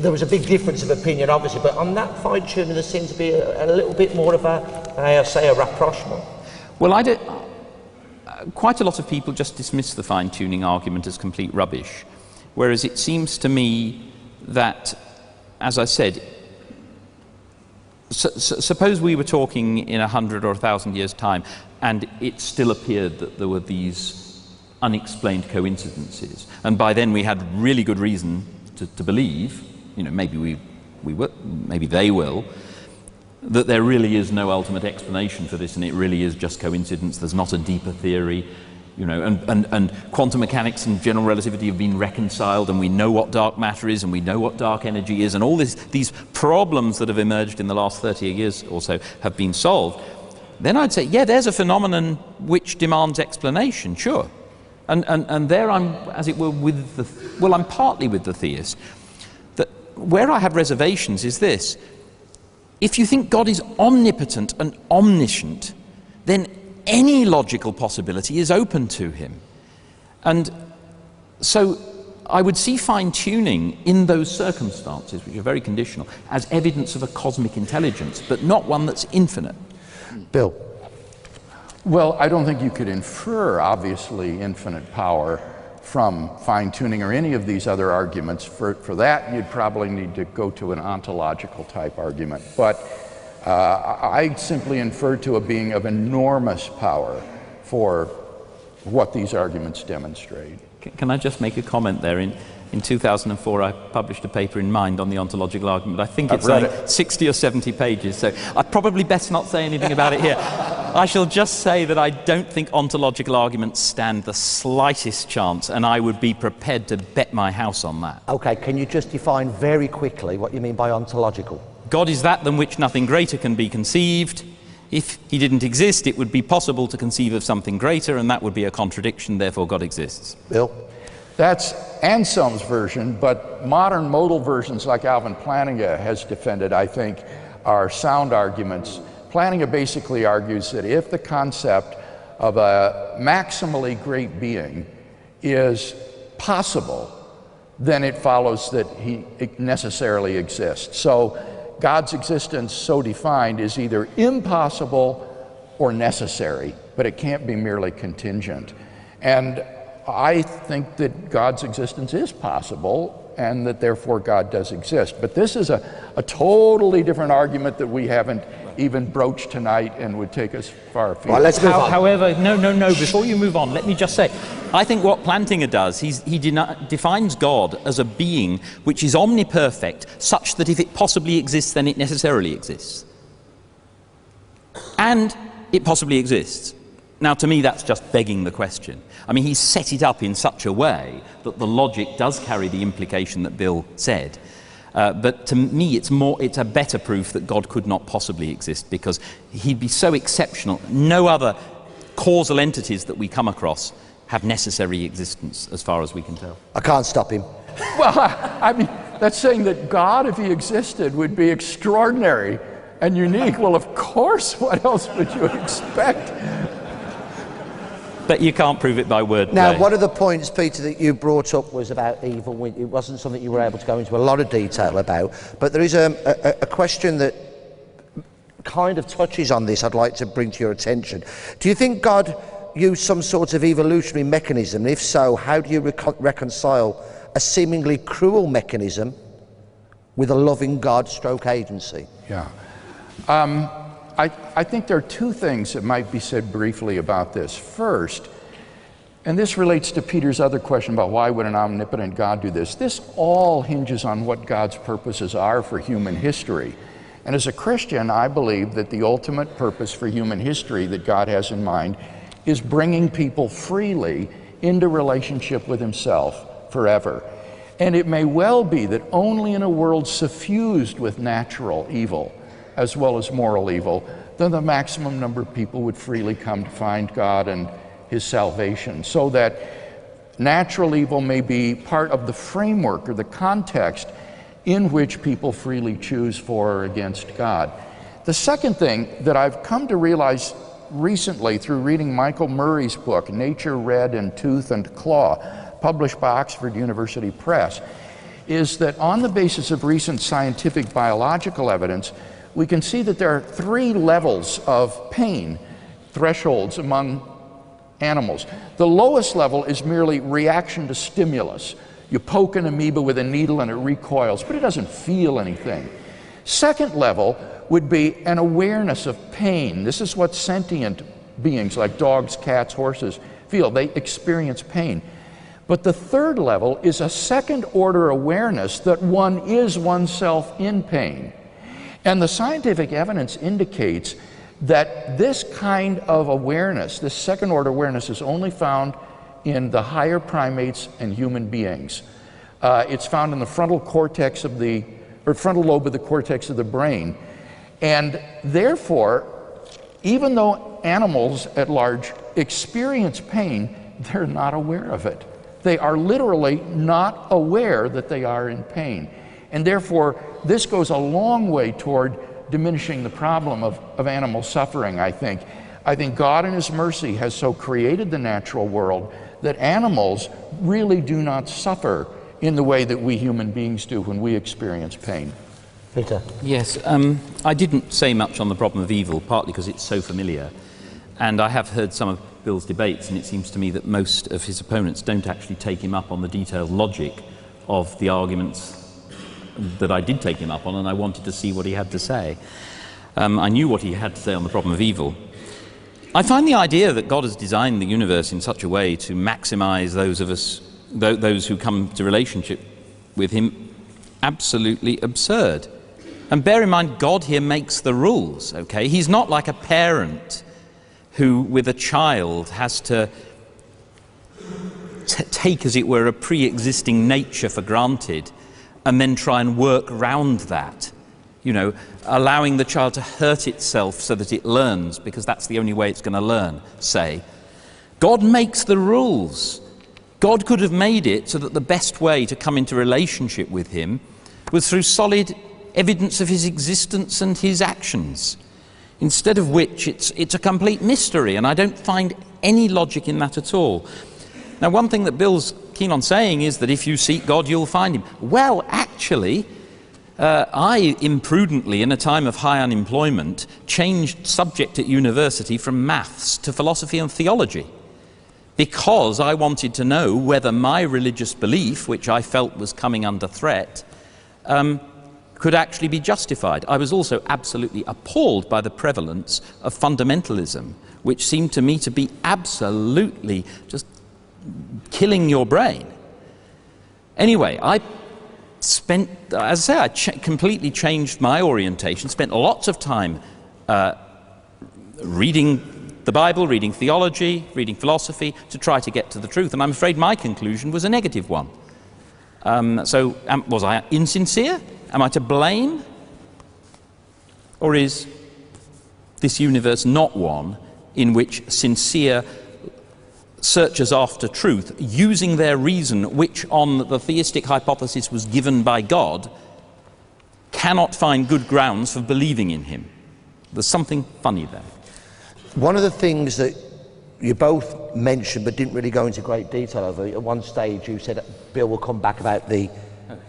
There was a big difference of opinion, obviously, but on that fine-tuning there seems to be a little bit more of a rapprochement. Well, quite a lot of people just dismiss the fine-tuning argument as complete rubbish, whereas it seems to me that, as I said, suppose we were talking in 100 or 1,000 years' time, and it still appeared that there were these unexplained coincidences, and by then we had really good reason to believe, maybe maybe they will, that there really is no ultimate explanation for this, and it really is just coincidence. There's not a deeper theory, and quantum mechanics and general relativity have been reconciled, and we know what dark matter is, and we know what dark energy is, and all these problems that have emerged in the last 30 years or so have been solved. Then I'd say, yeah, there's a phenomenon which demands explanation, sure. And there I'm, as it were, I'm partly with the theist. That where I have reservations is this: if you think God is omnipotent and omniscient, then any logical possibility is open to him. And so I would see fine-tuning in those circumstances, which are very conditional, as evidence of a cosmic intelligence, but not one that's infinite. Bill? Well, I don't think you could infer, obviously, infinite power from fine-tuning or any of these other arguments. For that, you'd probably need to go to an ontological type argument. But I simply infer to a being of enormous power for what these arguments demonstrate. Can I just make a comment there? In 2004, I published a paper in Mind on the ontological argument. I think it's like 60 or 70 pages, so I'd probably best not say anything about it here. I shall just say that I don't think ontological arguments stand the slightest chance, and I would be prepared to bet my house on that. Okay, can you just define very quickly what you mean by ontological? God is that than which nothing greater can be conceived. If he didn't exist, it would be possible to conceive of something greater, and that would be a contradiction, therefore God exists. Bill? That's Anselm's version, but modern modal versions like Alvin Plantinga has defended, I think, are sound arguments. Plantinga basically argues that if the concept of a maximally great being is possible, then it follows that he necessarily exists. So God's existence so defined is either impossible or necessary, but it can't be merely contingent. And I think that God's existence is possible, and that therefore God does exist. But this is a totally different argument that we haven't even broached tonight and would take us far afield. Right, let's move on. However, no, before you move on, let me just say, I think what Plantinga does, he defines God as a being which is omniperfect, such that if it possibly exists, then it necessarily exists. And it possibly exists. Now, to me, that's just begging the question. I mean, he's set it up in such a way that the logic does carry the implication that Bill said. But to me, it's a better proof that God could not possibly exist, because he'd be so exceptional. No other causal entities that we come across have necessary existence, as far as we can tell. I can't stop him. Well, I mean, that's saying that God, if he existed, would be extraordinary and unique. Well, of course, what else would you expect? but you can't prove it by wordplay. Now, one of the points, Peter, that you brought up was about evil. It wasn't something you were able to go into a lot of detail about, but there is a question that kind of touches on this I'd like to bring to your attention. Do you think God used some sort of evolutionary mechanism? And if so, how do you reconcile a seemingly cruel mechanism with a loving God stroke agency? Yeah. I think there are two things that might be said briefly about this. First, and this relates to Peter's other question about why would an omnipotent God do this? This all hinges on what God's purposes are for human history. And as a Christian, I believe that the ultimate purpose for human history that God has in mind is bringing people freely into relationship with himself forever. And it may well be that only in a world suffused with natural evil as well as moral evil, then the maximum number of people would freely come to find God and his salvation, so that natural evil may be part of the framework or the context in which people freely choose for or against God. The second thing that I've come to realize recently through reading Michael Murray's book, Nature Red in Tooth and Claw, published by Oxford University Press, is that on the basis of recent scientific biological evidence, we can see that there are 3 levels of pain thresholds among animals. The lowest level is merely reaction to stimulus. You poke an amoeba with a needle and it recoils, but it doesn't feel anything. Second level would be an awareness of pain. This is what sentient beings like dogs, cats, horses feel. They experience pain. But the third level is a second order awareness that one is oneself in pain. And the scientific evidence indicates that this kind of awareness, this second order awareness, is only found in the higher primates and human beings. It's found in the frontal cortex of the, or frontal lobe of the cortex of the brain. And therefore, even though animals at large experience pain, they're not aware of it. They are literally not aware that they are in pain. And therefore, this goes a long way toward diminishing the problem of animal suffering, I think. I think God in his mercy has so created the natural world that animals really do not suffer in the way that we human beings do when we experience pain. Peter? Yes, I didn't say much on the problem of evil, partly because it's so familiar. And I have heard some of Bill's debates, and it seems to me that most of his opponents don't actually take him up on the detailed logic of the arguments that I did take him up on, and I wanted to see what he had to say. I knew what he had to say on the problem of evil. I find the idea that God has designed the universe in such a way to maximize those of us, those who come to relationship with him, absolutely absurd. And bear in mind, God here makes the rules, okay? He's not like a parent who, with a child, has to take, as it were, a pre-existing nature for granted and then try and work round that, you know, allowing the child to hurt itself so that it learns, because that's the only way it's going to learn, say. God makes the rules. God could have made it so that the best way to come into relationship with him was through solid evidence of his existence and his actions, instead of which it's a complete mystery, and I don't find any logic in that at all. Now, one thing that Bill's keen on saying is that if you seek God, you'll find him. Well, actually, I imprudently, in a time of high unemployment, changed subject at university from maths to philosophy and theology, because I wanted to know whether my religious belief, which I felt was coming under threat, could actually be justified. I was also absolutely appalled by the prevalence of fundamentalism, which seemed to me to be absolutely just killing your brain. Anyway, I spent, as I say, completely changed my orientation, spent lots of time reading the Bible, reading theology, reading philosophy, to try to get to the truth. And I'm afraid my conclusion was a negative one. Was I insincere? Am I to blame? Or is this universe not one in which sincere searchers after truth, using their reason, which on the theistic hypothesis was given by God, cannot find good grounds for believing in him? There's something funny there. One of the things that you both mentioned but didn't really go into great detail over it. At one stage you said Bill will come back about the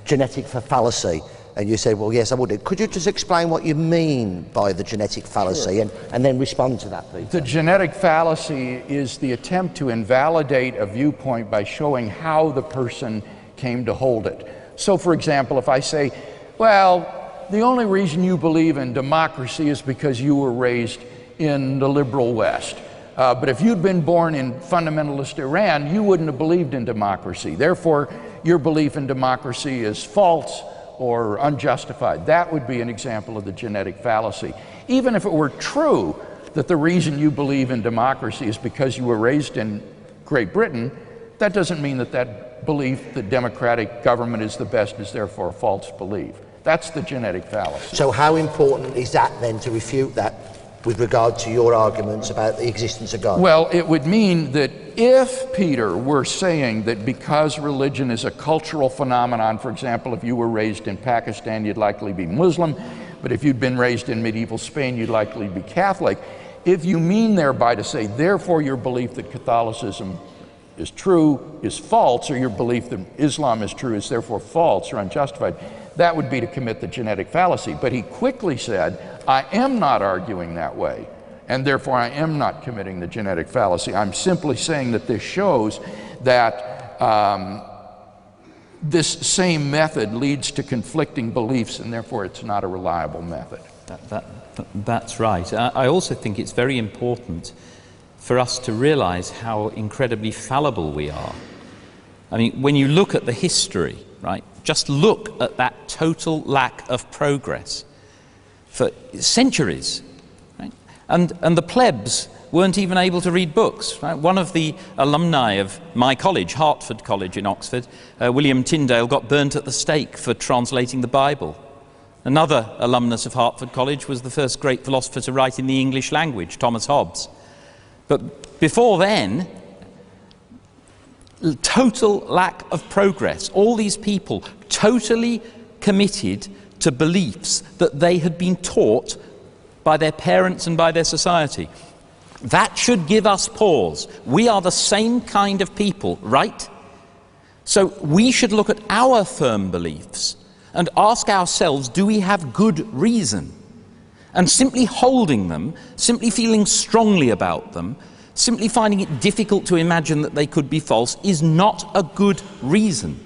genetic fallacy, and you said, well, yes, I would. Could you just explain what you mean by the genetic fallacy? Sure. and then respond to that, please? The genetic fallacy is the attempt to invalidate a viewpoint by showing how the person came to hold it. So, for example, if I say, well, the only reason you believe in democracy is because you were raised in the liberal West. But if you'd been born in fundamentalist Iran, you wouldn't have believed in democracy. Therefore, your belief in democracy is false or unjustified. That would be an example of the genetic fallacy. Even if it were true that the reason you believe in democracy is because you were raised in Great Britain, that doesn't mean that that belief that democratic government is the best is therefore a false belief. That's the genetic fallacy. So how important is that then to refute that with regard to your arguments about the existence of God? Well, it would mean that if Peter were saying that because religion is a cultural phenomenon, for example, if you were raised in Pakistan, you'd likely be Muslim, but if you'd been raised in medieval Spain, you'd likely be Catholic. If you mean thereby to say, therefore, your belief that Catholicism is true is false, or your belief that Islam is true is therefore false or unjustified, that would be to commit the genetic fallacy. But he quickly said, I am not arguing that way, and therefore I am not committing the genetic fallacy. I'm simply saying that this shows that this same method leads to conflicting beliefs, and therefore it's not a reliable method. That's right. I also think it's very important for us to realize how incredibly fallible we are. I mean, when you look at the history, right, just look at that total lack of progress for centuries, right? And the plebs weren't even able to read books, right? One of the alumni of my college, Hertford College in Oxford, William Tyndale, got burnt at the stake for translating the Bible. Another alumnus of Hertford College was the first great philosopher to write in the English language, Thomas Hobbes. But before then, total lack of progress. All these people totally committed to beliefs that they had been taught by their parents and by their society. That should give us pause. We are the same kind of people, right? So we should look at our firm beliefs and ask ourselves, do we have good reason? And simply holding them, simply feeling strongly about them, simply finding it difficult to imagine that they could be false is not a good reason.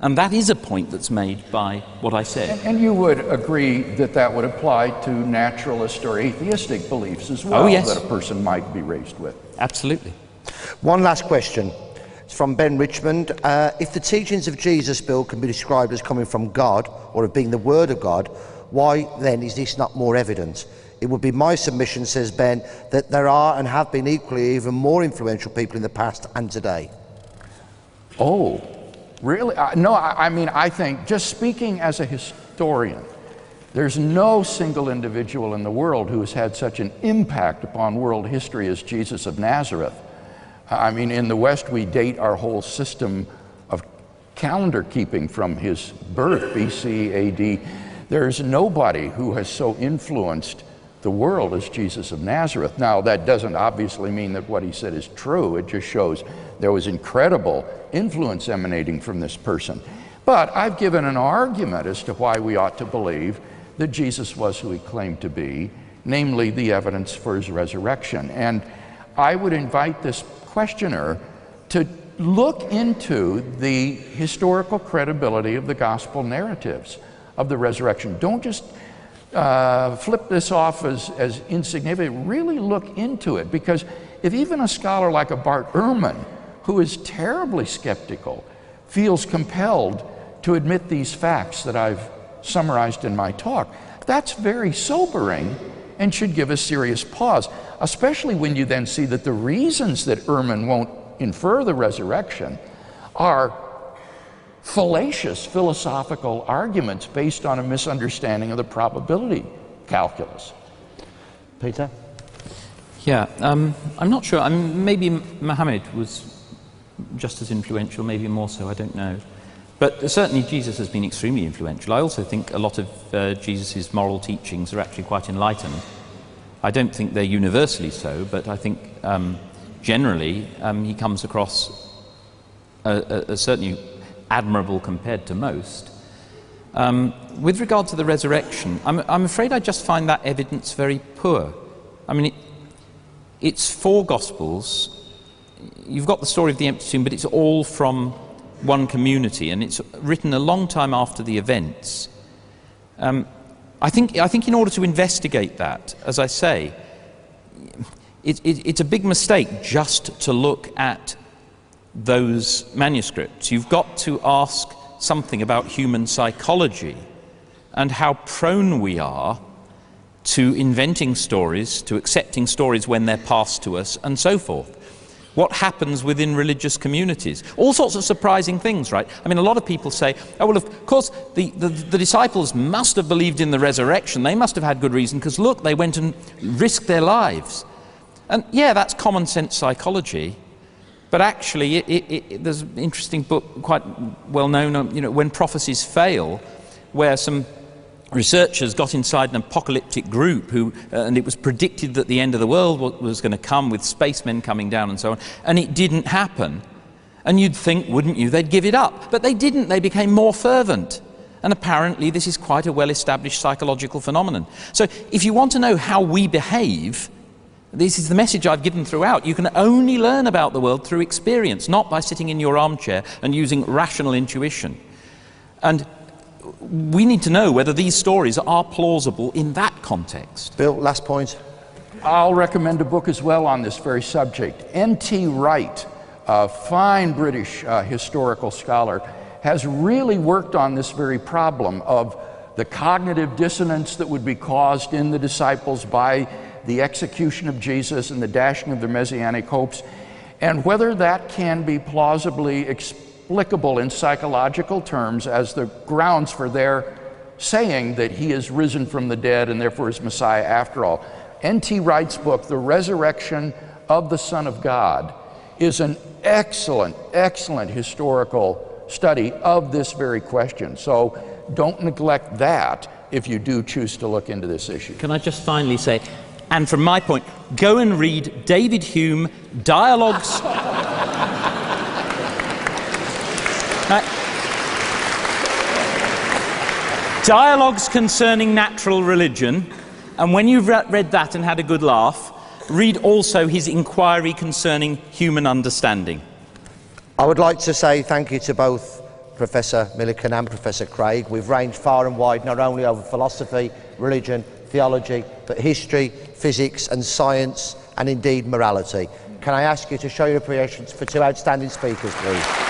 And that is a point that's made by what I said. And you would agree that that would apply to naturalist or atheistic beliefs as well, oh, yes, that a person might be raised with. Absolutely. One last question. It's from Ben Richmond. If the teachings of Jesus, Bill, can be described as coming from God or as being the Word of God, why then is this not more evident? It would be my submission, says Ben, that there are and have been equally even more influential people in the past and today. Oh, really? No, I mean, I think, just speaking as a historian, there's no single individual in the world who has had such an impact upon world history as Jesus of Nazareth. I mean, in the West, we date our whole system of calendar keeping from his birth, BC, AD. There's nobody who has so influenced the world as Jesus of Nazareth. Now, that doesn't obviously mean that what he said is true. It just shows there was incredible influence emanating from this person. But I've given an argument as to why we ought to believe that Jesus was who he claimed to be, namely the evidence for his resurrection. And I would invite this questioner to look into the historical credibility of the gospel narratives of the resurrection. Don't just flip this off as insignificant. Really look into it, because if even a scholar like a Bart Ehrman, who is terribly skeptical, feels compelled to admit these facts that I've summarized in my talk, that's very sobering and should give us serious pause, especially when you then see that the reasons that Ehrman won't infer the resurrection are fallacious philosophical arguments based on a misunderstanding of the probability calculus. Peter? Yeah, I'm not sure. I mean, maybe Muhammad was just as influential, maybe more so, I don't know. But certainly Jesus has been extremely influential. I also think a lot of Jesus' moral teachings are actually quite enlightened. I don't think they're universally so, but I think generally, he comes across as certainly admirable compared to most. With regard to the resurrection, I'm afraid I just find that evidence very poor. I mean, it's 4 Gospels. You've got the story of the empty tomb, but it's all from one community, and it's written a long time after the events. I think in order to investigate that, as I say, it's a big mistake just to look at those manuscripts. You've got to ask something about human psychology and how prone we are to inventing stories, to accepting stories when they're passed to us, and so forth. What happens within religious communities? All sorts of surprising things, right? I mean, a lot of people say, oh, well, of course, the disciples must have believed in the resurrection. They must have had good reason, because look, they went and risked their lives. And yeah, that's common sense psychology. But actually, there's an interesting book, quite well known, When Prophecies Fail, where some researchers got inside an apocalyptic group and it was predicted that the end of the world was going to come with spacemen coming down and so on, and it didn't happen. And you'd think, wouldn't you, they'd give it up. But they didn't. They became more fervent. And apparently this is quite a well-established psychological phenomenon. So if you want to know how we behave, this is the message I've given throughout. You can only learn about the world through experience, not by sitting in your armchair and using rational intuition. And we need to know whether these stories are plausible in that context. Bill, last point. I'll recommend a book as well on this very subject. N.T. Wright, a fine British historical scholar, has really worked on this very problem of the cognitive dissonance that would be caused in the disciples by the execution of Jesus and the dashing of their messianic hopes, and whether that can be plausibly explicable in psychological terms as the grounds for their saying that he is risen from the dead and therefore is Messiah after all. N.T. Wright's book, The Resurrection of the Son of God, is an excellent, excellent historical study of this very question. So don't neglect that if you do choose to look into this issue. Can I just finally say, and from my point, go and read David Hume, Dialogues... Dialogues Concerning Natural Religion, and when you've read that and had a good laugh, read also his Inquiry Concerning Human Understanding. I would like to say thank you to both Professor Millican and Professor Craig. We've ranged far and wide, not only over philosophy, religion, theology, but history, physics and science, and indeed morality. Can I ask you to show your appreciation for 2 outstanding speakers, please?